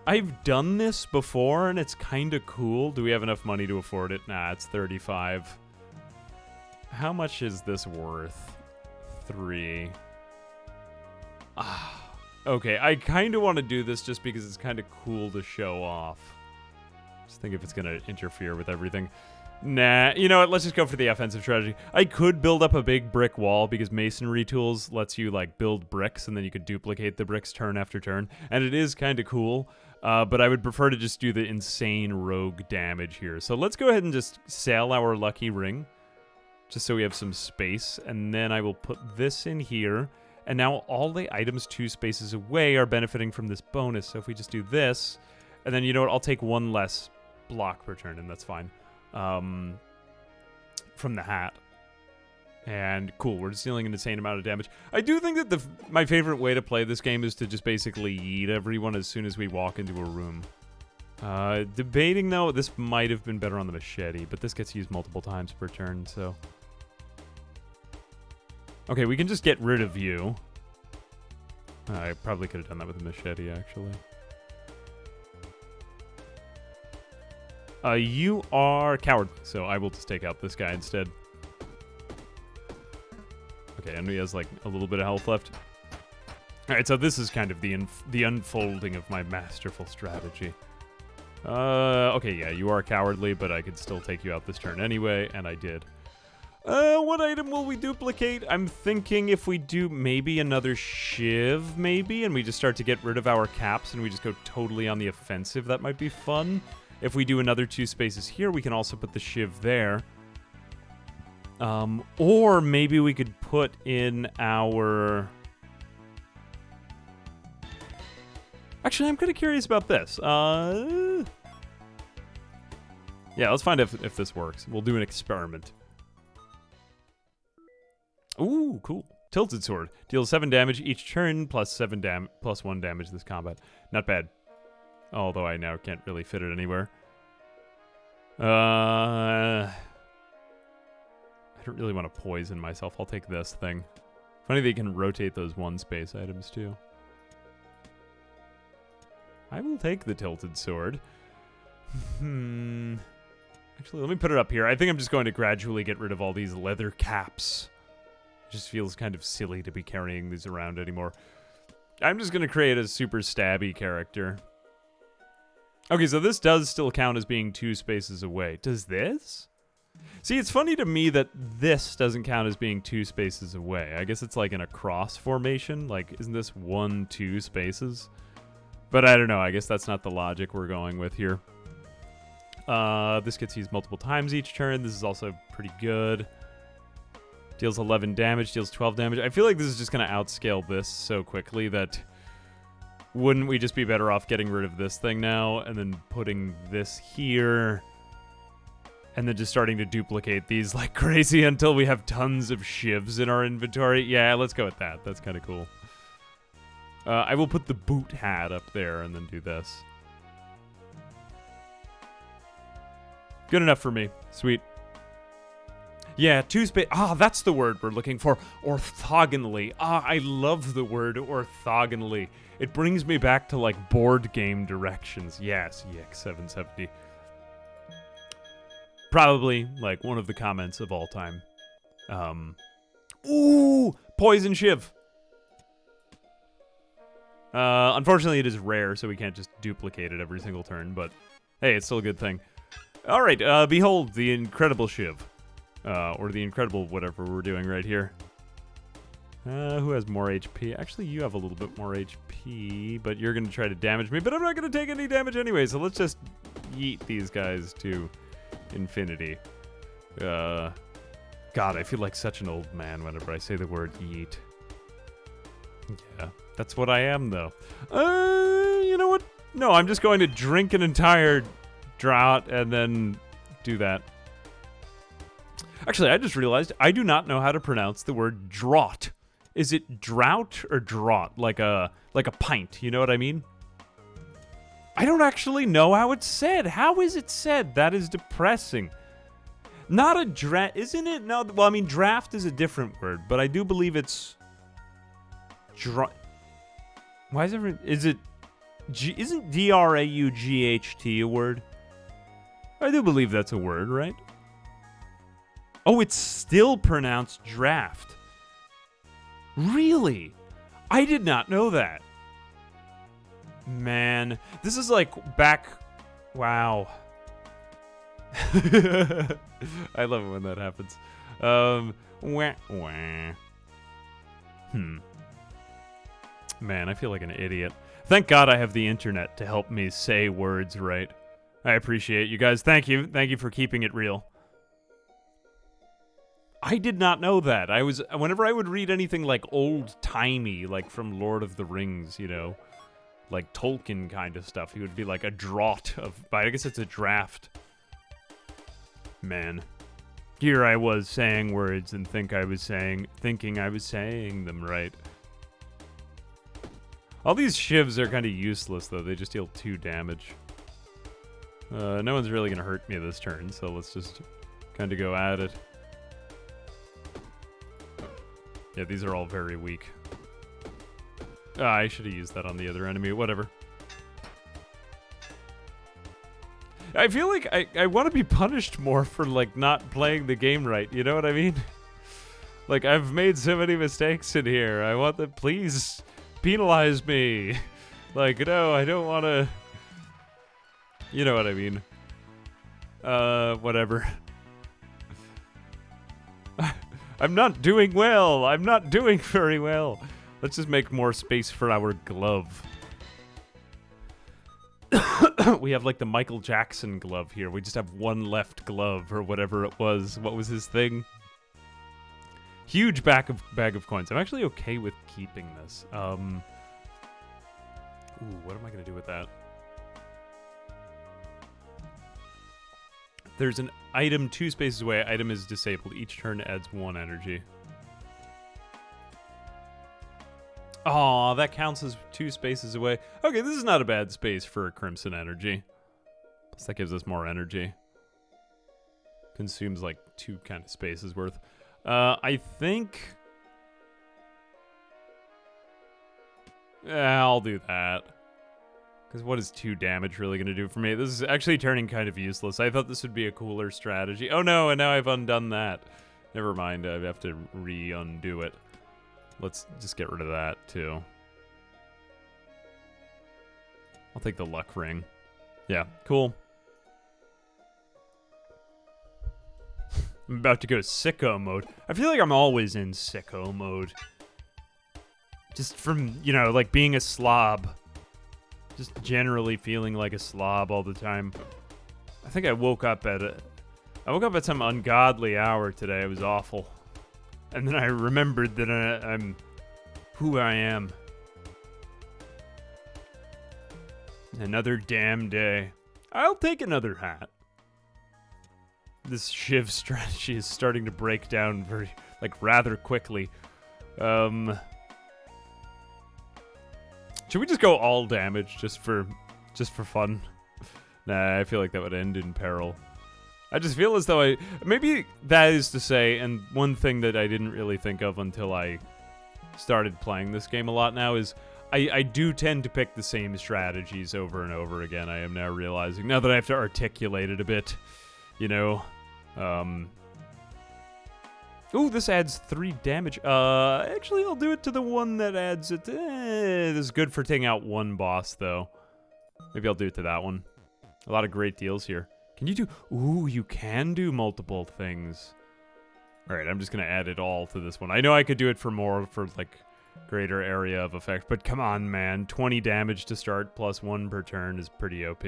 I've done this before, and it's kind of cool. Do we have enough money to afford it? Nah, it's 35. How much is this worth? 3. Okay, I kind of want to do this just because it's kind of cool to show off. Just think if it's going to interfere with everything. Nah, you know what? Let's just go for the offensive strategy. I could build up a big brick wall because Masonry Tools lets you, like, build bricks, and then you could duplicate the bricks turn after turn. And it is kind of cool, but I would prefer to just do the insane rogue damage here. So let's go ahead and just sell our lucky ring, just so we have some space. And then I will put this in here. And now all the items 2 spaces away are benefiting from this bonus. So if we just do this, and then, you know what, I'll take 1 less block per turn, and that's fine. From the hat. And cool, we're just dealing an insane amount of damage. I do think that my favorite way to play this game is to just basically yeet everyone as soon as we walk into a room. Debating, though, this might have been better on the machete, but this gets used multiple times per turn, so... Okay, we can just get rid of you. I probably could have done that with a machete, actually. You are cowardly, so I will just take out this guy instead. Okay, and he has, like, a little bit of health left. Alright, so this is kind of the unfolding of my masterful strategy. Okay, yeah, you are cowardly, but I could still take you out this turn anyway, and I did. What item will we duplicate? I'm thinking if we do maybe another shiv, maybe, and we just start to get rid of our caps and we just go totally on the offensive, that might be fun. If we do another 2 spaces here, we can also put the shiv there. Or maybe we could put in our... Actually, I'm kind of curious about this. Yeah, let's find out if this works. We'll do an experiment. Ooh, cool. Tilted Sword. Deals 7 damage each turn, plus 1 damage this combat. Not bad. Although I now can't really fit it anywhere. I don't really want to poison myself. I'll take this thing. Funny they can rotate those 1 space items too. I will take the Tilted Sword. Actually, let me put it up here. I think I'm just going to gradually get rid of all these leather caps. It just feels kind of silly to be carrying these around anymore. I'm just going to create a super stabby character. Okay, so this does still count as being 2 spaces away. Does this? See, it's funny to me that this doesn't count as being 2 spaces away. I guess it's like in a cross formation. Like, isn't this 1, 2 spaces? But I don't know. I guess that's not the logic we're going with here. This gets used multiple times each turn. This is also pretty good. Deals 11 damage, deals 12 damage. I feel like this is just going to outscale this so quickly that wouldn't we just be better off getting rid of this thing now and then putting this here and then just starting to duplicate these like crazy until we have tons of shivs in our inventory? Yeah, let's go with that. That's kind of cool. I will put the boot hat up there and then do this. Good enough for me. Sweet. Yeah, 2 space. That's the word we're looking for. Orthogonally. I love the word orthogonally. It brings me back to, like, board game directions. Yes, EX770. Probably, like, one of the comments of all time. Ooh! Poison Shiv! Unfortunately, it is rare, so we can't just duplicate it every single turn, but hey, it's still a good thing. All right, behold the incredible Shiv. Or the incredible whatever we're doing right here. Who has more HP? Actually, you have a little bit more HP, but you're going to try to damage me, but I'm not going to take any damage anyway, so let's just yeet these guys to infinity. God, I feel like such an old man whenever I say the word yeet. Yeah, that's what I am, though. You know what? No, I'm just going to drink an entire drought and then do that. Actually, I just realized I do not know how to pronounce the word draught. Is it drought or draught? Like a pint, you know what I mean? I don't actually know how it's said. How is it said? That is depressing. Not a draft, isn't it? No, well, I mean, draft is a different word, but I do believe it's Why is it isn't D-R-A-U-G-H-T a word? I do believe that's a word, right? Oh, it's still pronounced draft. Really? I did not know that. Man, this is like back... Wow. I love it when that happens. Wah, wah. Man, I feel like an idiot. Thank God I have the internet to help me say words right. I appreciate you guys. Thank you. Thank you for keeping it real. I did not know that. Whenever I would read anything like old-timey, like from Lord of the Rings, you know, like Tolkien kind of stuff, he would be like a draught of, but I guess it's a draft. Man. Here I was saying words and thinking I was saying them right. All these shivs are kind of useless, though. They just deal 2 damage. No one's really going to hurt me this turn, so let's just kind of go at it. Yeah, these are all very weak. I should have used that on the other enemy. Whatever. I feel like I want to be punished more for, like, not playing the game right. You know what I mean? Like, I've made so many mistakes in here. I want them... Please penalize me. Like, no, I don't want to... You know what I mean. Whatever. I'm not doing well. I'm not doing very well. Let's just make more space for our glove. We have like the Michael Jackson glove here. We just have one left glove or whatever it was. What was his thing? Huge bag of coins. I'm actually okay with keeping this. Ooh, what am I gonna do with that? There's an item 2 spaces away. Item is disabled. Each turn adds 1 energy. Aw, that counts as 2 spaces away. Okay, this is not a bad space for a Crimson energy. Plus that gives us more energy. Consumes like 2 kind of spaces worth. I think... I'll do that. Because what is 2 damage really going to do for me? This is actually turning kind of useless. I thought this would be a cooler strategy. Oh no, and now I've undone that. Never mind, I have to re-undo it. Let's just get rid of that, too. I'll take the luck ring. Yeah, cool. I'm about to go sicko mode. I feel like I'm always in sicko mode. Just from, you know, like being a slob. Just generally feeling like a slob all the time. I think I woke up at some ungodly hour today. It was awful. And then I remembered that I'm who I am. Another damn day. I'll take another hat. This Shiv strategy is starting to break down rather quickly. Should we just go all damage just for fun? Nah, I feel like that would end in peril. I just feel as though maybe that is to say, and one thing that I didn't really think of until I started playing this game a lot now is I do tend to pick the same strategies over and over again. I am now realizing, now that I have to articulate it a bit, you know. Ooh, this adds 3 damage. Actually, I'll do it to the one that adds it. This is good for taking out one boss, though. Maybe I'll do it to that one. A lot of great deals here. Can you do... Ooh, you can do multiple things. Alright, I'm just gonna add it all to this one. I know I could do it for more, for, like, greater area of effect, but come on, man. 20 damage to start, plus 1 per turn is pretty OP.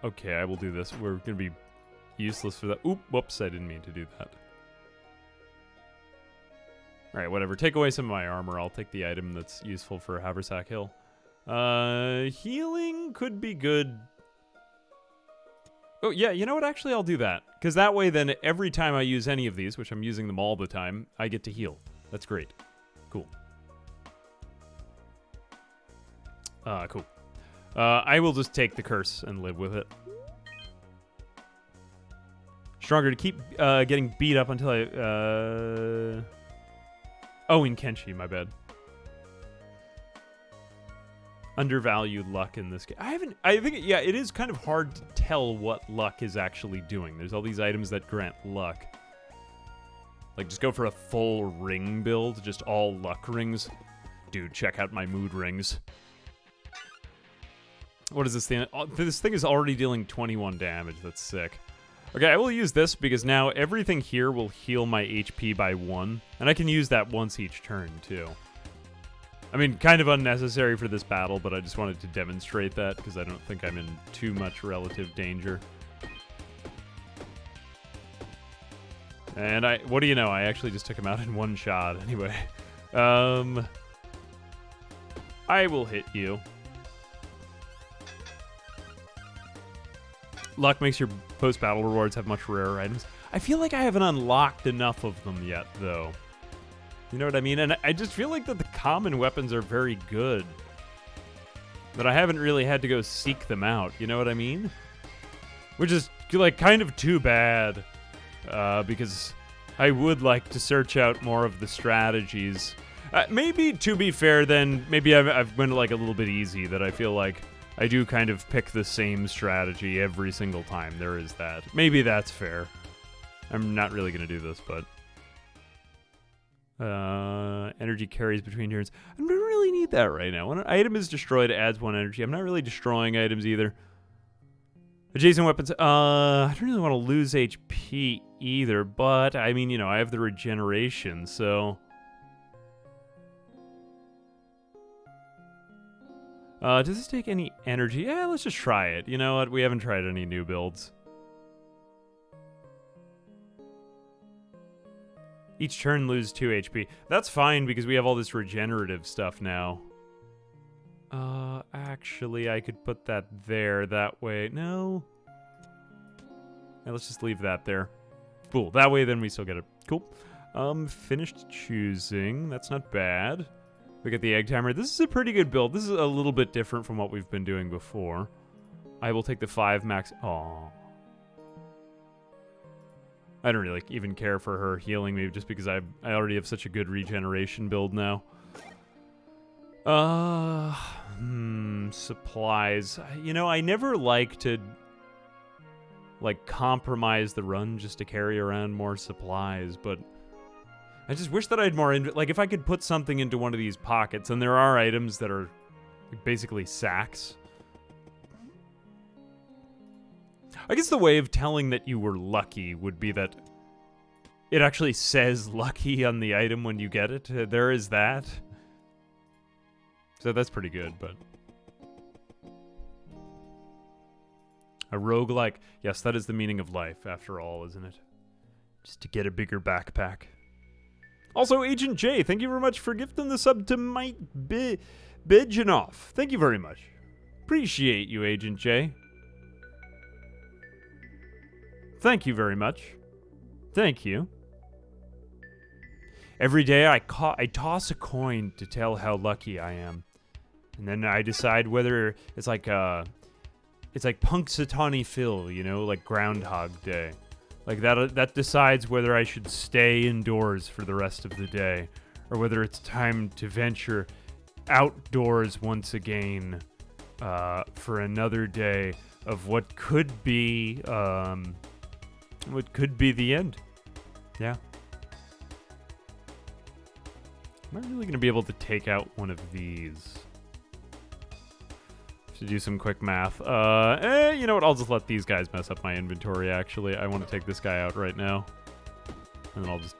Okay, I will do this. We're gonna be useless for that. Oop, whoops, I didn't mean to do that. Alright, whatever. Take away some of my armor. I'll take the item that's useful for Haversack Hill. Healing could be good. Oh, yeah, you know what? Actually, I'll do that. Because that way, then, every time I use any of these, which I'm using them all the time, I get to heal. That's great. Cool. Cool. I will just take the curse and live with it. Stronger to keep getting beat up until I... Oh, in Kenshi, my bad. Undervalued luck in this game. I think, yeah, it is kind of hard to tell what luck is actually doing. There's all these items that grant luck. Like, just go for a full ring build, just all luck rings. Dude, check out my mood rings. What is this thing? Oh, this thing is already dealing 21 damage. That's sick. Okay, I will use this because now everything here will heal my HP by 1. And I can use that once each turn, too. I mean, kind of unnecessary for this battle, but I just wanted to demonstrate that because I don't think I'm in too much relative danger. And what do you know? I actually just took him out in one shot anyway. I will hit you. Luck makes your post-battle rewards have much rarer items. I feel like I haven't unlocked enough of them yet, though. You know what I mean? And I just feel like that the common weapons are very good. That I haven't really had to go seek them out, you know what I mean? Which is, like, kind of too bad. Because I would like to search out more of the strategies. Maybe, to be fair, then, maybe I've been, like, a little bit easy. That I feel like I do kind of pick the same strategy every single time. There is that. Maybe that's fair. I'm not really going to do this, but... energy carries between turns. I don't really need that right now. When an item is destroyed, it adds 1 energy. I'm not really destroying items either. Adjacent weapons. I don't really want to lose HP either, but I mean, you know, I have the regeneration, so. Does this take any energy? Yeah, let's just try it. You know what? We haven't tried any new builds. Each turn lose 2 HP. That's fine because we have all this regenerative stuff now. Actually, I could put that there. That way. No. Yeah, let's just leave that there. Cool. That way, then we still get it. Cool. Finished choosing. That's not bad. We get the egg timer. This is a pretty good build. This is a little bit different from what we've been doing before. I will take the 5 max. Aww. I don't really even care for her healing me just because I already have such a good regeneration build now. Supplies. You know, I never like to, like, compromise the run just to carry around more supplies, but I just wish that I had more, like, if I could put something into one of these pockets, and there are items that are like, basically sacks. I guess the way of telling that you were lucky would be that it actually says lucky on the item when you get it. There is that. So that's pretty good, but... A roguelike. Yes, that is the meaning of life, after all, isn't it? Just to get a bigger backpack. Also, Agent J, thank you very much for gifting the sub to Mike Bidjanoff. Thank you very much. Appreciate you, Agent J. Thank you very much. Thank you. Every day I toss a coin to tell how lucky I am. And then I decide whether it's like Punxsutawney Phil, you know, like Groundhog Day. Like that decides whether I should stay indoors for the rest of the day or whether it's time to venture outdoors once again for another day of what could be What could be the end. Yeah. Am I really going to be able to take out one of these? To do some quick math. You know what? I'll just let these guys mess up my inventory, actually. I want to take this guy out right now. And then I'll just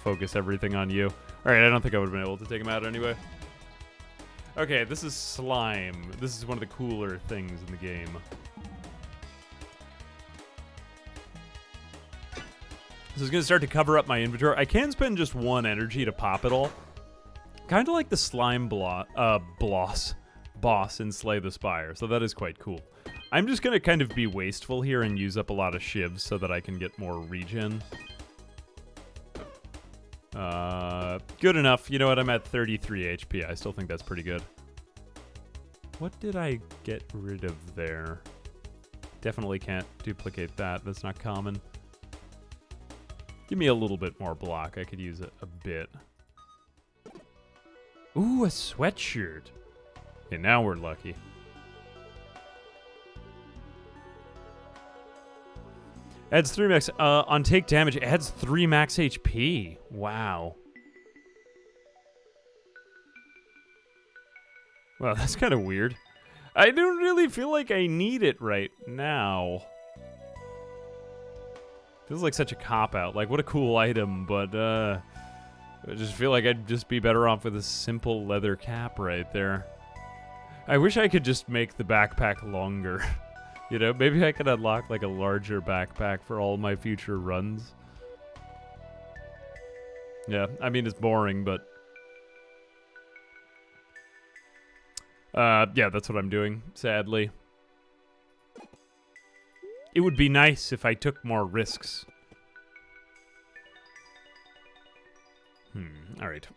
focus everything on you. Alright, I don't think I would have been able to take him out anyway. Okay, this is slime. This is one of the cooler things in the game. So it's going to start to cover up my inventory. I can spend just 1 energy to pop it all. Kind of like the slime boss in Slay the Spire, so that is quite cool. I'm just going to kind of be wasteful here and use up a lot of shivs so that I can get more regen. Good enough. You know what? I'm at 33 HP. I still think that's pretty good. What did I get rid of there? Definitely can't duplicate that. That's not common. Give me a little bit more block. I could use it a bit. Ooh, a sweatshirt. Okay, now we're lucky. Adds 3 max. On take damage, it adds 3 max HP. Wow. Well, that's kind of weird. I don't really feel like I need it right now. Feels like such a cop-out. Like, what a cool item, but, I just feel like I'd just be better off with a simple leather cap right there. I wish I could just make the backpack longer. You know, maybe I could unlock, like, a larger backpack for all my future runs. Yeah, I mean, it's boring, but... yeah, that's what I'm doing, sadly. It would be nice if I took more risks. Alright.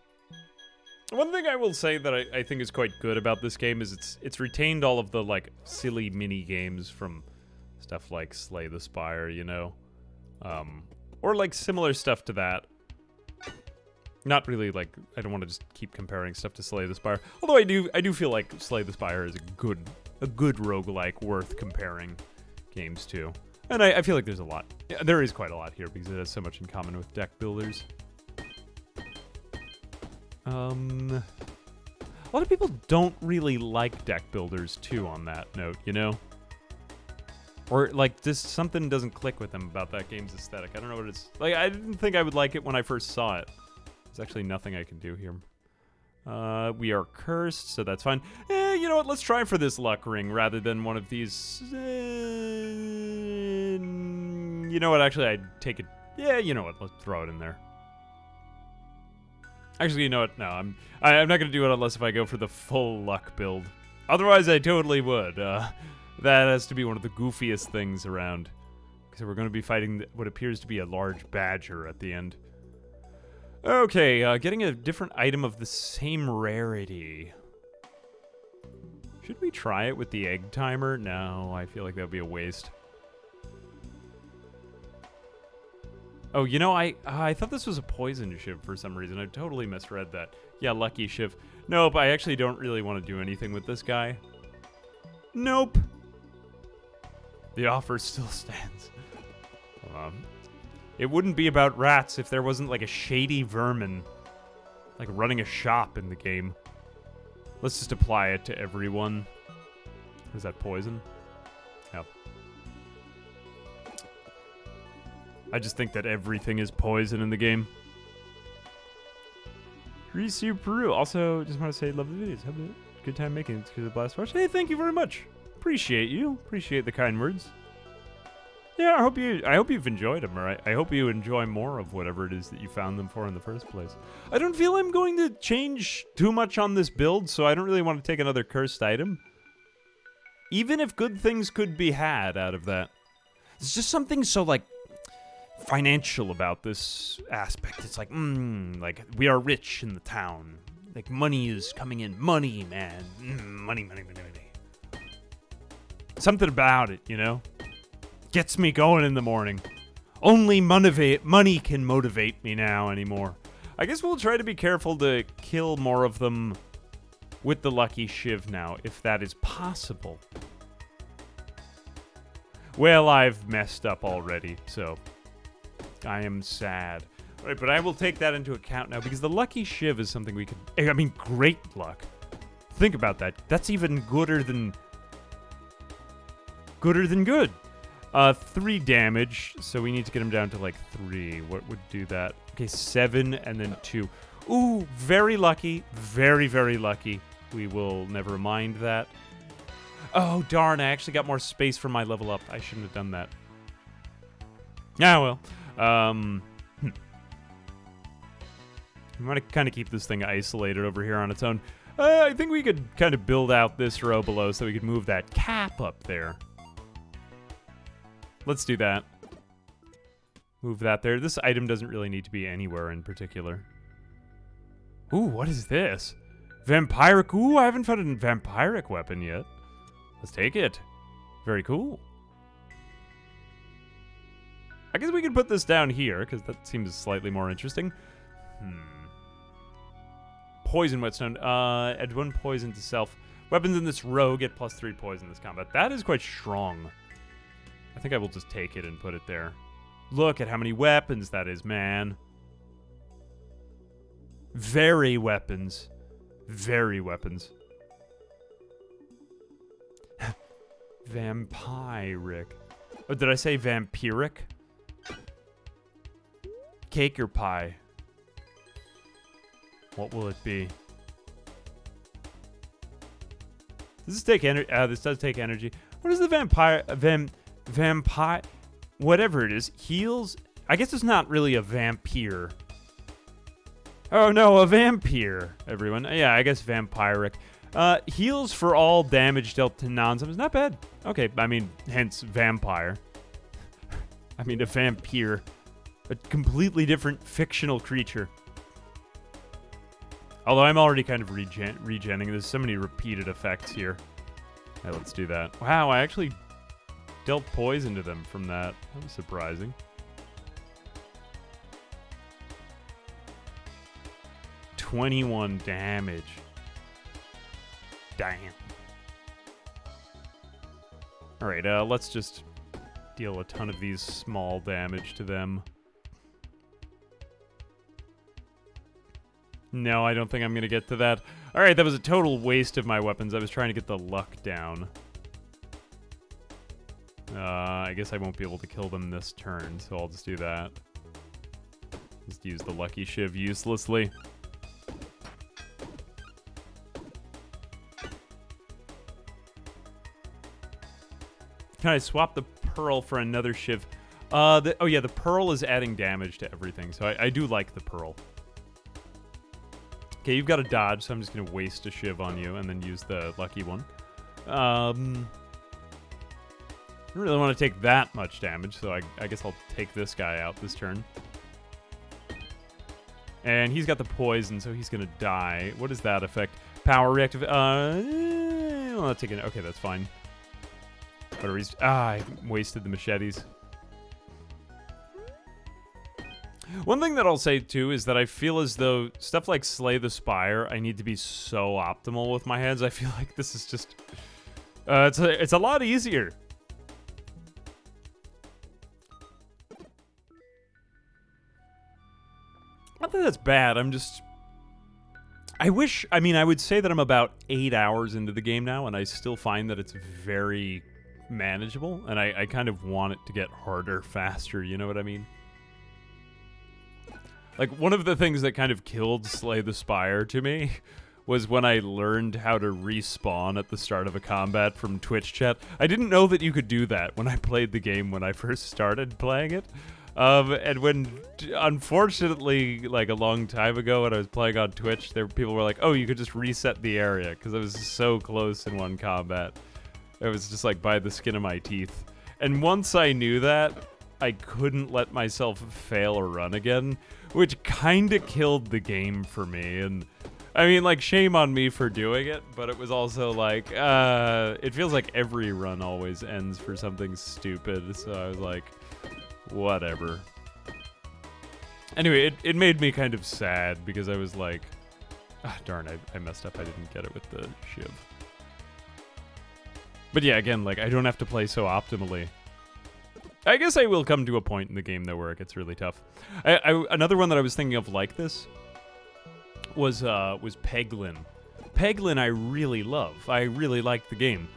One thing I will say that I think is quite good about this game is it's retained all of the, like, silly mini-games from stuff like Slay the Spire, you know? Or, like, similar stuff to that. Not really, like, I don't want to just keep comparing stuff to Slay the Spire. Although I do feel like Slay the Spire is a good roguelike worth comparing games to. And I feel like there's a lot. Yeah, there is quite a lot here because it has so much in common with deck builders. A lot of people don't really like deck builders, too, on that note, you know? Or, like, just something doesn't click with them about that game's aesthetic. I don't know what it's... Like, I didn't think I would like it when I first saw it. There's actually nothing I can do here. We are cursed, so that's fine. You know what? Let's try for this luck ring rather than one of these... you know what? Actually, I'd take it... Yeah, you know what? Let's throw it in there. Actually, you know what? No, I'm not going to do it unless if I go for the full luck build. Otherwise, I totally would. That has to be one of the goofiest things around. Because we're going to be fighting what appears to be a large badger at the end. Okay, getting a different item of the same rarity. Should we try it with the egg timer? No, I feel like that would be a waste. Oh, you know, I thought this was a poison shiv for some reason. I totally misread that. Yeah, lucky shiv. Nope, I actually don't really want to do anything with this guy. Nope. The offer still stands. It wouldn't be about rats if there wasn't, like, a shady vermin, like, running a shop in the game. Let's just apply it to everyone. Is that poison? Yep. I just think that everything is poison in the game. Risu Peru. Also, just want to say, love the videos. Have a good time making it. It's because of blast watch. Hey, thank you very much. Appreciate you. Appreciate the kind words. Yeah, I hope you've enjoyed them, or I hope you enjoy more of whatever it is that you found them for in the first place. I don't feel I'm going to change too much on this build, so I don't really want to take another cursed item. Even if good things could be had out of that. It's just something so, like, financial about this aspect. It's like, like, we are rich in the town. Like, money is coming in. Money, man. Money, money, money, money. Something about it, you know? Gets me going in the morning. Only money can motivate me now anymore. I guess we'll try to be careful to kill more of them with the lucky shiv now, if that is possible. Well, I've messed up already, so I am sad. All right, but I will take that into account now because the lucky shiv is something we could... I mean, great luck. Think about that. That's even gooder than good. 3 damage, so we need to get him down to like 3. What would do that? Okay, 7 and then 2. Ooh, very lucky. Very, very lucky. We will never mind that. Oh, darn, I actually got more space for my level up. I shouldn't have done that. Ah, well. I'm going to kind of keep this thing isolated over here on its own. I think we could kind of build out this row below so we could move that cap up there. Let's do that. Move that there. This item doesn't really need to be anywhere in particular. Ooh, what is this? Vampiric. Ooh, I haven't found a vampiric weapon yet. Let's take it. Very cool. I guess we could put this down here, because that seems slightly more interesting. Poison whetstone. Add 1 poison to self. Weapons in this row get +3 poison this combat. That is quite strong. I think I will just take it and put it there. Look at how many weapons that is, man. Very weapons. Very weapons. Vampiric. Oh, did I say vampiric? Cake or pie? What will it be? Does this take energy? This does take energy. What is the vampire? Vampire? Whatever it is. Heals? I guess it's not really a vampire. Oh no, a vampire, everyone. Yeah, I guess vampiric. Heals for all damage dealt to non-zombies. Not bad. Okay, I mean, hence vampire. I mean, a vampire. A completely different fictional creature. Although I'm already kind of regenning. There's so many repeated effects here. Yeah, let's do that. Wow, I actually dealt poison to them from that. That was surprising. $21 damage. Damn. Alright, let's just deal a ton of these small damage to them. No, I don't think I'm going to get to that. Alright, that was a total waste of my weapons. I was trying to get the luck down. I guess I won't be able to kill them this turn, so I'll just do that. Just use the lucky shiv uselessly. Can I swap the pearl for another shiv? Oh yeah, the pearl is adding damage to everything, so I do like the pearl. Okay, you've got a dodge, so I'm just going to waste a shiv on you and then use the lucky one. I don't really want to take that much damage, so I guess I'll take this guy out this turn. And he's got the poison, so he's going to die. What is that effect? Power reactive. Well, not taking it. Okay, that's fine. Whatever he's... I wasted the machetes. One thing that I'll say, too, is that I feel as though stuff like Slay the Spire, I need to be so optimal with my hands. I feel like this is just... it's a lot easier. Not that that's bad, I'm just... I would say that I'm about 8 hours into the game now, and I still find that it's very manageable, and I kind of want it to get harder faster, you know what I mean? Like, one of the things that kind of killed Slay the Spire to me was when I learned how to respawn at the start of a combat from Twitch chat. I didn't know that you could do that when I played the game when I first started playing it. And when, unfortunately, like a long time ago when I was playing on Twitch, people were like, oh, you could just reset the area, because I was so close in one combat. It was just like by the skin of my teeth. And once I knew that, I couldn't let myself fail a run again, which kind of killed the game for me. And I mean, like, shame on me for doing it, but it was also like, it feels like every run always ends for something stupid. So I was like, whatever. Anyway, it made me kind of sad because I was like, darn, I messed up. I didn't get it with the shiv. But yeah, again, like, I don't have to play so optimally. I guess I will come to a point in the game, though, where it gets really tough. Another one that I was thinking of like this was Peglin. Peglin I really love. I really like the game.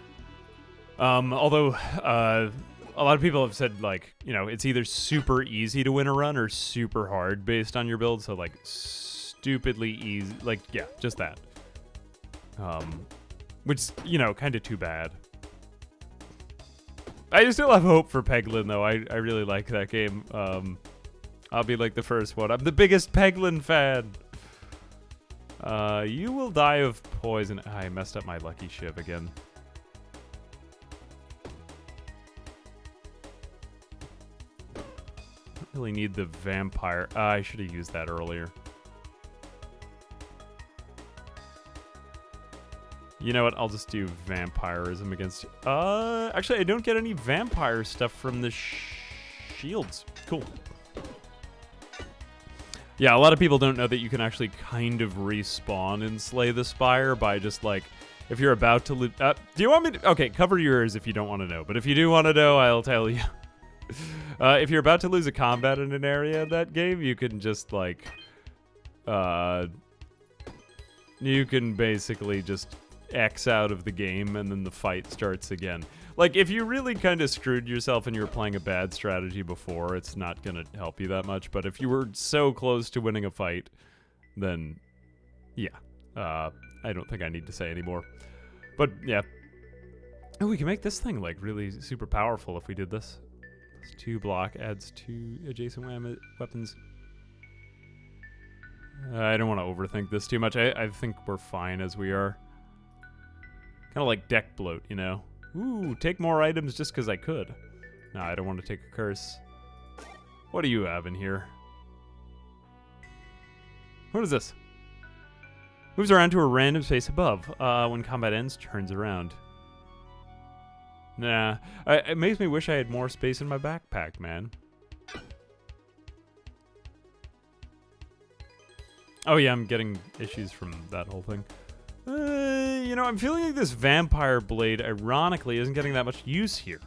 Although a lot of people have said, like, you know, it's either super easy to win a run or super hard based on your build. So, like, stupidly easy. Like, yeah, just that. Which, you know, kind of too bad. I still have hope for Peglin, though. I really like that game. I'll be, like, the first one. I'm the biggest Peglin fan. You will die of poison. I messed up my lucky shiv again. Don't really need the vampire. I should have used that earlier. You know what? I'll just do vampirism against... actually, I don't get any vampire stuff from the shields. Cool. Yeah, a lot of people don't know that you can actually kind of respawn and slay the Spire by just, like, if you're about to lose... do you want me to... Okay, cover your ears if you don't want to know. But if you do want to know, I'll tell you. If you're about to lose a combat in an area of that game, you can just, like... you can basically just X out of the game, and then the fight starts again. Like, if you really kind of screwed yourself and you were playing a bad strategy before, it's not going to help you that much. But if you were so close to winning a fight, then, yeah. I don't think I need to say anymore. But, yeah. Oh, we can make this thing, like, really super powerful if we did this. It's 2 block, adds 2 adjacent weapons. I don't want to overthink this too much. I think we're fine as we are. Kind of like deck bloat, you know? Ooh, take more items just because I could. No, I don't want to take a curse. What do you have in here? What is this? Moves around to a random space above. When combat ends, turns around. Nah, it makes me wish I had more space in my backpack, man. Oh yeah, I'm getting issues from that whole thing. You know, I'm feeling like this vampire blade, ironically, isn't getting that much use here.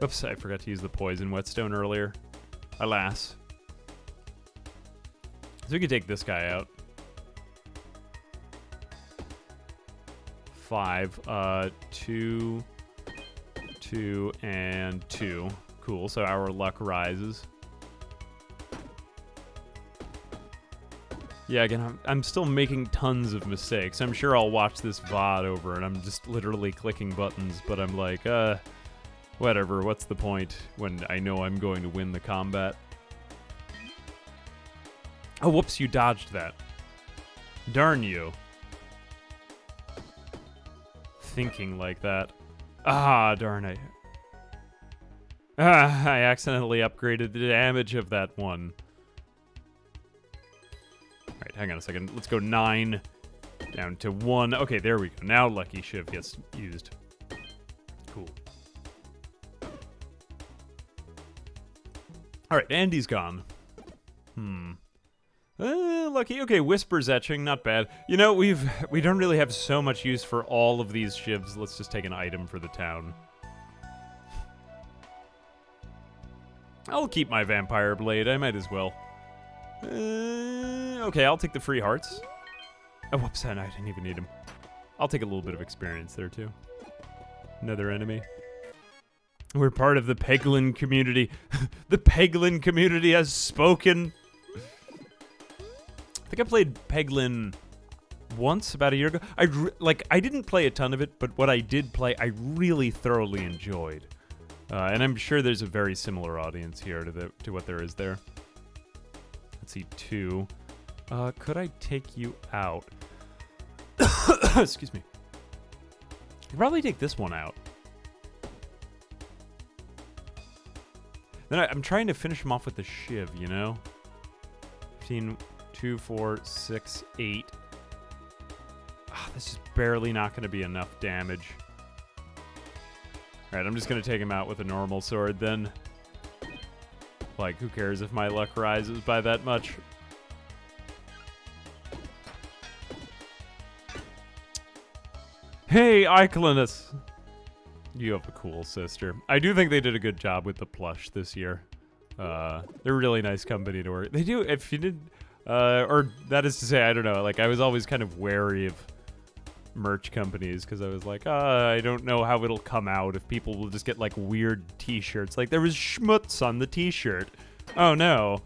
Oops, I forgot to use the poison whetstone earlier. Alas. So we can take this guy out. 5, 2, 2, and 2. Cool, so our luck rises. Yeah, again, I'm still making tons of mistakes. I'm sure I'll watch this VOD over and I'm just literally clicking buttons, but I'm like, whatever, what's the point when I know I'm going to win the combat? Oh, whoops, you dodged that. Darn you. Thinking like that. Ah, darn it. I accidentally upgraded the damage of that one. Alright, hang on a second. Let's go 9 down to 1. Okay, there we go. Now Lucky Shiv gets used. Cool. Alright, Andy's gone. Lucky. Okay, Whisper's etching, not bad. You know, we don't really have so much use for all of these shivs. Let's just take an item for the town. I'll keep my vampire blade. I might as well. Okay, I'll take the free hearts. Oh, whoops, I didn't even need them. I'll take a little bit of experience there, too. Another enemy. We're part of the Peglin community. The Peglin community has spoken. I think I played Peglin once, about a year ago. I didn't play a ton of it, but what I did play, I really thoroughly enjoyed. And I'm sure there's a very similar audience here to what there is there. Let's see, 2. Could I take you out? Excuse me. I'd probably take this one out. Then I'm trying to finish him off with the shiv, you know? 15, 2, 4, 6, 8. This is barely not going to be enough damage. Alright, I'm just going to take him out with a normal sword then. Like, who cares if my luck rises by that much? Hey, Eiclinus! You have a cool sister. I do think they did a good job with the plush this year. They're a really nice company to work. They do, if you did, or that is to say, I don't know, like I was always kind of wary of merch companies because I was like, I don't know how it'll come out if people will just get like weird t-shirts. Like there was schmutz on the t-shirt. Oh no.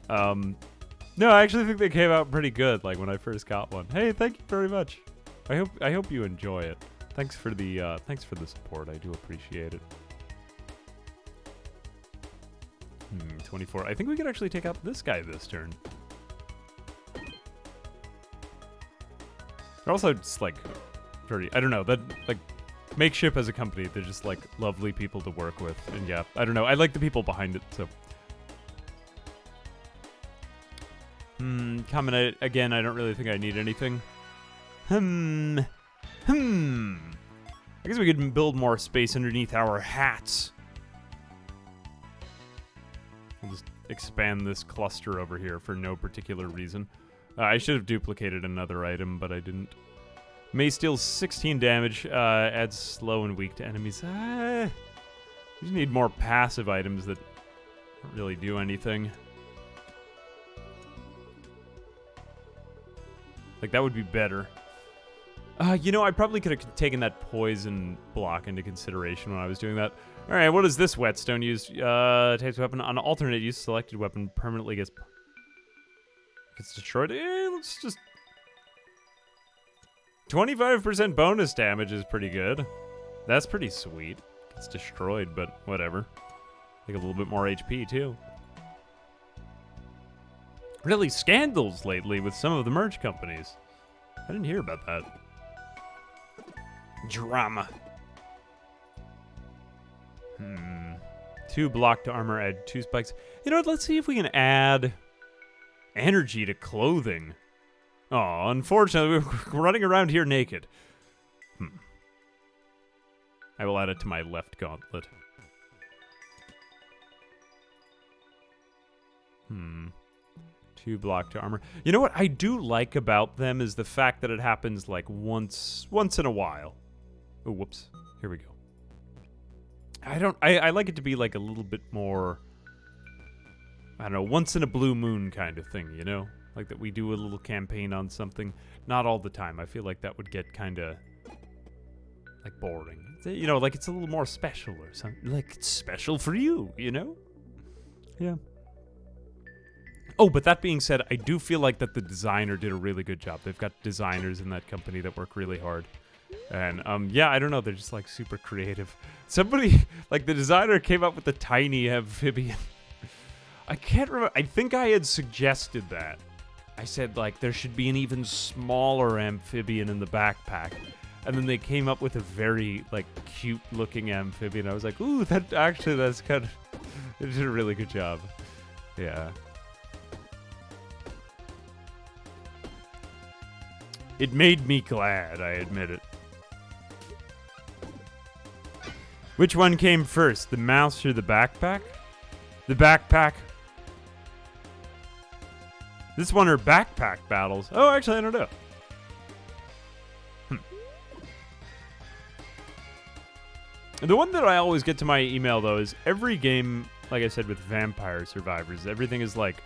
No, I actually think they came out pretty good like when I first got one. Hey, thank you very much. I hope you enjoy it. Thanks for the support. I do appreciate it. 24. I think we could actually take out this guy this turn. They're also just like pretty, I don't know, that like Makeship as a company, they're just like lovely people to work with. And yeah, I don't know, I like the people behind it, so. Comment again, I don't really think I need anything. I guess we could build more space underneath our hats. We'll just expand this cluster over here for no particular reason. I should have duplicated another item, but I didn't. Mace deals 16 damage, adds slow and weak to enemies. We just need more passive items that don't really do anything. Like, that would be better. You know, I probably could have taken that poison block into consideration when I was doing that. Alright, what does this whetstone use? Types of weapon. On alternate use, selected weapon permanently gets destroyed. Let's just... 25% bonus damage is pretty good. That's pretty sweet. It's destroyed, but whatever. Like a little bit more HP, too. Really scandals lately with some of the merch companies. I didn't hear about that. Drama. 2 block to armor, add 2 spikes. You know what, let's see if we can add energy to clothing. Oh, unfortunately, we're running around here naked. I will add it to my left gauntlet. 2 block to armor. You know what I do like about them is the fact that it happens like once in a while. Oh, whoops. Here we go. I like it to be like a little bit more, I don't know, once in a blue moon kind of thing, you know? Like that we do a little campaign on something. Not all the time. I feel like that would get kind of like boring. You know, like it's a little more special or something. Like it's special for you, you know? Yeah. Oh, but that being said, I do feel like that the designer did a really good job. They've got designers in that company that work really hard. And, yeah, I don't know. They're just, like, super creative. Somebody, like, the designer came up with the tiny amphibian. I can't remember. I think I had suggested that. I said, like, there should be an even smaller amphibian in the backpack. And then they came up with a very, like, cute-looking amphibian. I was like, ooh, that's kind of... They did a really good job. Yeah. It made me glad, I admit it. Which one came first, the mouse or the backpack? The backpack. This one are backpack battles. Oh, actually, I don't know. The one that I always get to my email, though, is every game, like I said, with Vampire Survivors. Everything is like,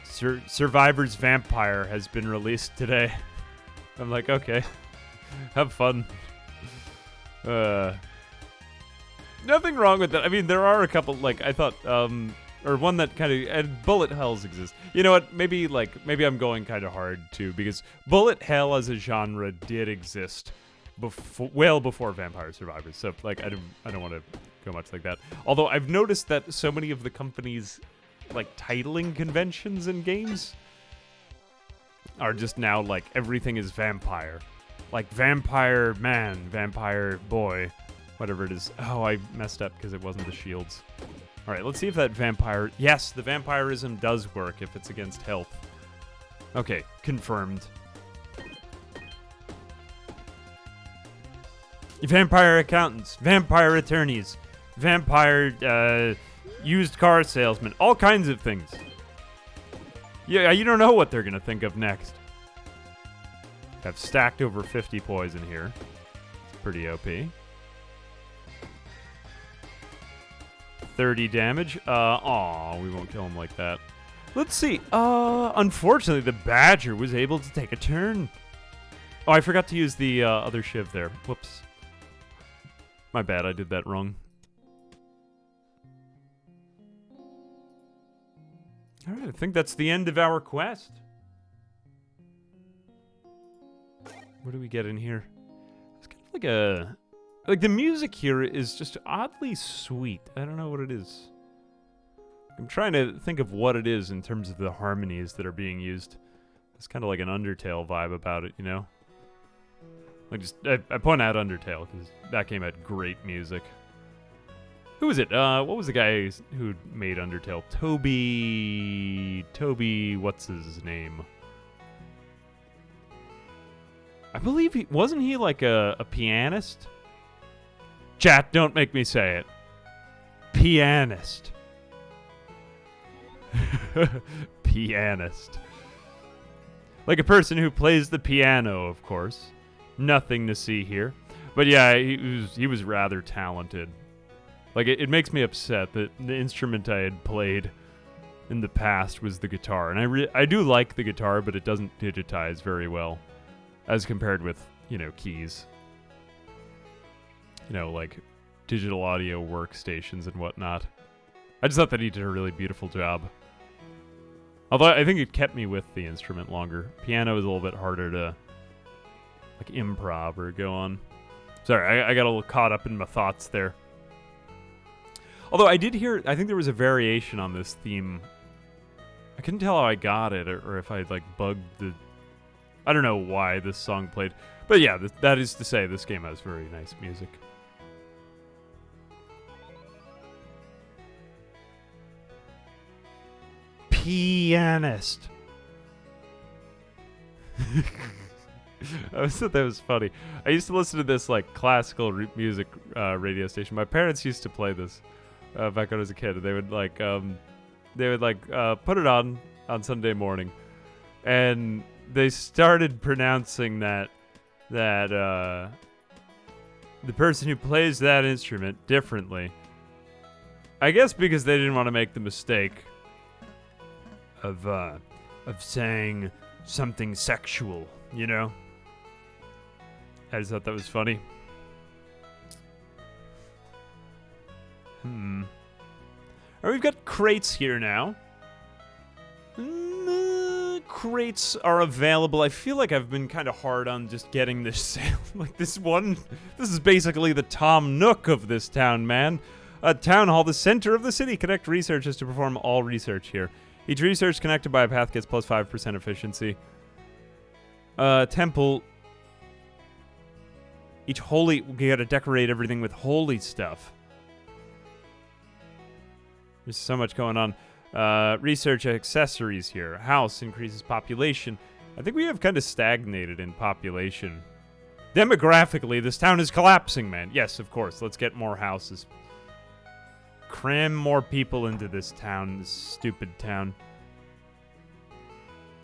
Survivors Vampire has been released today. I'm like, okay, have fun. Nothing wrong with that. I mean, there are a couple, like, I thought, or one that kind of, and bullet hells exist. You know what, maybe I'm going kind of hard, too, because bullet hell as a genre did exist well before Vampire Survivors, so, like, I don't want to go much like that. Although, I've noticed that so many of the companies, like, titling conventions in games are just now like everything is vampire. Like vampire man, vampire boy, whatever it is. Oh, I messed up because it wasn't the shields. Alright, let's see if that vampire... Yes, the vampirism does work if it's against health. Okay, confirmed. Vampire accountants, vampire attorneys, vampire used car salesmen, all kinds of things. Yeah, you don't know what they're gonna think of next. I've stacked over 50 poison here. It's pretty OP. 30 damage. Aw, we won't kill him like that. Let's see. Unfortunately, the badger was able to take a turn. Oh, I forgot to use the other shiv there. Whoops. My bad, I did that wrong. Alright, I think that's the end of our quest. What do we get in here? It's kind of like a... Like, the music here is just oddly sweet. I don't know what it is. I'm trying to think of what it is in terms of the harmonies that are being used. It's kind of like an Undertale vibe about it, you know? Like, just... I point out Undertale, because that game had great music. Who was it? What was the guy who made Undertale? Toby, what's his name? I believe wasn't he like a pianist? Chat, don't make me say it. Pianist. Pianist. Like a person who plays the piano, of course. Nothing to see here. But yeah, he was rather talented. Like, it makes me upset that the instrument I had played in the past was the guitar. And I do like the guitar, but it doesn't digitize very well as compared with, you know, keys. You know, like digital audio workstations and whatnot. I just thought that he did a really beautiful job. Although I think it kept me with the instrument longer. Piano is a little bit harder to, like, improv or go on. Sorry, I got a little caught up in my thoughts there. Although I did hear, I think there was a variation on this theme. I couldn't tell how I got it, or if I like bugged the... I don't know why this song played. But yeah, that is to say, this game has very nice music. Pianist. I always thought that was funny. I used to listen to this like classical music radio station. My parents used to play this back when I was a kid. And they would put it on Sunday morning, and they started pronouncing that the person who plays that instrument differently. I guess because they didn't want to make the mistake of saying something sexual, you know? I just thought that was funny. Alright, we've got crates here now. Crates are available. I feel like I've been kind of hard on just getting this sale. Like this is basically the Tom Nook of this town, man. A town hall, the center of the city. Connect researchers to perform all research here. Each research connected by a path gets plus 5% efficiency. Temple. Each holy... We gotta decorate everything with holy stuff. There's so much going on. Research accessories here. House increases population. I think we have kind of stagnated in population. Demographically, this town is collapsing, man. Yes, of course. Let's get more houses. Cram more people into this town, this stupid town.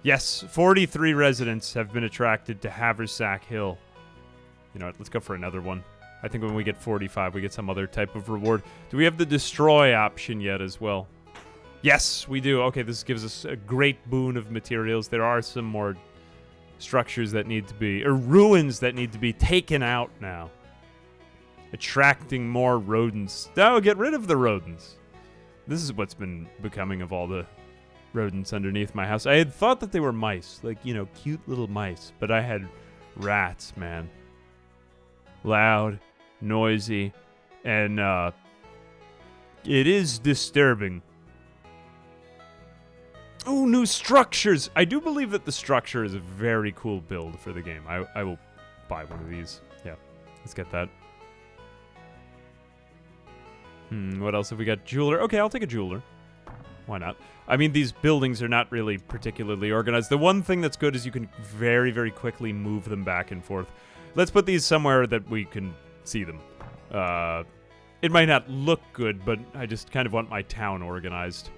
Yes, 43 residents have been attracted to Haversack Hill. You know what, let's go for another one. I think when we get 45, we get some other type of reward. Do we have the destroy option yet as well? Yes, we do. Okay, this gives us a great boon of materials. There are some more structures that need to be, or ruins that need to be taken out now. Attracting more rodents. No, get rid of the rodents. This is what's been becoming of all the rodents underneath my house. I had thought that they were mice, like, you know, cute little mice, but I had rats, man. Loud, noisy, and it is disturbing. Oh, new structures! I do believe that the structure is a very cool build for the game. I will buy one of these. Yeah, let's get that. What else have we got? Jeweler. Okay, I'll take a jeweler. Why not? I mean, these buildings are not really particularly organized. The one thing that's good is you can very, very quickly move them back and forth. Let's put these somewhere that we can see them. It might not look good, but I just kind of want my town organized.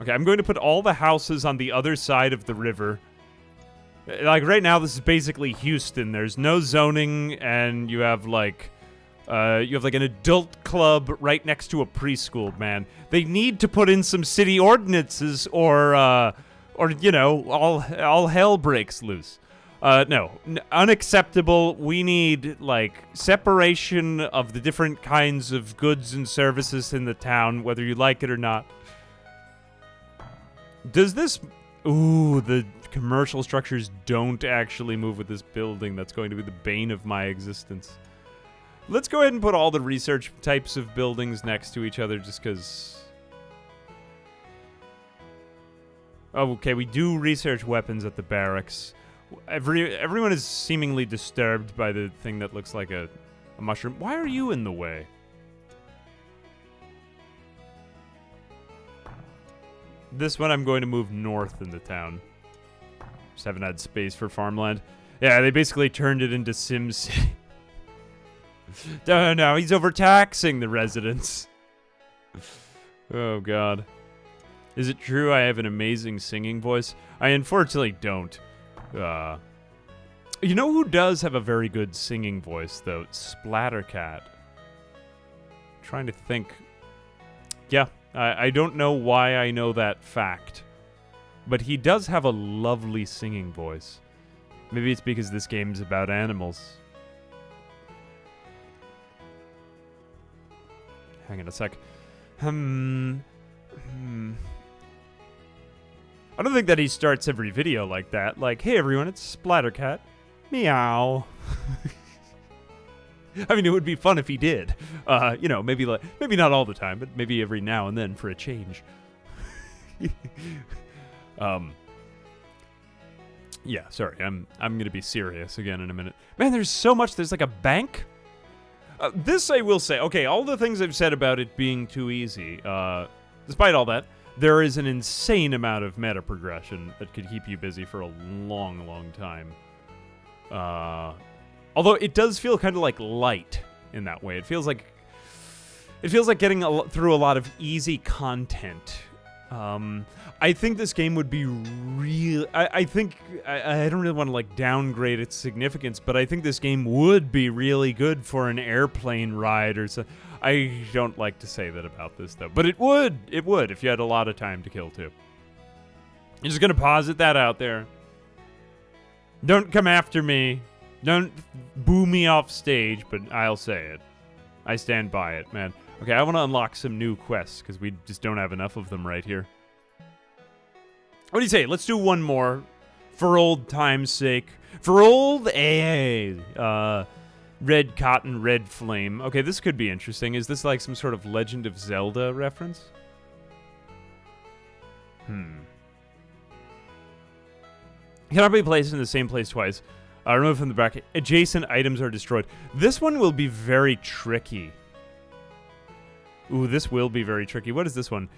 Okay, I'm going to put all the houses on the other side of the river. Like, right now, this is basically Houston. There's no zoning, and you have, like, You have like an adult club right next to a preschool, man. They need to put in some city ordinances or you know, all hell breaks loose. No, unacceptable. We need, like, separation of the different kinds of goods and services in the town, whether you like it or not. Does this... Ooh, the commercial structures don't actually move with this building. That's going to be the bane of my existence. Let's go ahead and put all the research types of buildings next to each other just because... Oh, okay, we do research weapons at the barracks. Everyone is seemingly disturbed by the thing that looks like a mushroom. Why are you in the way? This one I'm going to move north in the town. Just haven't had space for farmland. Yeah, they basically turned it into Sim City. No, he's overtaxing the residents. Oh, God. Is it true I have an amazing singing voice? I unfortunately don't. You know who does have a very good singing voice, though? Splattercat. Trying to think. Yeah, I don't know why I know that fact. But he does have a lovely singing voice. Maybe it's because this game's about animals. Hang on a sec. I don't think that he starts every video like that. Like, hey everyone, it's Splattercat. Meow. I mean, it would be fun if he did. You know, maybe not all the time, but maybe every now and then for a change. Yeah, sorry. I'm gonna be serious again in a minute. Man, there's so much. There's like a bank. This I will say. Okay, all the things I've said about it being too easy. Despite all that, there is an insane amount of meta progression that could keep you busy for a long, long time. Although it does feel kind of like light in that way. It feels like getting through a lot of easy content. I think this game would be real. I think I don't really want to like downgrade its significance, but I think this game would be really good for an airplane ride or so. I don't like to say that about this though, but it would if you had a lot of time to kill too. I'm just gonna posit that out there. Don't come after me. Don't boo me off stage, but I'll say it. I stand by it, man. Okay, I want to unlock some new quests because we just don't have enough of them right here. What do you say? Let's do one more for old time's sake. For old Red Cotton, Red Flame. Okay, this could be interesting. Is this like some sort of Legend of Zelda reference? Cannot be placed in the same place twice. Remove from the bracket. Adjacent items are destroyed. This one will be very tricky. Ooh, this will be very tricky. What is this one?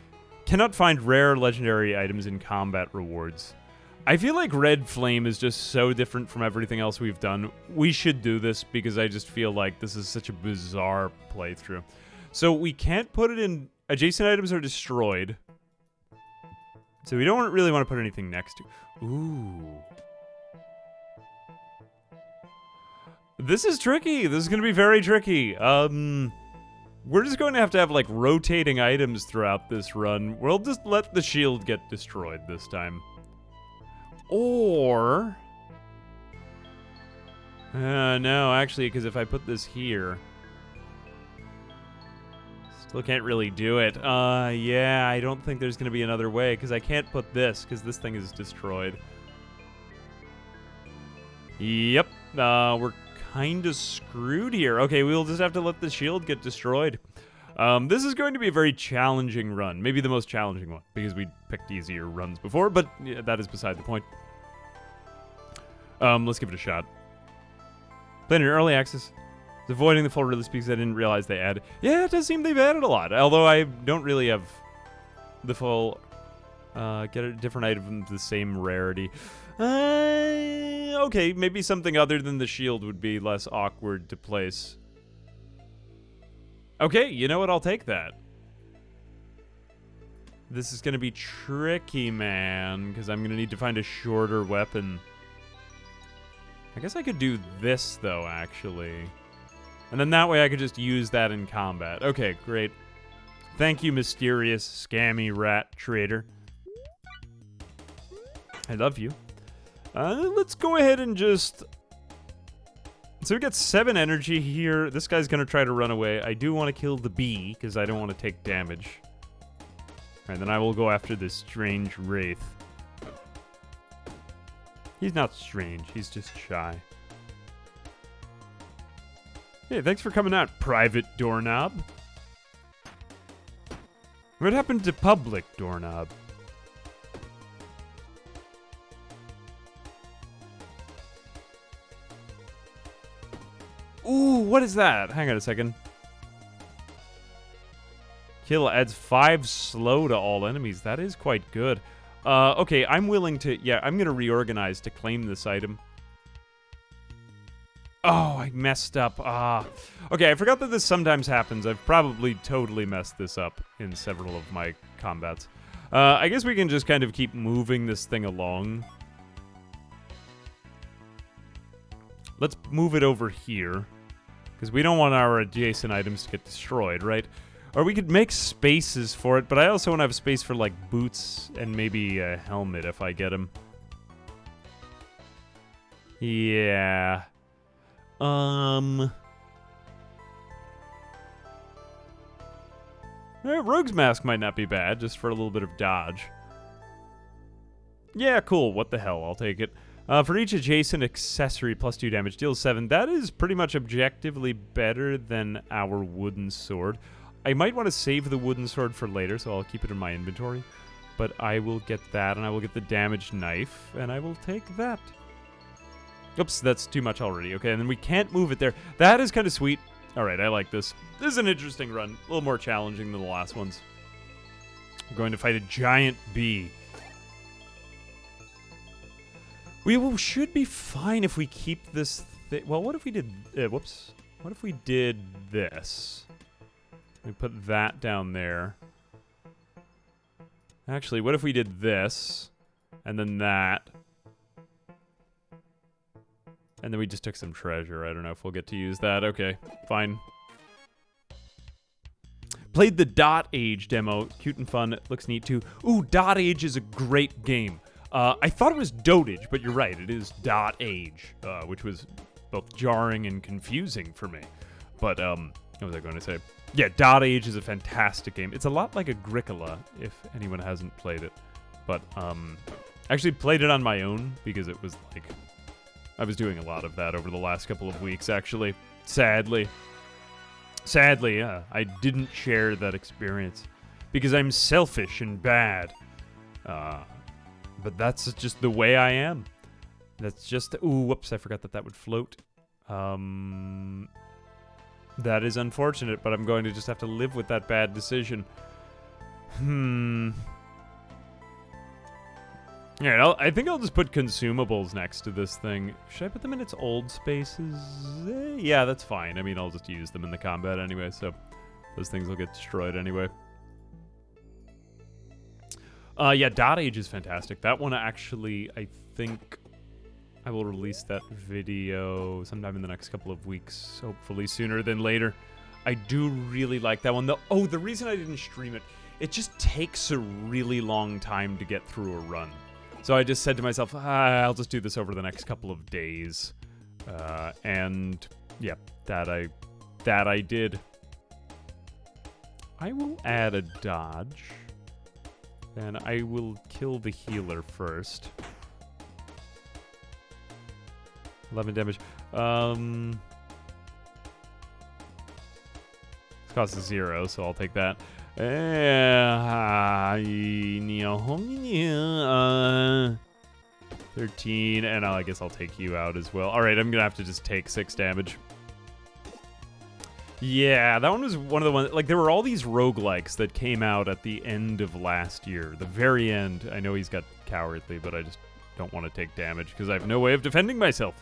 Cannot find rare legendary items in combat rewards. I feel like Red Flame is just so different from everything else we've done. We should do this because I just feel like this is such a bizarre playthrough. So we can't put it in... Adjacent items are destroyed. So we don't really want to put anything next to... Ooh. This is tricky. This is going to be very tricky. We're just going to have like rotating items throughout this run. We'll just let the shield get destroyed this time. Or... no, actually, because if I put this here... Still can't really do it. Yeah, I don't think there's going to be another way, because I can't put this, because this thing is destroyed. Yep, we're kind of screwed here. Okay, we'll just have to let the shield get destroyed. This is going to be a very challenging run. Maybe the most challenging one, because we picked easier runs before, but yeah, that is beside the point. Let's give it a shot. Playing in early access. It's avoiding the full release because I didn't realize they added... Yeah, it does seem they've added a lot, although I don't really have the full... get a different item of the same rarity. Okay, maybe something other than the shield would be less awkward to place. Okay, you know what? I'll take that. This is going to be tricky, man, because I'm going to need to find a shorter weapon. I guess I could do this, though, actually. And then that way I could just use that in combat. Okay, great. Thank you, mysterious, scammy rat trader. I love you. Let's go ahead and just... So we got 7 energy here. This guy's gonna try to run away. I do want to kill the bee, because I don't want to take damage. Alright, then I will go after this strange wraith. He's not strange, he's just shy. Hey, thanks for coming out, private doorknob. What happened to public doorknob? Ooh, what is that? Hang on a second. Kill adds 5 slow to all enemies. That is quite good. Okay, I'm willing to... Yeah, I'm going to reorganize to claim this item. Oh, I messed up. Okay, I forgot that this sometimes happens. I've probably totally messed this up in several of my combats. I guess we can just kind of keep moving this thing along. Let's move it over here. Because we don't want our adjacent items to get destroyed, right? Or we could make spaces for it, but I also want to have space for, like, boots and maybe a helmet if I get him. Yeah. Rogue's Mask might not be bad, just for a little bit of dodge. Yeah, cool. What the hell? I'll take it. For each adjacent accessory, plus 2 damage, deals 7. That is pretty much objectively better than our wooden sword. I might want to save the wooden sword for later, so I'll keep it in my inventory. But I will get that, and I will get the damaged knife, and I will take that. Oops, that's too much already. Okay, and then we can't move it there. That is kind of sweet. All right, I like this. This is an interesting run. A little more challenging than the last ones. We're going to fight a giant bee. We should be fine if we keep this thing. Well, what if we did... whoops. What if we did this? We put that down there. Actually, what if we did this? And then that. And then we just took some treasure. I don't know if we'll get to use that. Okay, fine. Played the Dot Age demo. Cute and fun. It looks neat, too. Ooh, Dot Age is a great game. I thought it was Dotage, but you're right. It is Dot Age, which was both jarring and confusing for me. But, what was I going to say? Yeah, Dot Age is a fantastic game. It's a lot like Agricola, if anyone hasn't played it. But, I actually played it on my own, because it was, like... I was doing a lot of that over the last couple of weeks, actually. Sadly. Sadly, yeah. I didn't share that experience. Because I'm selfish and bad. But that's just the way I am. That's just... Ooh, whoops, I forgot that would float. That is unfortunate, but I'm going to just have to live with that bad decision. Alright, I think I'll just put consumables next to this thing. Should I put them in its old spaces? Yeah, that's fine. I mean, I'll just use them in the combat anyway, so those things will get destroyed anyway. Yeah, Dot Age is fantastic. That one actually, I think I will release that video sometime in the next couple of weeks, hopefully sooner than later. I do really like that one. The reason I didn't stream it, it just takes a really long time to get through a run. So I just said to myself, I'll just do this over the next couple of days. And yeah, that I did. I will add a dodge. And I will kill the healer first. 11 damage. It costs 0, so I'll take that. 13, and I guess I'll take you out as well. Alright, I'm gonna have to just take 6 damage. Yeah, that one was one of the ones... Like, there were all these roguelikes that came out at the end of last year. The very end. I know he's got cowardly, but I just don't want to take damage because I have no way of defending myself.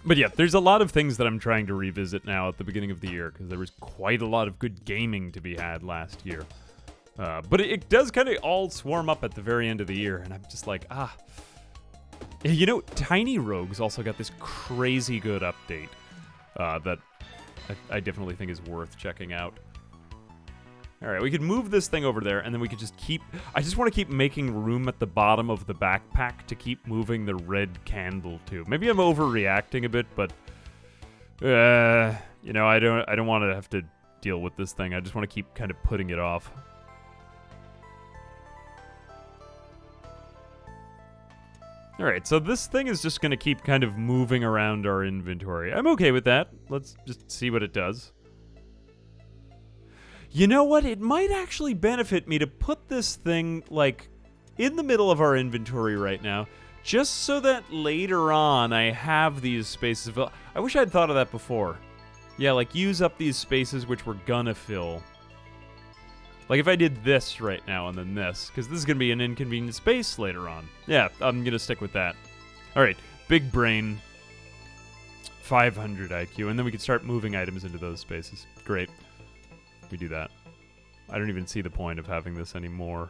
But yeah, there's a lot of things that I'm trying to revisit now at the beginning of the year because there was quite a lot of good gaming to be had last year. But it does kind of all swarm up at the very end of the year, and I'm just like, You know, Tiny Rogues also got this crazy good update that I definitely think is worth checking out. All right, we could move this thing over there, and then we could just keep... I just want to keep making room at the bottom of the backpack to keep moving the red candle, too. Maybe I'm overreacting a bit, but... you know, I don't want to have to deal with this thing. I just want to keep kind of putting it off. All right, so this thing is just going to keep kind of moving around our inventory. I'm okay with that. Let's just see what it does. You know what? It might actually benefit me to put this thing, like, in the middle of our inventory right now, just so that later on I have these spaces. I wish I'd thought of that before. Yeah, like, use up these spaces which we're gonna fill. Like, if I did this right now and then this, because this is gonna be an inconvenient space later on. Yeah, I'm gonna stick with that. All right, big brain, 500 IQ, and then we can start moving items into those spaces. Great. We do that. I don't even see the point of having this anymore.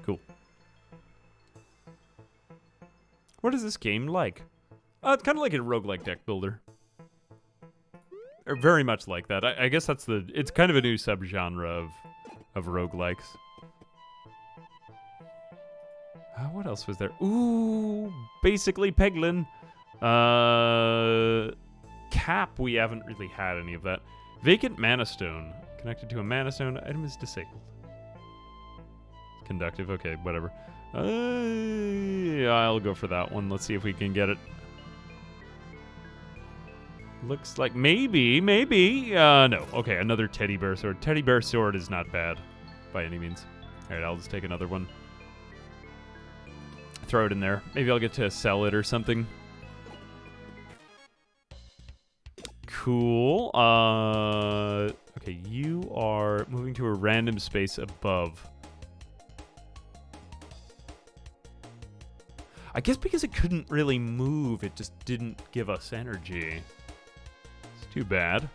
Cool. What is this game like? It's kind of like a roguelike deck builder. Or very much like that. I guess that's the... It's kind of a new subgenre of roguelikes. What else was there? Ooh, basically Peglin. Cap, we haven't really had any of that. Vacant Mana Stone. Connected to a Mana Stone. Item is disabled. Conductive. Okay, whatever. Yeah, I'll go for that one. Let's see if we can get it. Looks like maybe. No. Okay, another Teddy Bear Sword. Teddy Bear Sword is not bad by any means. All right, I'll just take another one. Throw it in there. Maybe I'll get to sell it or something. Cool. Okay, you are moving to a random space above. I guess because it couldn't really move, it just didn't give us energy. It's too bad.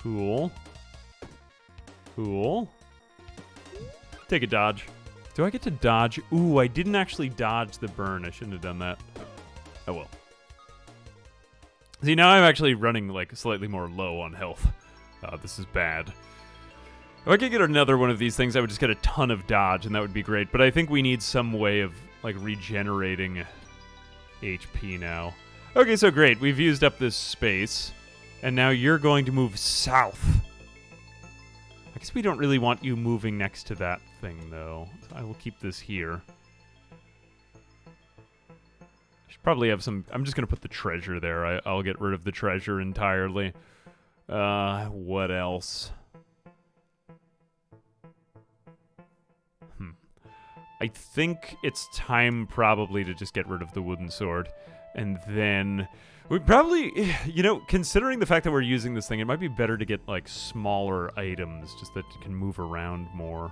Cool. Cool. Take a dodge. Do I get to dodge? Ooh, I didn't actually dodge the burn. I shouldn't have done that. Oh well. See, now I'm actually running, like, slightly more low on health. This is bad. If I could get another one of these things, I would just get a ton of dodge, and that would be great. But I think we need some way of, like, regenerating HP now. Okay, so great. We've used up this space. And now you're going to move south. I guess we don't really want you moving next to that thing, though. So I will keep this here. I should probably have some... I'm just going to put the treasure there. I'll get rid of the treasure entirely. What else? I think it's time probably to just get rid of the wooden sword. And then... we probably, you know, considering the fact that we're using this thing, it might be better to get, like, smaller items, just that you can move around more.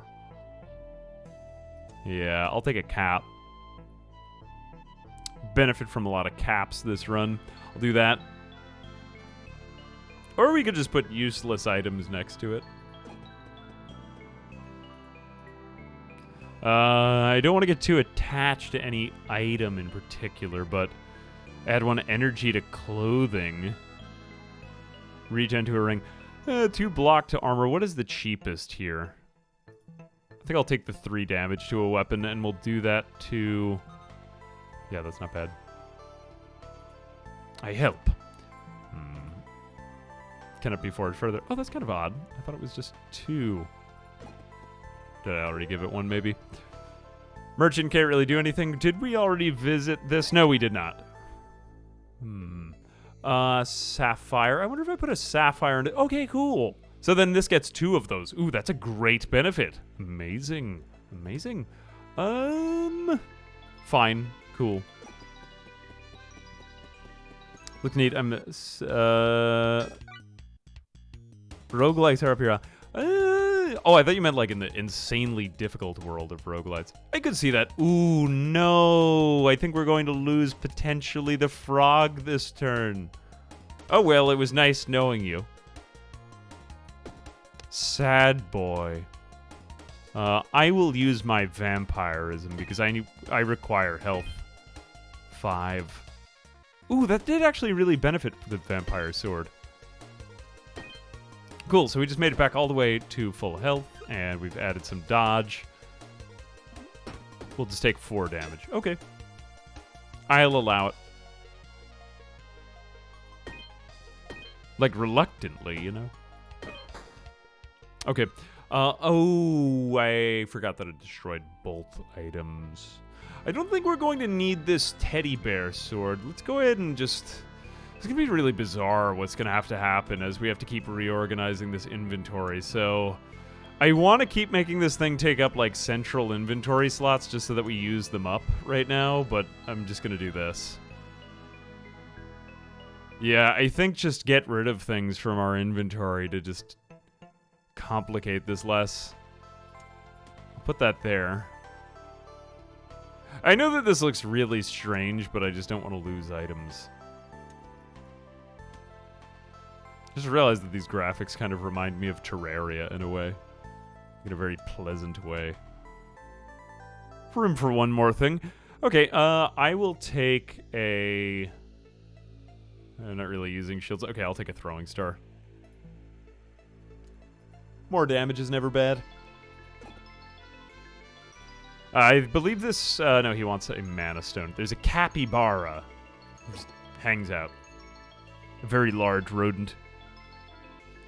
Yeah, I'll take a cap. Benefit from a lot of caps this run. I'll do that. Or we could just put useless items next to it. I don't want to get too attached to any item in particular, but... add 1 energy to clothing. Regen to a ring. 2 block to armor. What is the cheapest here? I think I'll take the 3 damage to a weapon, and we'll do that to... yeah, that's not bad. I help. Can it be forward further? Oh, that's kind of odd. I thought it was just 2. Did I already give it 1, maybe? Merchant can't really do anything. Did we already visit this? No, we did not. Sapphire. I wonder if I put a sapphire into... okay, cool. So then this gets 2 of those. Ooh, that's a great benefit. Amazing. Amazing. Fine. Cool. Look neat. Roguelikes are up here. Oh, I thought you meant like in the insanely difficult world of roguelites. I could see that. Ooh, no. I think we're going to lose potentially the frog this turn. Oh, well, it was nice knowing you. Sad boy. I will use my vampirism because I require health. 5. Ooh, that did actually really benefit the vampire sword. Cool, so we just made it back all the way to full health, and we've added some dodge. We'll just take 4 damage. Okay. I'll allow it. Like, reluctantly, you know? Okay. Oh, I forgot that it destroyed both items. I don't think we're going to need this teddy bear sword. Let's go ahead and just... It's going to be really bizarre what's going to have to happen as we have to keep reorganizing this inventory. So I want to keep making this thing take up, like, central inventory slots just so that we use them up right now, but I'm just going to do this. Yeah, I think just get rid of things from our inventory to just complicate this less. I'll put that there. I know that this looks really strange, but I just don't want to lose items. Just realized that these graphics kind of remind me of Terraria in a way. In a very pleasant way. Room for one more thing. Okay, I will take a... I'm not really using shields. Okay, I'll take a throwing star. More damage is never bad. I believe this... no, he wants a mana stone. There's a capybara. Just hangs out. A very large rodent.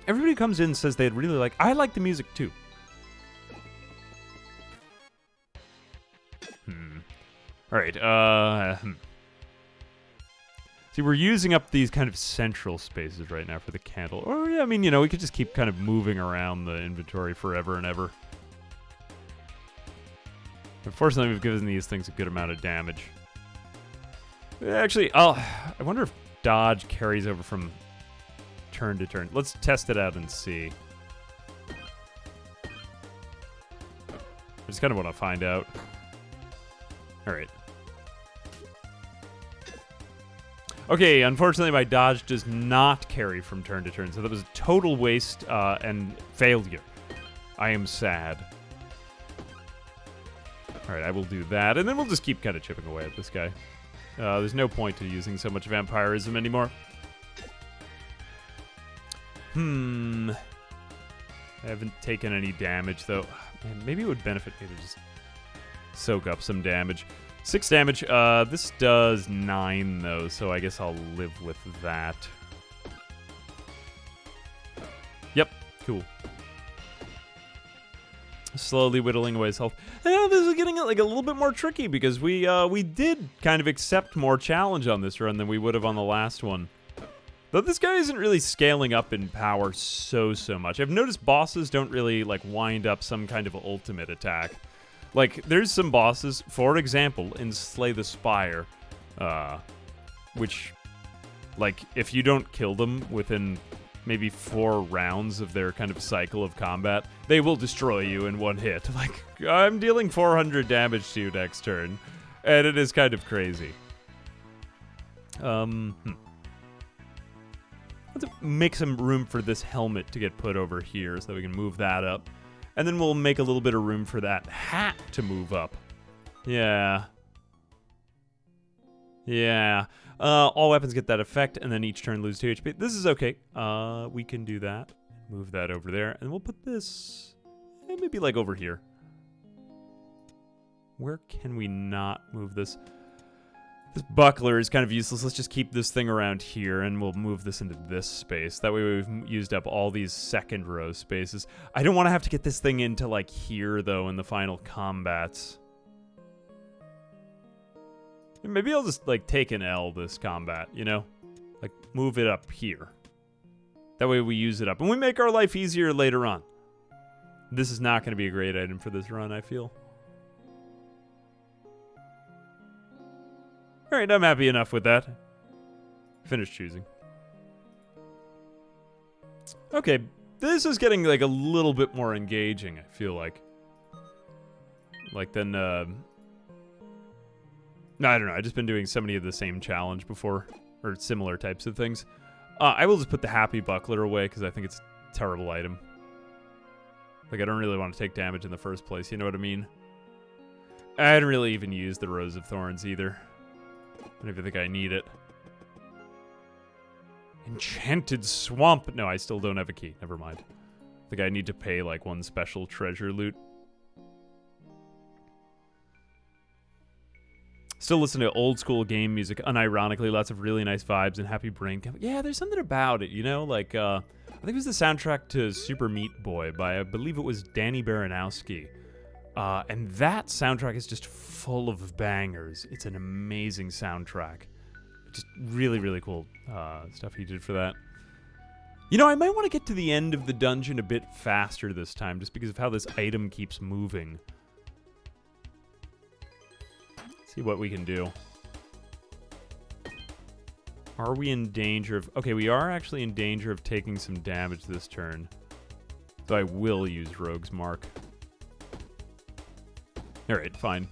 Everybody comes in and says they'd really like... I like the music, too. Alright, See, we're using up these kind of central spaces right now for the candle. Or, yeah, I mean, you know, we could just keep kind of moving around the inventory forever and ever. Unfortunately, we've given these things a good amount of damage. Actually, I wonder if dodge carries over from turn to turn. Let's test it out and see. I just kind of want to find out. Alright. Okay, unfortunately my dodge does not carry from turn to turn, so that was a total waste and failure. I am sad. Alright, I will do that, and then we'll just keep kind of chipping away at this guy. There's no point to using so much vampirism anymore. I haven't taken any damage, though. Man, maybe it would benefit me to just soak up some damage. 6 damage. This does 9, though, so I guess I'll live with that. Yep, cool. Slowly whittling away his health. Yeah, this is getting like a little bit more tricky because we did kind of accept more challenge on this run than we would have on the last one. Though this guy isn't really scaling up in power so much. I've noticed bosses don't really like wind up some kind of ultimate attack. Like, there's some bosses, for example, in Slay the Spire, which, like, if you don't kill them within maybe 4 rounds of their kind of cycle of combat, they will destroy you in one hit. Like, I'm dealing 400 damage to you next turn, and it is kind of crazy. Let's make some room for this helmet to get put over here so that we can move that up. And then we'll make a little bit of room for that hat to move up. Yeah. Yeah. All weapons get that effect, and then each turn lose 2 HP. This is okay. We can do that. Move that over there. And we'll put this maybe like over here. Where can we not move this? This buckler is kind of useless. Let's just keep this thing around here, and we'll move this into this space. That way we've used up all these second row spaces. I don't want to have to get this thing into, like, here, though, in the final combats. Maybe I'll just, like, take an L this combat, you know? Like, move it up here. That way we use it up. And we make our life easier later on. This is not going to be a great item for this run, I feel. Alright, I'm happy enough with that. Finish choosing. Okay, this is getting, like, a little bit more engaging, I feel like. Like, then, no, I don't know, I've just been doing so many of the same challenge before, or similar types of things. I will just put the Happy Buckler away, because I think it's a terrible item. Like, I don't really want to take damage in the first place, you know what I mean? I didn't really even use the Rose of Thorns either. I don't even think I need it. Enchanted Swamp. No, I still don't have a key. Never mind. I think I need to pay, like, one special treasure loot. Still listen to old school game music, unironically. Lots of really nice vibes and happy brain. Yeah, there's something about it, you know? Like, I think it was the soundtrack to Super Meat Boy by, I believe it was Danny Baranowski. And that soundtrack is just full of bangers. It's an amazing soundtrack. Just really, really cool stuff he did for that. You know, I might want to get to the end of the dungeon a bit faster this time, just because of how this item keeps moving. See what we can do. Are we in danger of... Okay, we are actually in danger of taking some damage this turn. So I will use Rogue's Mark. Alright, fine.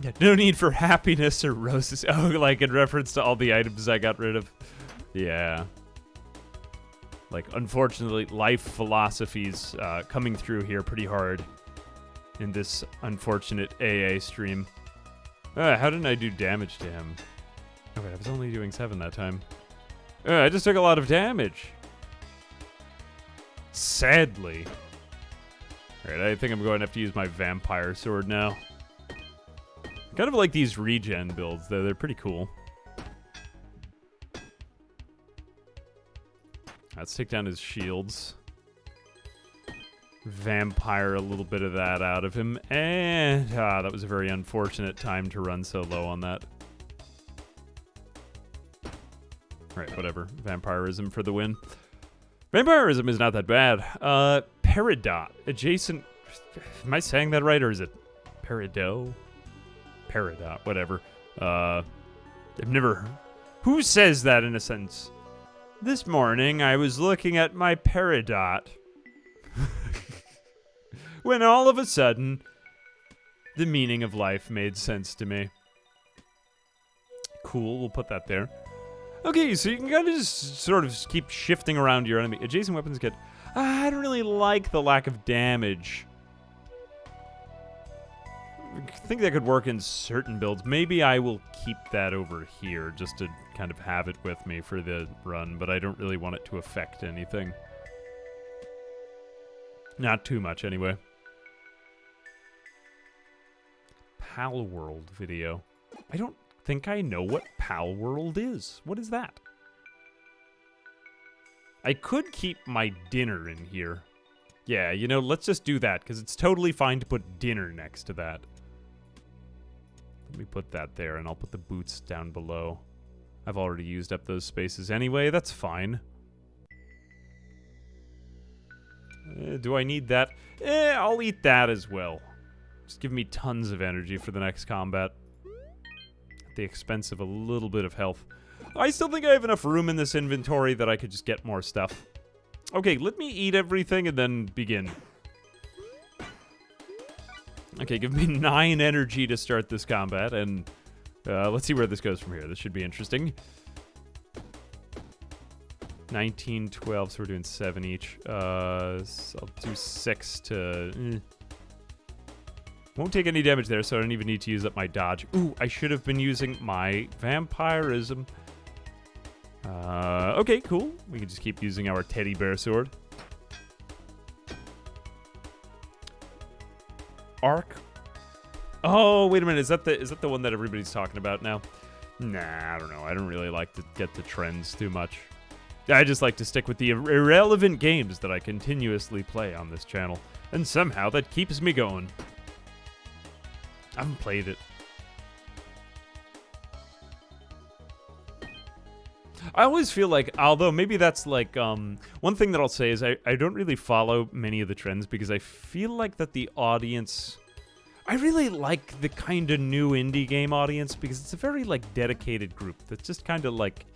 Yeah, no need for happiness or roses. Oh, like in reference to all the items I got rid of. Yeah. Like, unfortunately, life philosophies coming through here pretty hard in this unfortunate AA stream. How didn't I do damage to him? Oh, wait, I was only doing 7 that time. I just took a lot of damage. Sadly. Alright, I think I'm going to have to use my vampire sword now. I kind of like these regen builds, though. They're pretty cool. Let's take down his shields. Vampire a little bit of that out of him. And that was a very unfortunate time to run so low on that. Right, whatever. Vampirism for the win. Vampirism is not that bad. Peridot. Adjacent... Am I saying that right, or is it Peridot? Peridot, whatever. I've never... Who says that in a sentence? This morning, I was looking at my Peridot. When all of a sudden, the meaning of life made sense to me. Cool, we'll put that there. Okay, so you can kind of just sort of keep shifting around your enemy. Adjacent weapons get... I don't really like the lack of damage. I think that could work in certain builds. Maybe I will keep that over here just to kind of have it with me for the run, but I don't really want it to affect anything. Not too much, anyway. Pal World video. I don't think I know what Pal World is. What is that? I could keep my dinner in here. Yeah, you know, let's just do that, because it's totally fine to put dinner next to that. Let me put that there, and I'll put the boots down below. I've already used up those spaces anyway. That's fine. Do I need that? I'll eat that as well. Just give me tons of energy for the next combat. At the expense of a little bit of health. I still think I have enough room in this inventory that I could just get more stuff. Okay, let me eat everything and then begin. Okay, give me 9 energy to start this combat, and let's see where this goes from here. This should be interesting. 19, 12, so we're doing 7 each. So I'll do 6 to... Won't take any damage there, so I don't even need to use up my dodge. Ooh, I should have been using my vampirism. Okay, cool. We can just keep using our teddy bear sword. Arc. Oh, wait a minute. Is that the one that everybody's talking about now? Nah, I don't know. I don't really like to get the trends too much. I just like to stick with the irrelevant games that I continuously play on this channel. And somehow that keeps me going. I haven't played it. I always feel like, although maybe that's like, one thing that I'll say is I don't really follow many of the trends because I feel like that the audience, I really like the kind of new indie game audience because it's a very like dedicated group that's just kind of like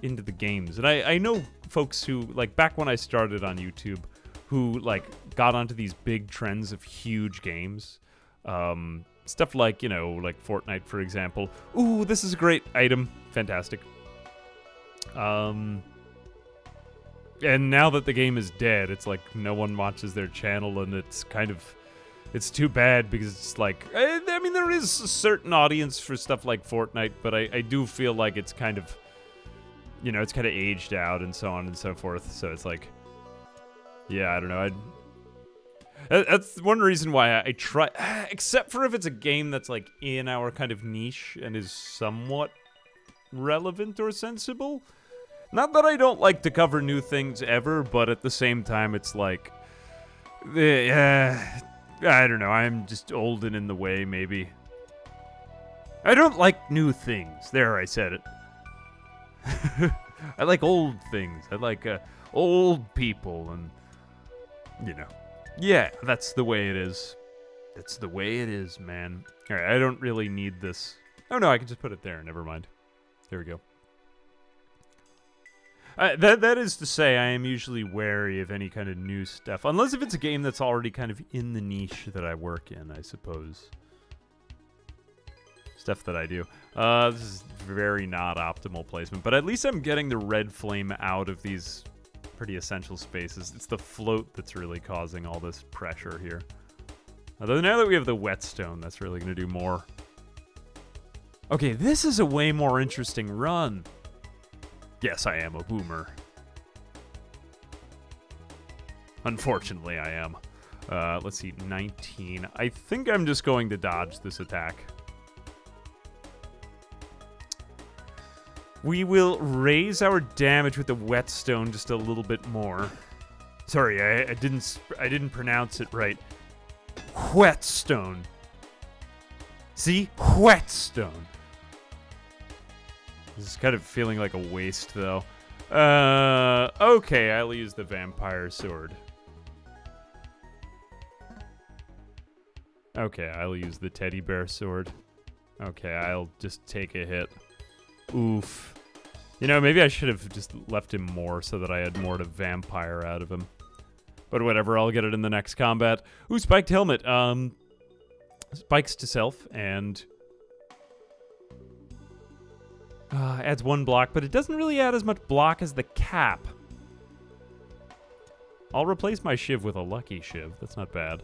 into the games. And I know folks who, like back when I started on YouTube, who like got onto these big trends of huge games. Stuff like, you know, like Fortnite, for example. Ooh, this is a great item. Fantastic. And now that the game is dead, it's like no one watches their channel, and it's kind of... It's too bad because it's like... I mean, there is a certain audience for stuff like Fortnite, but I do feel like it's kind of... You know, it's kind of aged out and so on and so forth, so it's like... Yeah, I don't know, that's one reason why I try... Except for if it's a game that's, like, in our kind of niche and is somewhat relevant or sensible. Not that I don't like to cover new things ever, but at the same time, it's like... I don't know, I'm just old and in the way, maybe. I don't like new things. There, I said it. I like old things. I like old people and, you know. Yeah, that's the way it is. That's the way it is, man. All right, I don't really need this. Oh, no, I can just put it there. Never mind. There we go. That is to say, I am usually wary of any kind of new stuff. Unless if it's a game that's already kind of in the niche that I work in, I suppose. Stuff that I do. This is very not optimal placement, but at least I'm getting the red flame out of these pretty essential spaces. It's the float that's really causing all this pressure here. Although now that we have the whetstone, that's really going to do more. Okay, this is a way more interesting run. Yes, I am a boomer. Unfortunately, I am. Let's see, 19. I think I'm just going to dodge this attack. We will raise our damage with the whetstone just a little bit more. Sorry, I didn't pronounce it right. Whetstone. See? Whetstone. This is kind of feeling like a waste, though. Okay, I'll use the vampire sword. Okay, I'll use the teddy bear sword. Okay, I'll just take a hit. Oof. You know, maybe I should have just left him more so that I had more to vampire out of him. But whatever, I'll get it in the next combat. Ooh, spiked helmet. Spikes to self, and... adds 1 block, but it doesn't really add as much block as the cap. I'll replace my shiv with a lucky shiv. That's not bad.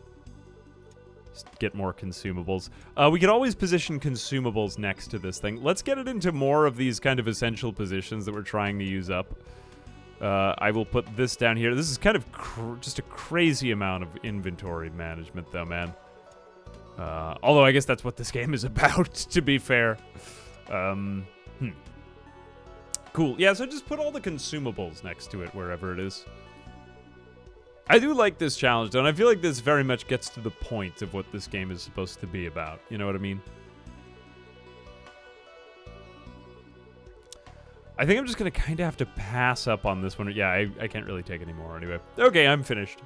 Just get more consumables. We could always position consumables next to this thing. Let's get it into more of these kind of essential positions that we're trying to use up. I will put this down here. This is kind of just a crazy amount of inventory management, though, man. Although I guess that's what this game is about, to be fair. Cool. Yeah, so just put all the consumables next to it, wherever it is. I do like this challenge, though, and I feel like this very much gets to the point of what this game is supposed to be about. You know what I mean? I think I'm just going to kind of have to pass up on this one. Yeah, I can't really take any more anyway. Okay, I'm finished.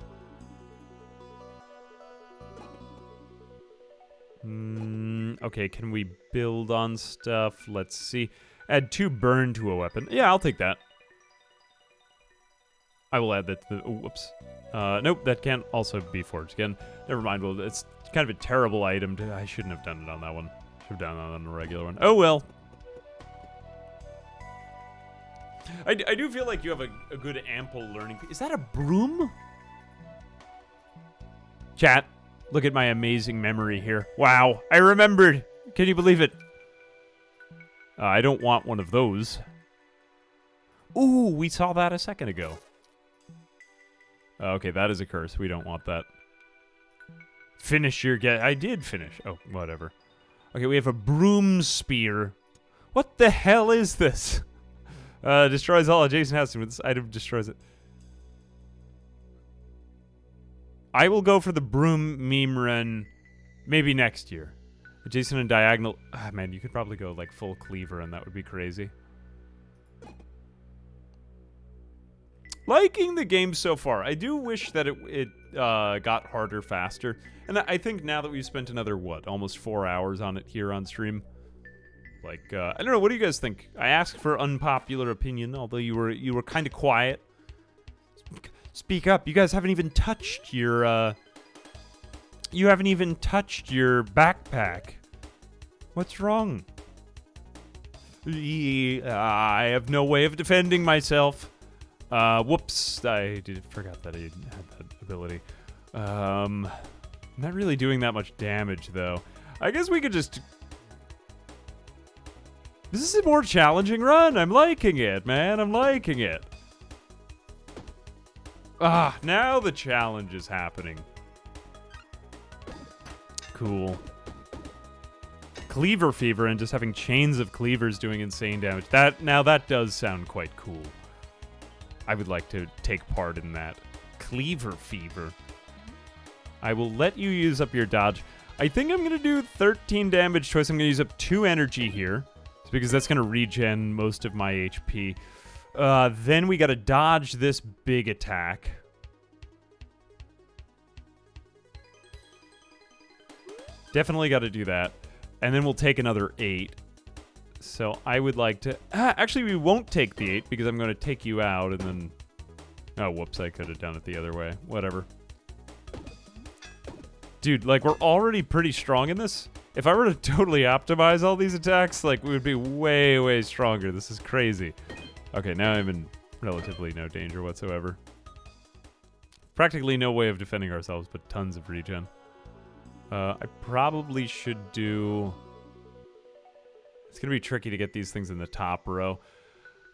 Okay, can we build on stuff? Let's see. Add 2 burn to a weapon. Yeah, I'll take that. I will add that to the... Oh, whoops. Nope, that can't also be forged again. Never mind. Well, it's kind of a terrible item. I shouldn't have done it on that one. Should have done it on a regular one. Oh, well. I do feel like you have a good, ample learning... Is that a broom? Chat, look at my amazing memory here. Wow, I remembered. Can you believe it? I don't want one of those. Ooh, we saw that a second ago. Okay, that is a curse. We don't want that. Finish your get. I did finish. Oh, whatever. Okay, we have a broom spear. What the hell is this? Destroys all adjacent houses. This item destroys it. I will go for the broom meme run maybe next year. Adjacent and diagonal. Ah, man, you could probably go like full cleaver and that would be crazy. Liking the game so far. I do wish that it got harder faster. And I think now that we've spent another, what, almost 4 hours on it here on stream. Like, I don't know, what do you guys think? I asked for unpopular opinion, although you were kind of quiet. Speak up. You guys haven't even touched your You haven't even touched your backpack. What's wrong? I have no way of defending myself. Whoops. I forgot that I had that ability. Not really doing that much damage, though. I guess we could just... This is a more challenging run. I'm liking it, man. I'm liking it. Now the challenge is happening. Cool. Cleaver fever and just having chains of cleavers doing insane damage. Now that does sound quite cool. I would like to take part in that. Cleaver fever. I will let you use up your dodge. I think I'm going to do 13 damage twice. I'm going to use up 2 energy here. Because that's going to regen most of my HP. Then we got to dodge this big attack. Definitely got to do that. And then we'll take another 8. So I would like to... actually, we won't take the 8 because I'm going to take you out and then... Oh, whoops, I could have done it the other way. Whatever. Dude, like, we're already pretty strong in this. If I were to totally optimize all these attacks, like, we would be way, way stronger. This is crazy. Okay, now I'm in relatively no danger whatsoever. Practically no way of defending ourselves, but tons of regen. I probably should do... It's going to be tricky to get these things in the top row.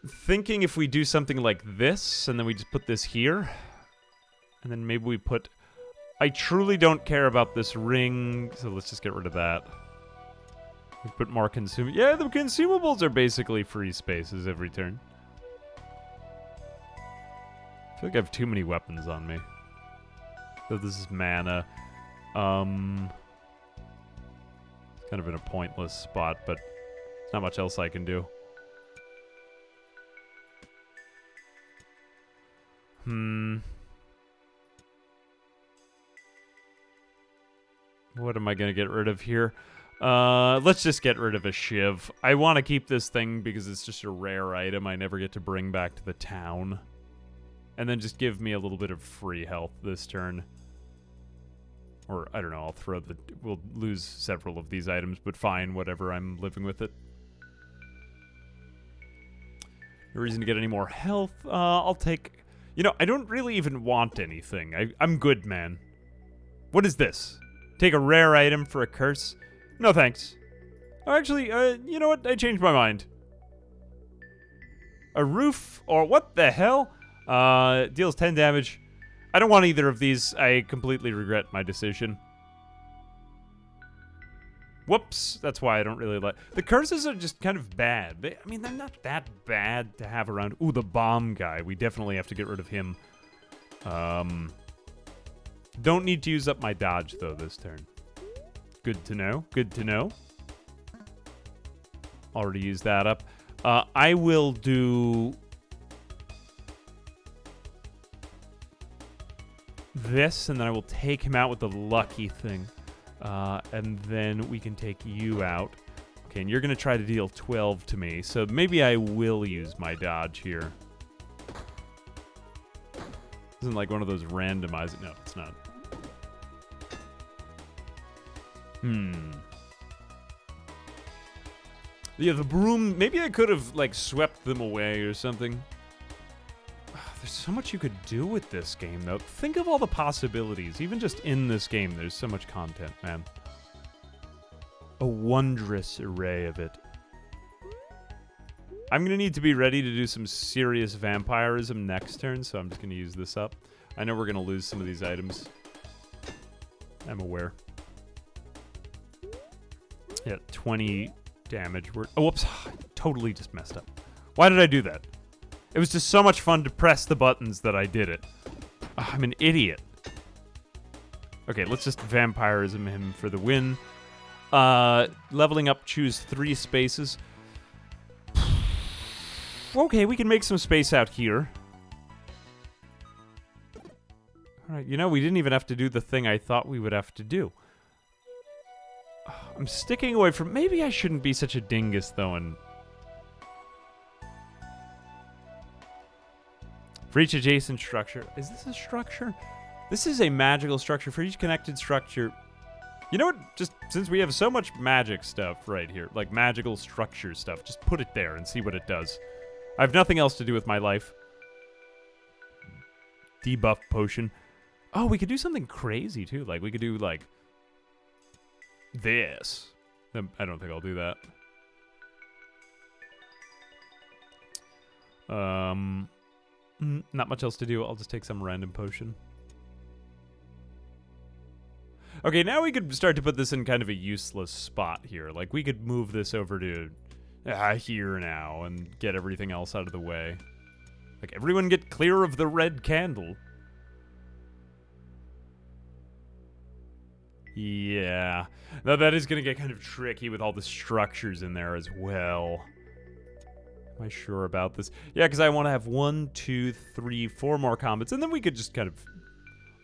Thinking if we do something like this, and then we just put this here, and then maybe we put... I truly don't care about this ring, so let's just get rid of that. We put more consum... Yeah, the consumables are basically free spaces every turn. I feel like I have too many weapons on me. So this is mana. It's kind of in a pointless spot, but there's not much else I can do. What am I going to get rid of here? Let's just get rid of a shiv. I want to keep this thing because it's just a rare item I never get to bring back to the town. And then just give me a little bit of free health this turn. Or, I don't know, I'll throw the... We'll lose several of these items, but fine, whatever, I'm living with it. No reason to get any more health. I'll take... You know, I don't really even want anything. I'm good, man. What is this? Take a rare item for a curse? No thanks. Oh, actually, you know what? I changed my mind. A roof, or what the hell? Deals 10 damage. I don't want either of these. I completely regret my decision. Whoops. That's why I don't really like... The curses are just kind of bad. I mean, they're not that bad to have around. Ooh, the bomb guy. We definitely have to get rid of him. Don't need to use up my dodge, though, this turn. Good to know. Good to know. Already used that up. I will do... this, and then I will take him out with the lucky thing. And then we can take you out. Okay, and you're going to try to deal 12 to me, so maybe I will use my dodge here. Isn't like one of those randomizing... No, it's not. Yeah, the broom... Maybe I could have, like, swept them away or something. There's so much you could do with this game, though. Think of all the possibilities. Even just in this game, there's so much content, man. A wondrous array of it. I'm going to need to be ready to do some serious vampirism next turn, so I'm just going to use this up. I know we're going to lose some of these items. I'm aware. Yeah, 20 damage. Oh, whoops. Totally just messed up. Why did I do that? It was just so much fun to press the buttons that I did it. Oh, I'm an idiot. Okay, let's just vampirism him for the win. Leveling up, choose 3 spaces. Okay, we can make some space out here. Alright, you know, we didn't even have to do the thing I thought we would have to do. I'm sticking away from... Maybe I shouldn't be such a dingus, though, and... For each adjacent structure... Is this a structure? This is a magical structure. For each connected structure... You know what? Just since we have so much magic stuff right here, like magical structure stuff, just put it there and see what it does. I have nothing else to do with my life. Debuff potion. Oh, we could do something crazy too. Like we could do like this. I don't think I'll do that. Not much else to do. I'll just take some random potion. Okay, now we could start to put this in kind of a useless spot here. Like, we could move this over to here now and get everything else out of the way. Like, everyone get clear of the red candle. Yeah. Now, that is going to get kind of tricky with all the structures in there as well. Am I sure about this? Yeah, because I want to have 1, 2, 3, 4 more combats, and then we could just kind of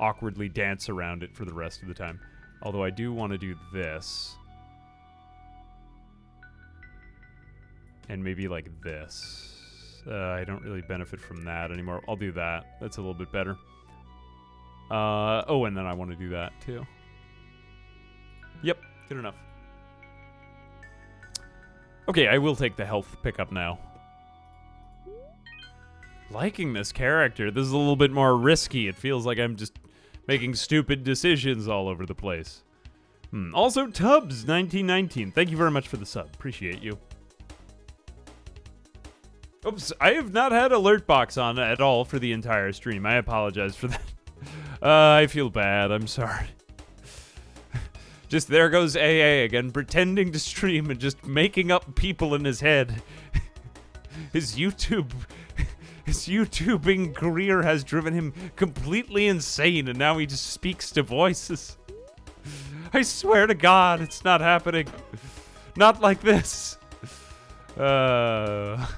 awkwardly dance around it for the rest of the time. Although I do want to do this. And maybe like this. I don't really benefit from that anymore. I'll do that. That's a little bit better. Oh, and then I want to do that too. Yep, good enough. Okay, I will take the health pickup now. Liking this character. This is a little bit more risky. It feels like I'm just making stupid decisions all over the place. Also, Tubbs 1919. Thank you very much for the sub. Appreciate you. Oops, I have not had alert box on at all for the entire stream. I apologize for that. I feel bad. I'm sorry. Just there goes AA again, pretending to stream and just making up people in his head. His YouTubing career has driven him completely insane, and now he just speaks to voices. I swear to God, it's not happening. Not like this. Oh,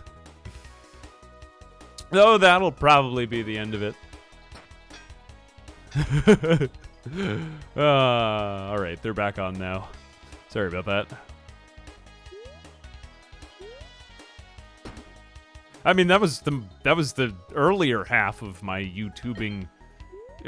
that'll probably be the end of it. Alright, they're back on now. Sorry about that. I mean, that was the earlier half of my YouTubing.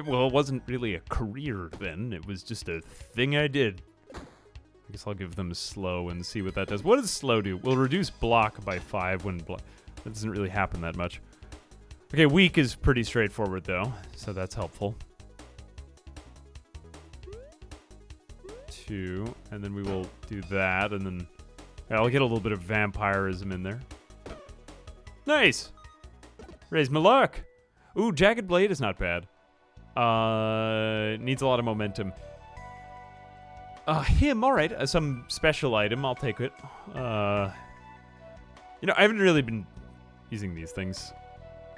Well, it wasn't really a career then. It was just a thing I did. I guess I'll give them slow and see what that does. What does slow do? We'll reduce block by 5 when block. That doesn't really happen that much. Okay, weak is pretty straightforward though, so that's helpful. 2, and then we will do that, and then I'll get a little bit of vampirism in there. Nice! Raise my luck! Ooh, Jagged Blade is not bad. Needs a lot of momentum. Him, alright. Some special item, I'll take it. You know, I haven't really been using these things.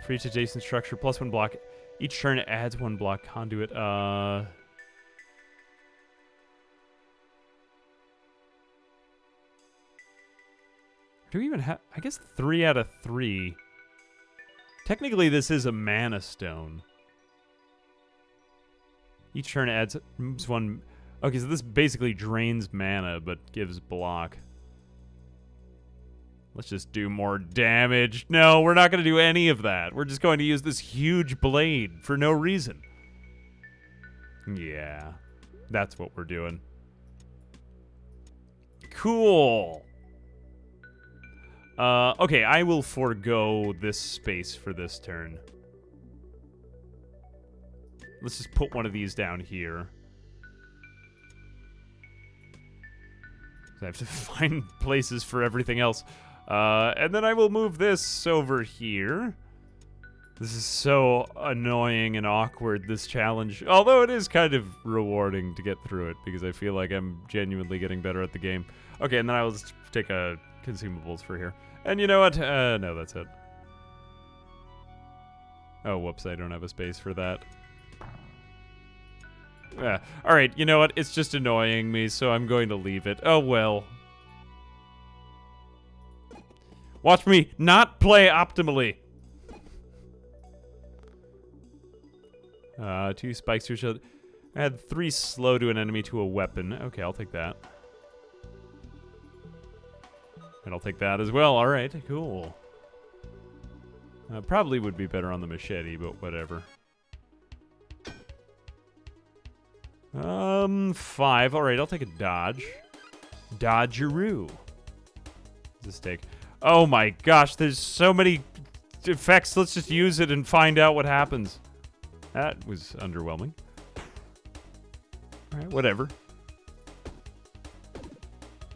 For each adjacent structure, +1 block. Each turn it adds 1 block conduit. Do we even have... I guess 3 out of 3. Technically, this is a mana stone. Each turn adds 1... Okay, so this basically drains mana, but gives block. Let's just do more damage. No, we're not going to do any of that. We're just going to use this huge blade for no reason. Yeah, that's what we're doing. Cool. Okay, I will forego this space for this turn. Let's just put one of these down here. I have to find places for everything else. And then I will move this over here. This is so annoying and awkward, this challenge. Although it is kind of rewarding to get through it, because I feel like I'm genuinely getting better at the game. Okay, and then I will just take consumables for here. And you know what? No, that's it. Oh, whoops, I don't have a space for that. Alright, you know what? It's just annoying me, so I'm going to leave it. Oh, well. Watch me not play optimally. 2 spikes to each other. Add 3 slow to an enemy to a weapon. Okay, I'll take that. And I'll take that as well. Alright, cool. Probably would be better on the machete, but whatever. 5. All right, I'll take a dodge. Dodgeroo. This take. Oh my gosh, there's so many effects. Let's just use it and find out what happens. That was underwhelming. All right, whatever.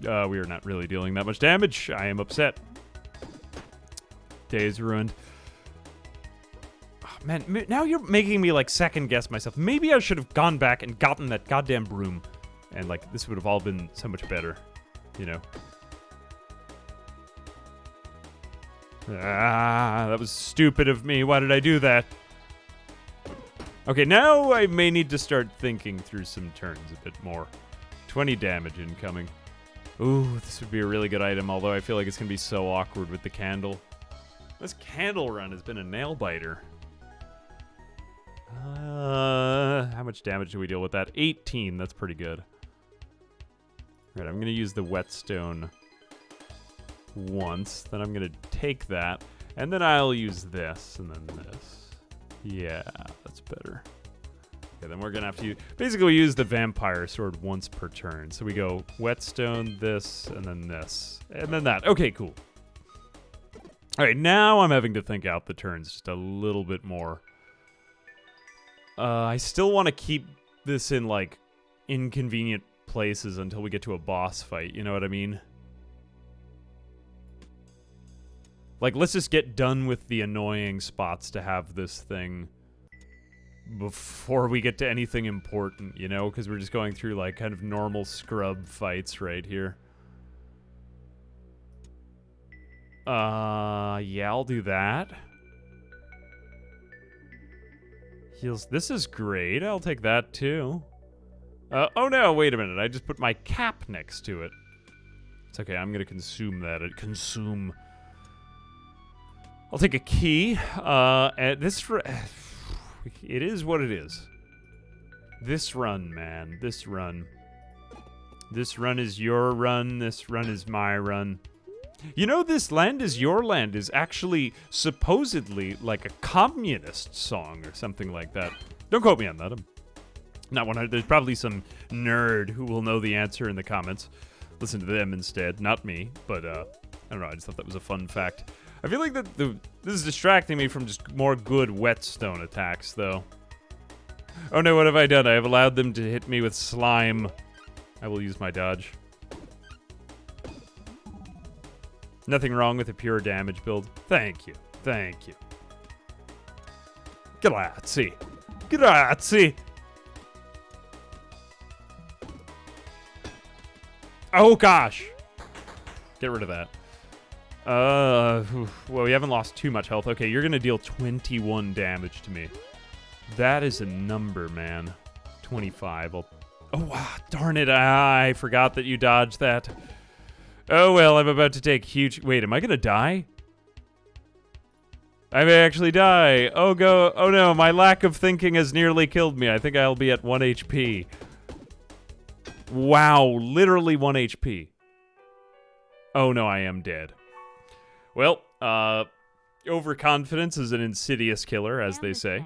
We are not really dealing that much damage. I am upset. Day is ruined. Oh, man, now you're making me, like, second-guess myself. Maybe I should have gone back and gotten that goddamn broom. And, like, this would have all been so much better. You know? Ah, that was stupid of me. Why did I do that? Okay, now I may need to start thinking through some turns a bit more. 20 damage incoming. Ooh, this would be a really good item, although I feel like it's going to be so awkward with the candle. This candle run has been a nail-biter. How much damage do we deal with that? 18, that's pretty good. Alright, I'm going to use the whetstone once. Then I'm going to take that, and then I'll use this, and then this. Yeah, that's better. Okay, then we're going to have to basically use the vampire sword once per turn. So we go whetstone, this, and then this, and then that. Okay, cool. All right, now I'm having to think out the turns just a little bit more. I still want to keep this in, like, inconvenient places until we get to a boss fight, you know what I mean? Like, let's just get done with the annoying spots to have this thing before we get to anything important, you know? Because we're just going through, like, kind of normal scrub fights right here. Yeah, I'll do that. Heals. This is great. I'll take that, too. Oh, no, wait a minute. I just put my cap next to it. It's okay. I'm going to consume that. Consume. I'll take a key. And this... It is what it is. This run, man. This run. This run is your run. This run is my run. You know, This Land Is Your Land is actually supposedly like a communist song or something like that. Don't quote me on that. I'm not 100. There's probably some nerd who will know the answer in the comments. Listen to them instead, not me. But I don't know. I just thought that was a fun fact. I feel like that this is distracting me from just more good whetstone attacks, though. Oh no, what have I done? I have allowed them to hit me with slime. I will use my dodge. Nothing wrong with a pure damage build. Thank you. Thank you. Grazie. Grazie. Oh gosh. Get rid of that. Well, we haven't lost too much health. Okay, you're gonna deal 21 damage to me. That is a number, man. 25. Oh, wow, darn it. I forgot that you dodged that. Oh, well, I'm about to take huge... Wait, am I gonna die? I may actually die. Oh, no, my lack of thinking has nearly killed me. I think I'll be at 1 HP. Wow, literally 1 HP. Oh, no, I am dead. Well, overconfidence is an insidious killer, as they say.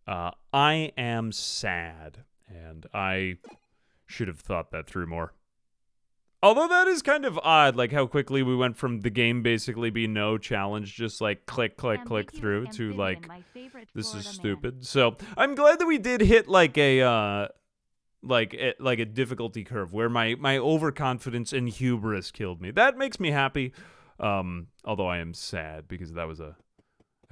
I am sad, and I should have thought that through more. Although that is kind of odd, like how quickly we went from the game basically be no challenge, just like click, click, click through to like, this is stupid. So I'm glad that we did hit like a difficulty curve where my overconfidence and hubris killed me. That makes me happy. Although I am sad because I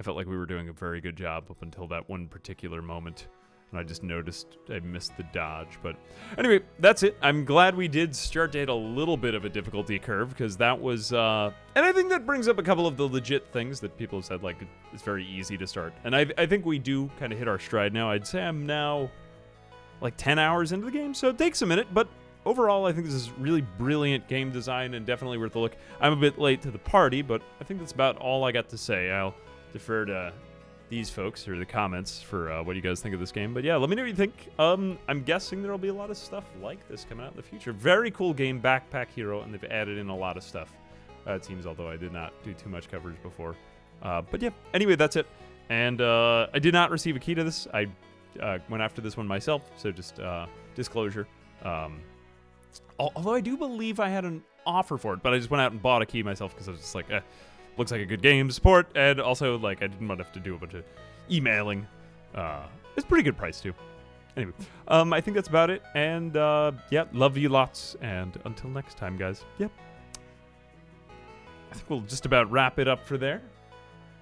felt like we were doing a very good job up until that one particular moment. And I just noticed I missed the dodge. But anyway, that's it. I'm glad we did start to hit a little bit of a difficulty curve because that was, and I think that brings up a couple of the legit things that people have said, like it's very easy to start. And I think we do kind of hit our stride now. I'd say I'm now like 10 hours into the game, so it takes a minute, but overall, I think this is really brilliant game design and definitely worth a look. I'm a bit late to the party, but I think that's about all I got to say. I'll defer to these folks or the comments for what you guys think of this game. But yeah, let me know what you think. I'm guessing there'll be a lot of stuff like this coming out in the future. Very cool game, Backpack Hero, and they've added in a lot of stuff. It seems, although I did not do too much coverage before. But yeah, anyway, that's it. And I did not receive a key to this. I went after this one myself, so just disclosure. Although I do believe I had an offer for it, but I just went out and bought a key myself because I was just like, looks like a good game to support, and also like I didn't want to have to do a bunch of emailing. It's a pretty good price too. Anyway, I think that's about it, and yeah, love you lots, and until next time, guys. Yep. I think we'll just about wrap it up for there.